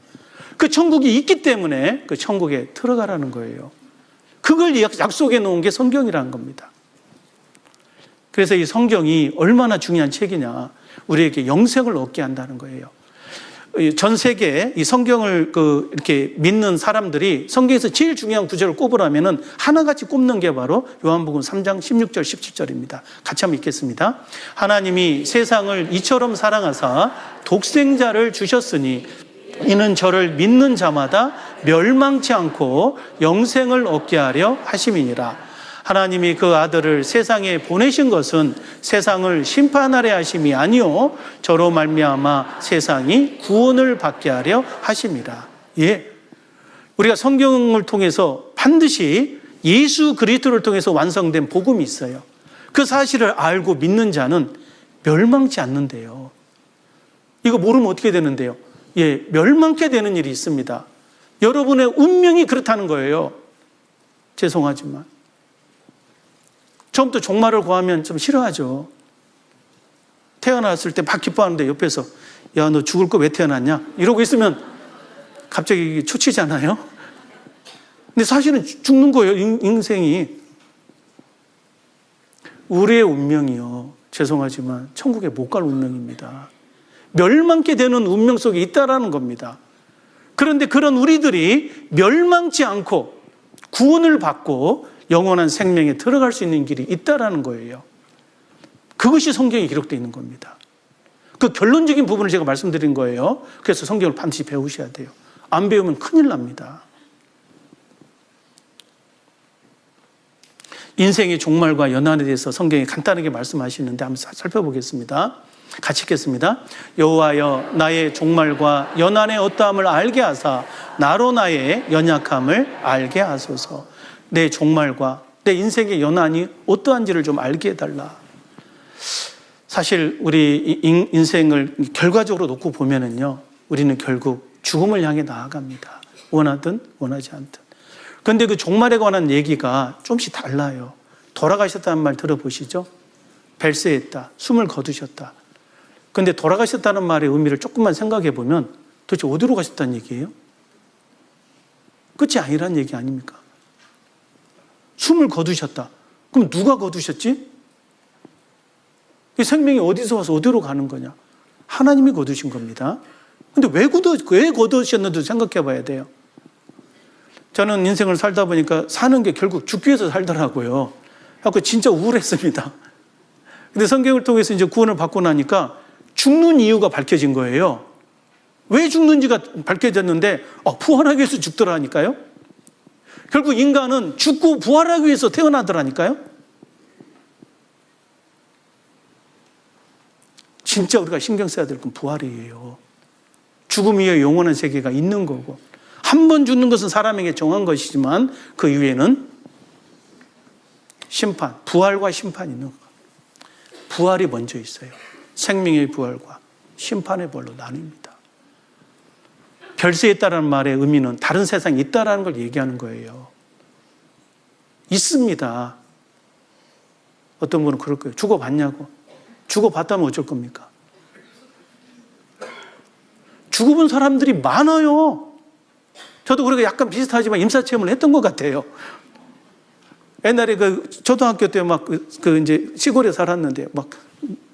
그 천국이 있기 때문에 그 천국에 들어가라는 거예요. 그걸 약속해 놓은 게 성경이라는 겁니다. 그래서 이 성경이 얼마나 중요한 책이냐. 우리에게 영생을 얻게 한다는 거예요. 전 세계에 이 성경을 이렇게 믿는 사람들이 성경에서 제일 중요한 구절을 꼽으라면은 하나같이 꼽는 게 바로 요한복음 3장 16절 17절입니다. 같이 한번 읽겠습니다. 하나님이 세상을 이처럼 사랑하사 독생자를 주셨으니 이는 저를 믿는 자마다 멸망치 않고 영생을 얻게 하려 하심이니라. 하나님이 그 아들을 세상에 보내신 것은 세상을 심판하려 하심이 아니요 저로 말미암아 세상이 구원을 받게 하려 하심이라. 예, 우리가 성경을 통해서 반드시 예수 그리스도를 통해서 완성된 복음이 있어요. 그 사실을 알고 믿는 자는 멸망치 않는데요. 이거 모르면 어떻게 되는데요? 예, 멸망케 되는 일이 있습니다. 여러분의 운명이 그렇다는 거예요. 죄송하지만. 처음부터 종말을 구하면 좀 싫어하죠. 태어났을 때 막 기뻐하는데 옆에서 야, 너 죽을 거 왜 태어났냐? 이러고 있으면 갑자기 초치잖아요. 근데 사실은 죽는 거예요, 인생이. 우리의 운명이요. 죄송하지만 천국에 못 갈 운명입니다. 멸망케 되는 운명 속에 있다라는 겁니다. 그런데 그런 우리들이 멸망치 않고 구원을 받고 영원한 생명에 들어갈 수 있는 길이 있다라는 거예요. 그것이 성경에 기록되어 있는 겁니다. 그 결론적인 부분을 제가 말씀드린 거예요. 그래서 성경을 반드시 배우셔야 돼요. 안 배우면 큰일 납니다. 인생의 종말과 연한에 대해서 성경이 간단하게 말씀하시는데 한번 살펴보겠습니다. 같이 읽겠습니다. 여호와여 나의 종말과 연한의 어떠함을 알게 하사 나로 나의 연약함을 알게 하소서. 내 종말과 내 인생의 연한이 어떠한지를 좀 알게 해달라. 사실 우리 인생을 결과적으로 놓고 보면은요, 우리는 결국 죽음을 향해 나아갑니다. 원하든 원하지 않든. 그런데 그 종말에 관한 얘기가 조금씩 달라요. 돌아가셨다는 말 들어보시죠? 별세했다, 숨을 거두셨다. 그런데 돌아가셨다는 말의 의미를 조금만 생각해 보면 도대체 어디로 가셨다는 얘기예요? 끝이 아니라는 얘기 아닙니까? 숨을 거두셨다. 그럼 누가 거두셨지? 이 생명이 어디서 와서 어디로 가는 거냐? 하나님이 거두신 겁니다. 근데 왜 거두셨는지 생각해 봐야 돼요. 저는 인생을 살다 보니까 사는 게 결국 죽기 위해서 살더라고요. 그래서 진짜 우울했습니다. 근데 성경을 통해서 이제 구원을 받고 나니까 죽는 이유가 밝혀진 거예요. 왜 죽는지가 밝혀졌는데, 부활하기 위해서 죽더라니까요. 결국 인간은 죽고 부활하기 위해서 태어나더라니까요. 진짜 우리가 신경 써야 될 건 부활이에요. 죽음 이후에 영원한 세계가 있는 거고, 한 번 죽는 것은 사람에게 정한 것이지만 그 이후에는 심판, 부활과 심판이 있는 거예요. 부활이 먼저 있어요. 생명의 부활과 심판의 부활로 나뉩니다. 별세했다라는 말의 의미는 다른 세상이 있다라는 걸 얘기하는 거예요. 있습니다. 어떤 분은 그럴 거예요. 죽어봤냐고. 죽어봤다면 어쩔 겁니까? 죽어본 사람들이 많아요. 저도 그렇게 약간 비슷하지만 임사체험을 했던 것 같아요. 옛날에 그 초등학교 때 막 이제 시골에 살았는데 막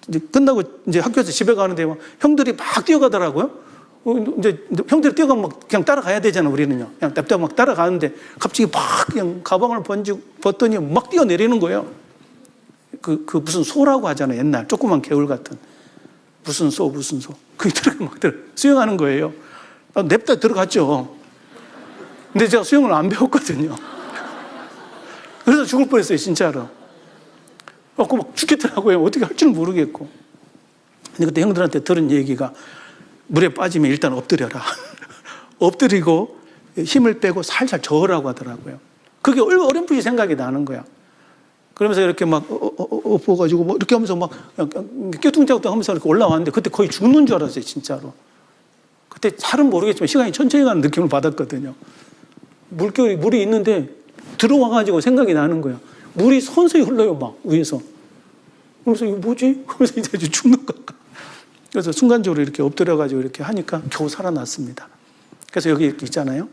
이제 끝나고 이제 학교에서 집에 가는데 막 형들이 막 뛰어가더라고요. 이제 형들이 뛰어가면 막 그냥 따라가야 되잖아, 우리는요. 그냥 냅다 막 따라가는데 갑자기 막 그냥 가방을 벗더니 막 뛰어내리는 거예요. 그 무슨 소라고 하잖아요. 옛날 조그만 개울 같은 무슨 소. 그게 수영하는 거예요. 냅다 들어갔죠. 근데 제가 수영을 안 배웠거든요. 그래서 죽을 뻔했어요, 진짜로. 막 죽겠더라고요. 어떻게 할 줄은 모르겠고. 근데 그때 형들한테 들은 얘기가 물에 빠지면 일단 엎드려라. 엎드리고 힘을 빼고 살살 저으라고 하더라고요. 그게 어렴풋이 생각이 나는 거야. 그러면서 이렇게 막 엎어가지고 뭐 이렇게 하면서 막 깨뚱깨뚱 하면서 이렇게 올라왔는데 그때 거의 죽는 줄 알았어요, 진짜로. 그때 잘은 모르겠지만 시간이 천천히 가는 느낌을 받았거든요. 물이 있는데 들어와가지고 생각이 나는 거야. 물이 선선히 흘러요, 막 위에서. 그래서 이거 뭐지? 그래서 이제 죽는 건가? 그래서 순간적으로 이렇게 엎드려가지고 이렇게 하니까 겨우 살아났습니다. 그래서 여기 있잖아요.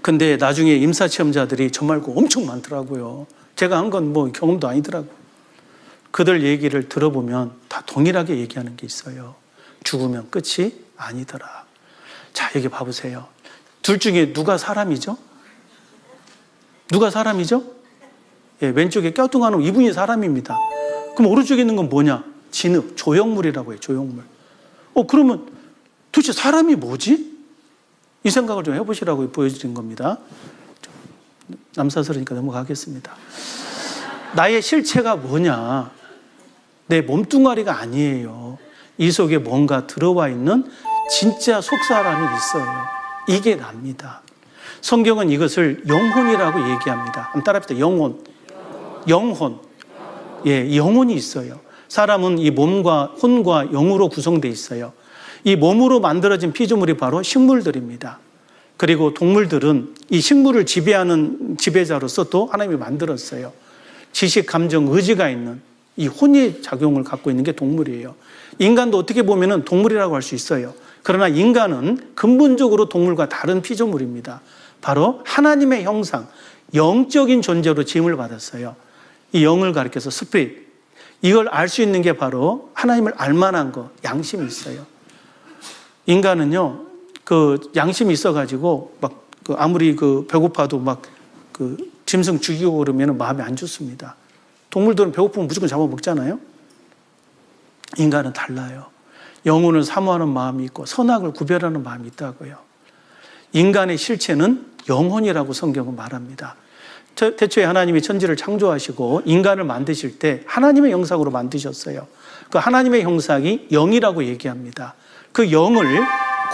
근데 나중에 임사체험자들이 저 말고 엄청 많더라고요. 제가 한 건 뭐 경험도 아니더라고요. 그들 얘기를 들어보면 다 동일하게 얘기하는 게 있어요. 죽으면 끝이 아니더라. 자, 여기 봐보세요. 둘 중에 누가 사람이죠? 누가 사람이죠? 예, 왼쪽에 껴뚱하는 이분이 사람입니다. 그럼 오른쪽에 있는 건 뭐냐? 진흙, 조형물이라고 해요. 조형물. 그러면 도대체 사람이 뭐지? 이 생각을 좀 해보시라고 보여드린 겁니다. 남사스러우니까 넘어가겠습니다. 나의 실체가 뭐냐? 내 몸뚱아리가 아니에요. 이 속에 뭔가 들어와 있는 진짜 속사람이 있어요. 이게 납니다. 성경은 이것을 영혼이라고 얘기합니다. 한번 따라합시다. 영혼. 예, 영혼이 있어요. 사람은 이 몸과 혼과 영으로 구성되어 있어요. 이 몸으로 만들어진 피조물이 바로 식물들입니다. 그리고 동물들은 이 식물을 지배하는 지배자로서 또 하나님이 만들었어요. 지식, 감정, 의지가 있는 이 혼의 작용을 갖고 있는 게 동물이에요. 인간도 어떻게 보면 동물이라고 할 수 있어요. 그러나 인간은 근본적으로 동물과 다른 피조물입니다. 바로 하나님의 형상, 영적인 존재로 지음을 받았어요. 이 영을 가리켜서 스피릿. 이걸 알 수 있는 게 바로 하나님을 알 만한 거, 양심이 있어요. 인간은요, 그 양심이 있어가지고 막 그 아무리 그 배고파도 막 그 짐승 죽이고 그러면 마음이 안 좋습니다. 동물들은 배고프면 무조건 잡아먹잖아요. 인간은 달라요. 영혼을 사모하는 마음이 있고 선악을 구별하는 마음이 있다고요. 인간의 실체는 영혼이라고 성경은 말합니다. 태초에 하나님이 천지를 창조하시고 인간을 만드실 때 하나님의 형상으로 만드셨어요. 그 하나님의 형상이 영이라고 얘기합니다. 그 영을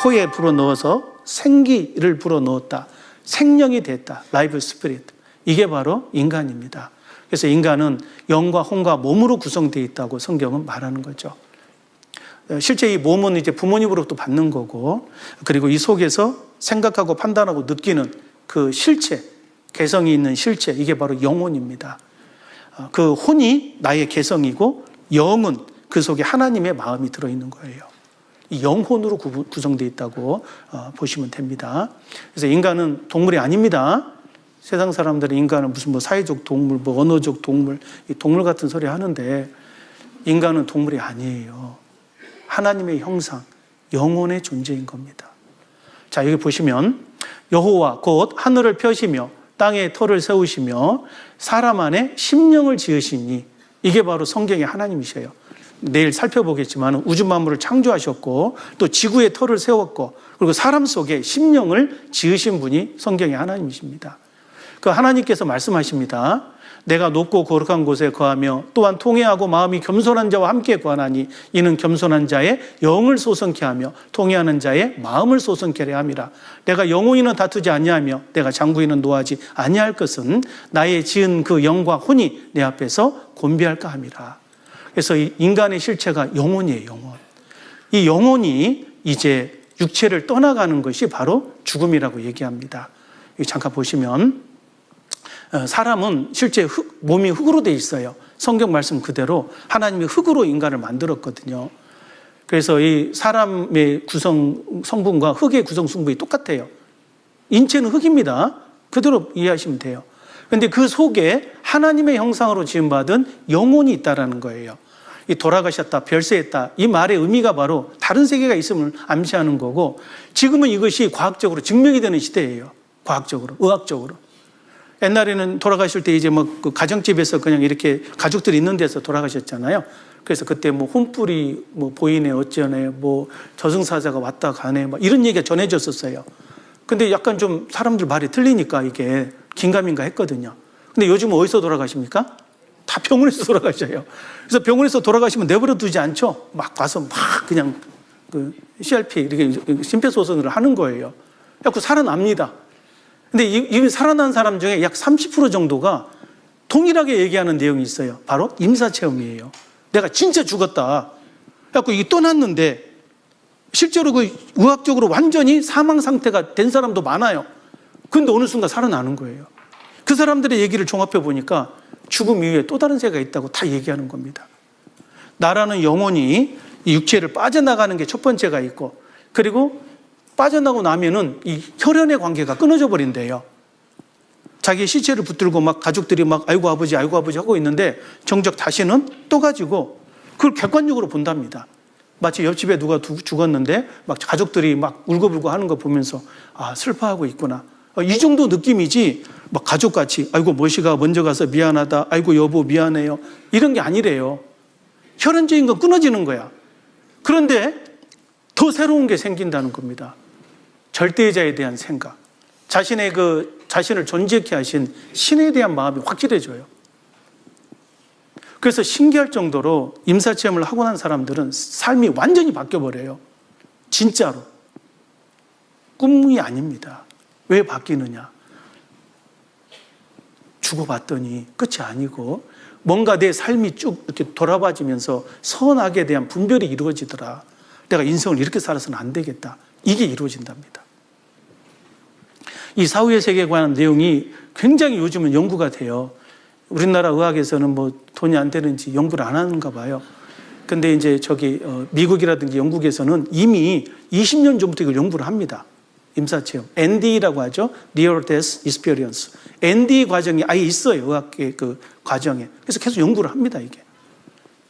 코에 불어넣어서 생기를 불어넣었다. 생명이 됐다. 라이브 스피릿. 이게 바로 인간입니다. 그래서 인간은 영과 혼과 몸으로 구성되어 있다고 성경은 말하는 거죠. 실제 이 몸은 이제 부모님으로부터 받는 거고, 그리고 이 속에서 생각하고 판단하고 느끼는 그 실체, 개성이 있는 실체, 이게 바로 영혼입니다. 그 혼이 나의 개성이고 영은 그 속에 하나님의 마음이 들어있는 거예요. 이 영혼으로 구성되어 있다고 보시면 됩니다. 그래서 인간은 동물이 아닙니다. 세상 사람들은 인간은 무슨 뭐 사회적 동물, 뭐 언어적 동물, 이 동물 같은 소리 하는데 인간은 동물이 아니에요. 하나님의 형상, 영혼의 존재인 겁니다. 자, 여기 보시면 여호와 곧 하늘을 펴시며 땅에 터를 세우시며 사람 안에 심령을 지으시니, 이게 바로 성경의 하나님이셔요. 내일 살펴보겠지만 우주 만물을 창조하셨고 또 지구에 터를 세웠고 그리고 사람 속에 심령을 지으신 분이 성경의 하나님이십니다. 그 하나님께서 말씀하십니다. 내가 높고 거룩한 곳에 거하며 또한 통회하고 마음이 겸손한 자와 함께 거하나니 이는 겸손한 자의 영을 소성케 하며 통회하는 자의 마음을 소성케 하려 함이라. 내가 영혼이는 다투지 아니하며 내가 장구인은 노하지 아니할 것은 나의 지은 그 영과 혼이 내 앞에서 곤비할까 함이라. 그래서 이 인간의 실체가 영혼이에요. 영혼. 이 영혼이 이제 육체를 떠나가는 것이 바로 죽음이라고 얘기합니다. 여기 잠깐 보시면 사람은 실제 몸이 흙으로 돼 있어요. 성경 말씀 그대로 하나님이 흙으로 인간을 만들었거든요. 그래서 이 사람의 성분과 흙의 구성 성분이 똑같아요. 인체는 흙입니다. 그대로 이해하시면 돼요. 그런데 그 속에 하나님의 형상으로 지음받은 영혼이 있다는 거예요. 이 돌아가셨다, 별세했다, 이 말의 의미가 바로 다른 세계가 있음을 암시하는 거고, 지금은 이것이 과학적으로 증명이 되는 시대예요. 과학적으로, 의학적으로. 옛날에는 돌아가실 때 이제 뭐 그 가정집에서 그냥 이렇게 가족들이 있는 데서 돌아가셨잖아요. 그래서 그때 뭐 혼불이 뭐 보이네, 어쩌네, 뭐 저승사자가 왔다 가네, 뭐 이런 얘기가 전해졌었어요. 근데 약간 좀 사람들 말이 틀리니까 이게 긴가민가 했거든요. 근데 요즘은 어디서 돌아가십니까? 다 병원에서 돌아가셔요. 그래서 병원에서 돌아가시면 내버려 두지 않죠. 막 가서 막 그냥 그 CRP 이렇게 심폐소생술을 하는 거예요. 그래서 살아납니다. 근데 이 살아난 사람 중에 약 30% 정도가 동일하게 얘기하는 내용이 있어요. 바로 임사체험이에요. 내가 진짜 죽었다. 그래서 이게 떠났는데 실제로 그 의학적으로 완전히 사망 상태가 된 사람도 많아요. 근데 어느 순간 살아나는 거예요. 그 사람들의 얘기를 종합해 보니까 죽음 이후에 또 다른 세계가 있다고 다 얘기하는 겁니다. 나라는 영혼이 이 육체를 빠져나가는 게 첫 번째가 있고, 그리고 빠져나고 나면은 이 혈연의 관계가 끊어져 버린대요. 자기 시체를 붙들고 막 가족들이 막 아이고 아버지 하고 있는데 정작 다시는 또 가지고 그걸 객관적으로 본답니다. 마치 옆집에 누가 죽었는데 막 가족들이 막 울고불고 하는 거 보면서 아, 슬퍼하고 있구나. 이 정도 느낌이지 막 가족같이 아이고 모시가 먼저 가서 미안하다, 아이고 여보 미안해요, 이런 게 아니래요. 혈연적인 건 끊어지는 거야. 그런데 더 새로운 게 생긴다는 겁니다. 절대자에 대한 생각, 자신을 존재케 하신 신에 대한 마음이 확실해져요. 그래서 신기할 정도로 임사체험을 하고 난 사람들은 삶이 완전히 바뀌어버려요. 진짜로. 꿈이 아닙니다. 왜 바뀌느냐? 죽어봤더니 끝이 아니고 뭔가 내 삶이 쭉 이렇게 돌아봐지면서 선악에 대한 분별이 이루어지더라. 내가 인생을 이렇게 살아서는 안 되겠다. 이게 이루어진답니다. 이 사후의 세계에 관한 내용이 굉장히 요즘은 연구가 돼요. 우리나라 의학에서는 뭐 돈이 안 되는지 연구를 안 하는가 봐요. 근데 이제 미국이라든지 영국에서는 이미 20년 전부터 이걸 연구를 합니다. 임사체험. ND라고 하죠. Near Death Experience. ND 과정이 아예 있어요. 의학의 그 과정에. 그래서 계속 연구를 합니다,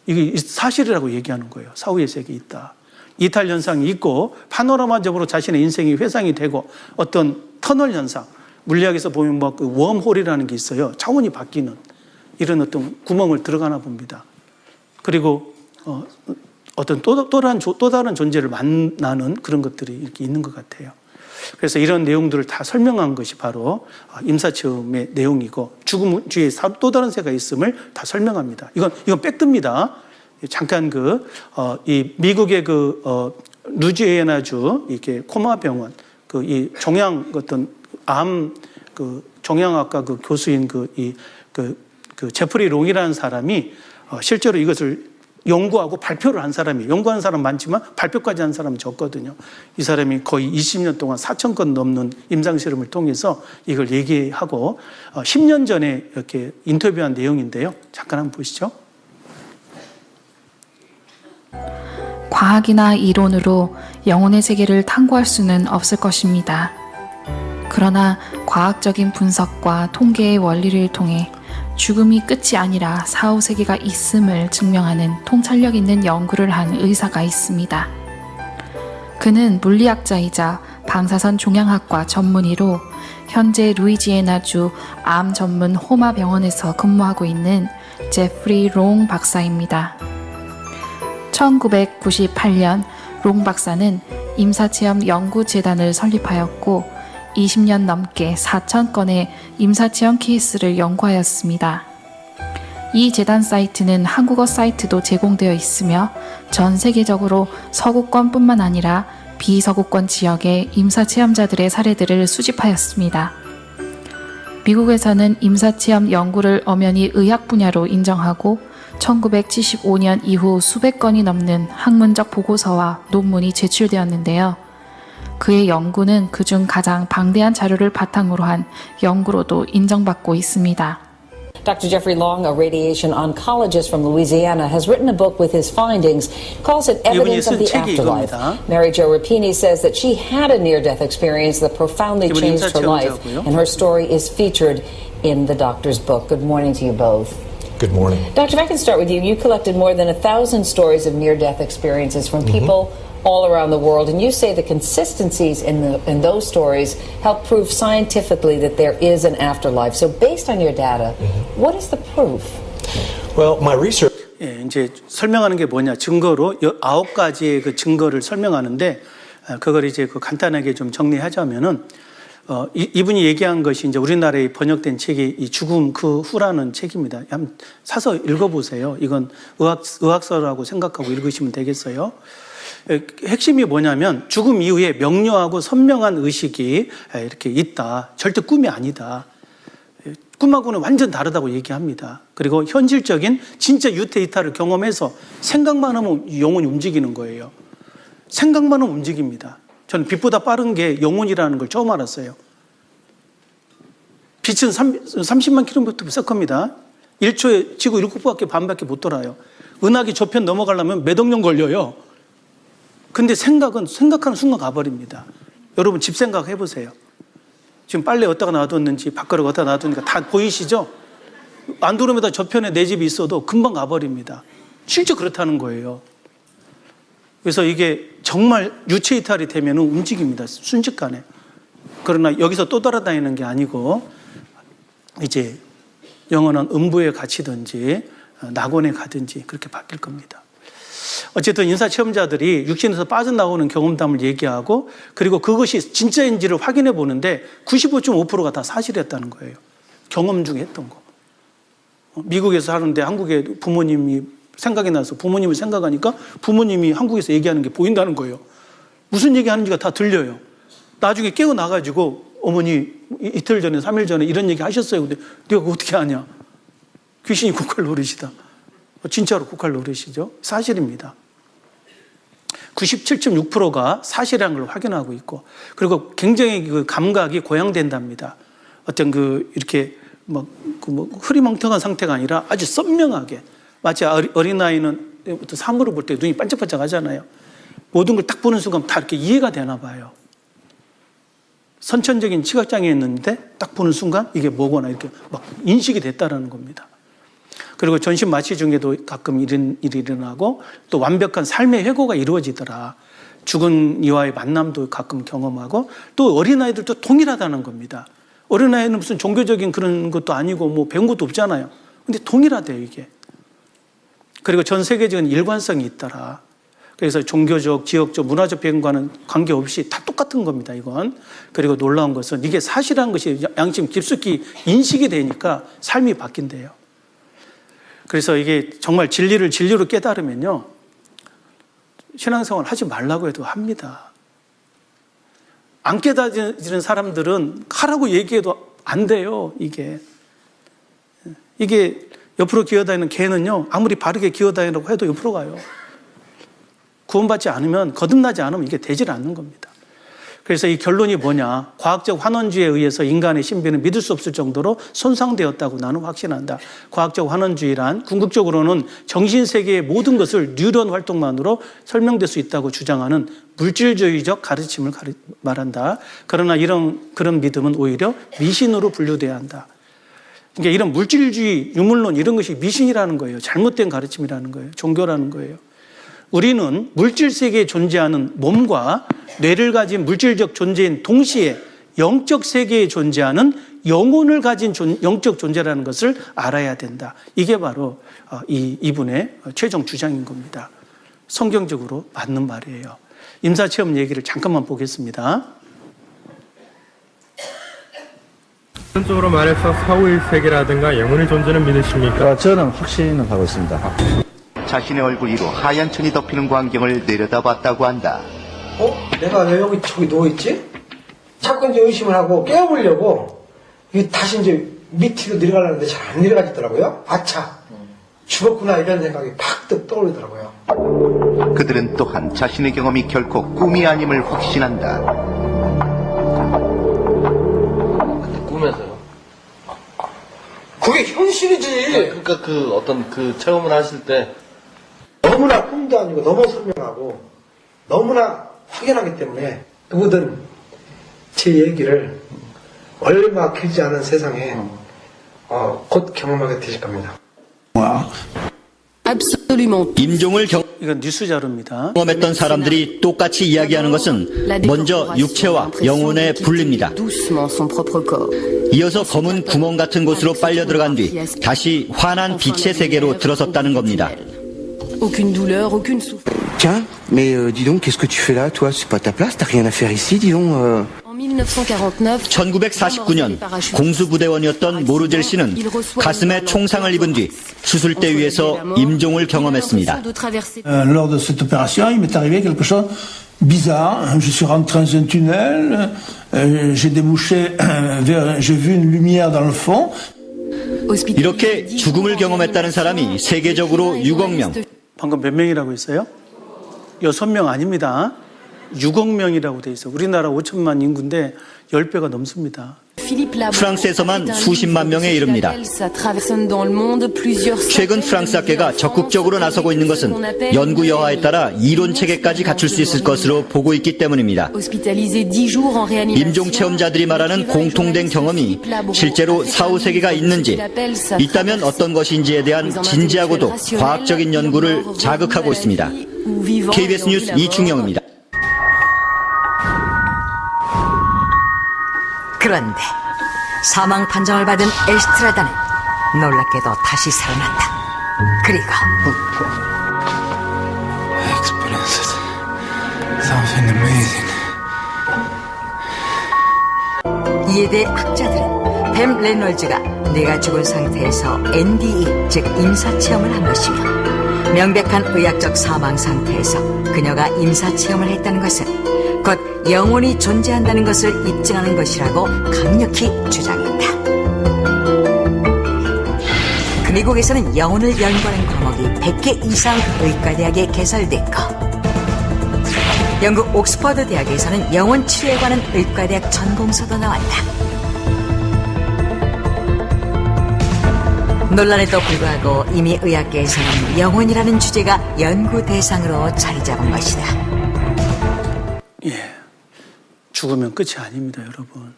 이게 사실이라고 얘기하는 거예요. 사후의 세계에 있다. 이탈 현상이 있고 파노라마적으로 자신의 인생이 회상이 되고 어떤 터널 현상, 물리학에서 보면 뭐 그 웜홀이라는 게 있어요. 차원이 바뀌는 이런 어떤 구멍을 들어가나 봅니다. 그리고 어떤 또 다른 존재를 만나는 그런 것들이 이렇게 있는 것 같아요. 그래서 이런 내용들을 다 설명한 것이 바로 임사체험의 내용이고 죽음 뒤에 또 다른 세가 있음을 다 설명합니다. 이건 팩트입니다. 잠깐 이 미국의 루지애나주 이렇게 코마 병원 이 종양 어떤 암 종양학과 교수인 제프리 롱이라는 사람이 실제로 이것을 연구하고 발표를 한 사람이에요. 연구하는 사람 많지만 발표까지 한 사람은 적거든요. 이 사람이 거의 20년 동안 4,000건 넘는 임상실험을 통해서 이걸 얘기하고 10년 전에 이렇게 인터뷰한 내용인데요. 잠깐 한번 보시죠. 과학이나 이론으로 영혼의 세계를 탐구할 수는 없을 것입니다. 그러나 과학적인 분석과 통계의 원리를 통해 죽음이 끝이 아니라 4, 5세계가 있음을 증명하는 통찰력 있는 연구를 한 의사가 있습니다. 그는 물리학자이자 방사선 종양학과 전문의로 현재 루이지애나주 암 전문 호마 병원에서 근무하고 있는 제프리 롱 박사입니다. 1998년 롱 박사는 임사체험 연구재단을 설립하였고 20년 넘게 4,000건의 임사체험 케이스를 연구하였습니다. 이 재단 사이트는 한국어 사이트도 제공되어 있으며 전 세계적으로 서구권뿐만 아니라 비서구권 지역의 임사체험자들의 사례들을 수집하였습니다. 미국에서는 임사체험 연구를 엄연히 의학 분야로 인정하고 1975년 이후 수백 건이 넘는 학문적 보고서와 논문이 제출되었는데요. 그의 연구는 그중 가장 방대한 자료를 바탕으로 한 연구로도 인정받고 있습니다. Dr. Jeffrey Long, a radiation oncologist from Louisiana, has written a book with his findings, calls it Evidence of the Afterlife. Mary Jo Rapini says that she had a near-death experience that profoundly changed her life, and her story is featured in the doctor's book. Good morning to you both. Good morning. Doctor, if I can start with you, you collected more than 1,000 stories of near-death experiences from people all around the world, and you say the consistencies in those stories help prove scientifically that there is an afterlife. So based on your data, what is the proof? Well, my research. 예, 이제 설명하는 게 뭐냐, 증거로 9가지의 그 증거를 설명하는데 그걸 이제 간단하게 좀 정리하자면은 이분이 얘기한 것이 이제 우리나라에 번역된 책이 이 죽음 그 후라는 책입니다. 한번 사서 읽어보세요. 이건 의학서라고 생각하고 읽으시면 되겠어요. 핵심이 뭐냐면 죽음 이후에 명료하고 선명한 의식이 이렇게 있다. 절대 꿈이 아니다. 꿈하고는 완전 다르다고 얘기합니다. 그리고 현실적인 진짜 유태이탈을 경험해서 생각만 하면 영혼이 움직이는 거예요. 생각만 하면 움직입니다. 저는 빛보다 빠른 게 영혼이라는 걸 처음 알았어요. 빛은 30만 km/s입니다. 1초에 지구 7바퀴 반밖에 못 돌아요. 은하계 저편 넘어가려면 몇 억 년 걸려요. 근데 생각은 생각하는 순간 가버립니다. 여러분 집 생각 해보세요. 지금 빨래 어디다가 놔뒀는지 바깥으로 어디다가 놔뒀는지 다 보이시죠? 안드로메다 저편에 내 집이 있어도 금방 가버립니다. 실제 그렇다는 거예요. 그래서 이게 정말 유체이탈이 되면 움직입니다. 순식간에. 그러나 여기서 또 돌아다니는 게 아니고 이제 영원한 음부에 갇히든지 낙원에 가든지 그렇게 바뀔 겁니다. 어쨌든 인사체험자들이 육신에서 빠져나오는 경험담을 얘기하고 그리고 그것이 진짜인지를 확인해 보는데 95.5%가 다 사실이었다는 거예요. 경험 중에 했던 거. 미국에서 하는데 한국에 부모님이 생각이 나서 부모님을 생각하니까 부모님이 한국에서 얘기하는 게 보인다는 거예요. 무슨 얘기하는지가 다 들려요. 나중에 깨어나가지고 어머니 이틀 전에 3일 전에 이런 얘기 하셨어요. 근데 네가 그거 어떻게 아냐. 귀신이 국화를 노리시다. 진짜로 국화를 노리시죠. 사실입니다. 97.6%가 사실이라는 걸 확인하고 있고 그리고 굉장히 그 감각이 고양된답니다. 어떤 이렇게 흐리멍텅한 상태가 아니라 아주 선명하게 마치 어린아이는 사물을 볼 때 눈이 반짝반짝 하잖아요. 모든 걸 딱 보는 순간 다 이렇게 이해가 되나 봐요. 선천적인 시각장애였는데 딱 보는 순간 이게 뭐거나 이렇게 막 인식이 됐다라는 겁니다. 그리고 전신 마취 중에도 가끔 이런 일이 일어나고 또 완벽한 삶의 회고가 이루어지더라. 죽은 이와의 만남도 가끔 경험하고 또 어린아이들도 동일하다는 겁니다. 어린아이는 무슨 종교적인 그런 것도 아니고 뭐 배운 것도 없잖아요. 근데 동일하대요, 이게. 그리고 전 세계적인 일관성이 있더라. 그래서 종교적, 지역적, 문화적 배경과는 관계없이 다 똑같은 겁니다, 이건. 그리고 놀라운 것은 이게 사실한 것이 양심 깊숙이 인식이 되니까 삶이 바뀐대요. 그래서 이게 정말 진리를 진리로 깨달으면요, 신앙생활 하지 말라고 해도 합니다. 안 깨달아지는 사람들은 하라고 얘기해도 안 돼요, 이게. 이게 옆으로 기어다니는 개는요, 아무리 바르게 기어다니라고 해도 옆으로 가요. 구원받지 않으면, 거듭나지 않으면 이게 되질 않는 겁니다. 그래서 이 결론이 뭐냐? 과학적 환원주의에 의해서 인간의 신비는 믿을 수 없을 정도로 손상되었다고 나는 확신한다. 과학적 환원주의란 궁극적으로는 정신세계의 모든 것을 뉴런 활동만으로 설명될 수 있다고 주장하는 물질주의적 가르침을 말한다. 그러나 그런 믿음은 오히려 미신으로 분류돼야 한다. 그러니까 이런 물질주의, 유물론 이런 것이 미신이라는 거예요. 잘못된 가르침이라는 거예요. 종교라는 거예요. 우리는 물질 세계에 존재하는 몸과 뇌를 가진 물질적 존재인 동시에 영적 세계에 존재하는 영혼을 가진 영적 존재라는 것을 알아야 된다. 이게 바로 이분의 최종 주장인 겁니다. 성경적으로 맞는 말이에요. 임사체험 얘기를 잠깐만 보겠습니다. 전적으로 말해서 사후의 세계라든가 영혼의 존재는 믿으십니까? 저는 확신을 하고 있습니다. 자신의 얼굴 위로 하얀 천이 덮이는 광경을 내려다봤다고 한다. 내가 왜 여기 저기 누워있지? 자꾸 이제 의심을 하고 깨워보려고 이게 다시 이제 밑으로 내려가려는데 잘 안 내려가지더라고요. 아차, 죽었구나 이런 생각이 팍 떠오르더라고요. 그들은 또한 자신의 경험이 결코 꿈이 아님을 확신한다. 꿈에서요? 그게 현실이지. 그러니까 그 어떤 그 체험을 하실 때 너무나 꿈도 아니고 너무 선명하고 너무나 확연하기 때문에 누구든 제 얘기를 얼마 길지 않은 세상에 곧 경험하게 되실 겁니다. 임종을 이건 뉴스 자료입니다. 경험했던 사람들이 똑같이 이야기하는 것은 먼저 육체와 영혼의 분리입니다. 이어서 검은 구멍 같은 곳으로 빨려 들어간 뒤 다시 환한 빛의 세계로 들어섰다는 겁니다. Tiens, mais dis donc, qu'est-ce que tu fais là, toi? C'est pas ta place, t'as rien à faire ici, dis donc. 1949년 공수부대원이었던 모르젤 씨는 가슴에 총상을 입은 뒤 수술대 위에서 임종을 경험했습니다. Lors de cette opération, il m'est arrivé quelque chose bizarre. Je suis rentré dans un tunnel, j'ai débouché j'ai vu une lumière dans le fond. 이렇게 죽음을 경험했다는 사람이 세계적으로 6억 명. 방금 몇 명이라고 했어요? 6명 아닙니다. 6억 명이라고 돼 있어요. 우리나라 5천만 인구인데 10배가 넘습니다. 프랑스에서만 수십만 명에 이릅니다. 최근 프랑스 학계가 적극적으로 나서고 있는 것은 연구 여하에 따라 이론 체계까지 갖출 수 있을 것으로 보고 있기 때문입니다. 임종 체험자들이 말하는 공통된 경험이 실제로 사후세계가 있는지, 있다면 어떤 것인지에 대한 진지하고도 과학적인 연구를 자극하고 있습니다. KBS 뉴스 이충영입니다. 그런데 사망 판정을 받은 에스트라다는 놀랍게도 다시 살아났다. 그리고 이에 대해 학자들은 뱀 레놀즈가 뇌가 죽은 상태에서 NDE, 즉 임사체험을 한 것이며 명백한 의학적 사망 상태에서 그녀가 임사체험을 했다는 것은 곧 영혼이 존재한다는 것을 입증하는 것이라고 강력히 주장했다. 그 미국에서는 영혼을 연구하는 과목이 100개 이상 의과대학에 개설됐고 영국 옥스퍼드 대학에서는 영혼 치료에 관한 의과대학 전공서도 나왔다. 논란에도 불구하고 이미 의학계에서는 영혼이라는 주제가 연구 대상으로 자리 잡은 것이다. 예, 죽으면 끝이 아닙니다, 여러분.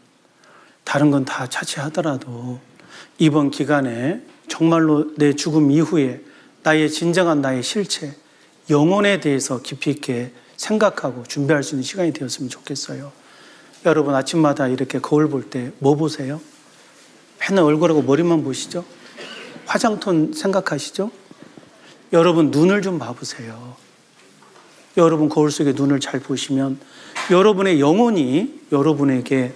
다른 건 다 차치하더라도 이번 기간에 정말로 내 죽음 이후에 나의 진정한 나의 실체, 영혼에 대해서 깊이 있게 생각하고 준비할 수 있는 시간이 되었으면 좋겠어요. 여러분 아침마다 이렇게 거울 볼 때 뭐 보세요? 맨날 얼굴하고 머리만 보시죠? 화장톤 생각하시죠? 여러분 눈을 좀 봐보세요. 여러분 거울 속에 눈을 잘 보시면 여러분의 영혼이 여러분에게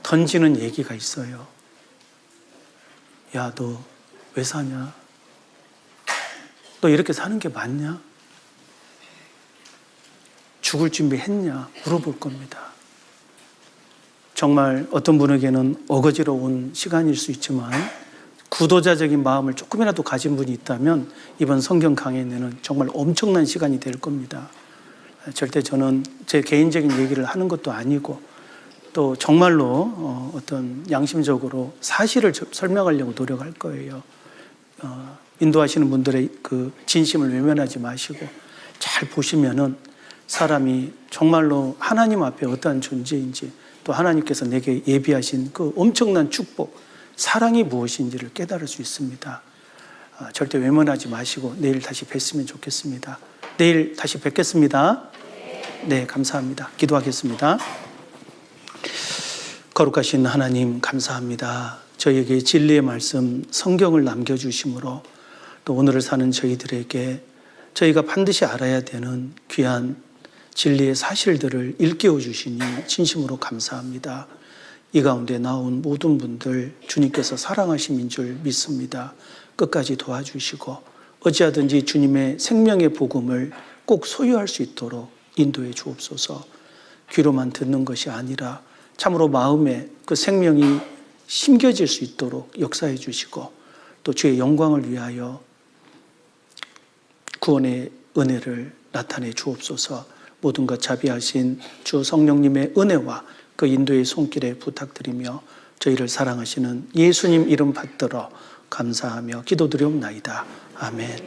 던지는 얘기가 있어요. 야, 너 왜 사냐? 너 이렇게 사는 게 맞냐? 죽을 준비했냐? 물어볼 겁니다. 정말 어떤 분에게는 어거지러운 시간일 수 있지만 구도자적인 마음을 조금이라도 가진 분이 있다면 이번 성경 강해내는 정말 엄청난 시간이 될 겁니다. 절대 저는 제 개인적인 얘기를 하는 것도 아니고 또 정말로 어떤 양심적으로 사실을 설명하려고 노력할 거예요. 인도하시는 분들의 그 진심을 외면하지 마시고 잘 보시면은 사람이 정말로 하나님 앞에 어떠한 존재인지 또 하나님께서 내게 예비하신 그 엄청난 축복, 사랑이 무엇인지를 깨달을 수 있습니다. 절대 외면하지 마시고 내일 다시 뵀으면 좋겠습니다. 내일 다시 뵙겠습니다. 네, 감사합니다. 기도하겠습니다. 거룩하신 하나님 감사합니다. 저희에게 진리의 말씀 성경을 남겨주심으로 또 오늘을 사는 저희들에게 저희가 반드시 알아야 되는 귀한 진리의 사실들을 일깨워 주시니 진심으로 감사합니다. 이 가운데 나온 모든 분들 주님께서 사랑하심인 줄 믿습니다. 끝까지 도와주시고 어찌하든지 주님의 생명의 복음을 꼭 소유할 수 있도록 인도해 주옵소서. 귀로만 듣는 것이 아니라 참으로 마음에 그 생명이 심겨질 수 있도록 역사해 주시고 또 주의 영광을 위하여 구원의 은혜를 나타내 주옵소서. 모든 것 자비하신 주 성령님의 은혜와 그 인도의 손길에 부탁드리며 저희를 사랑하시는 예수님 이름 받들어 감사하며 기도드리옵나이다. 아멘.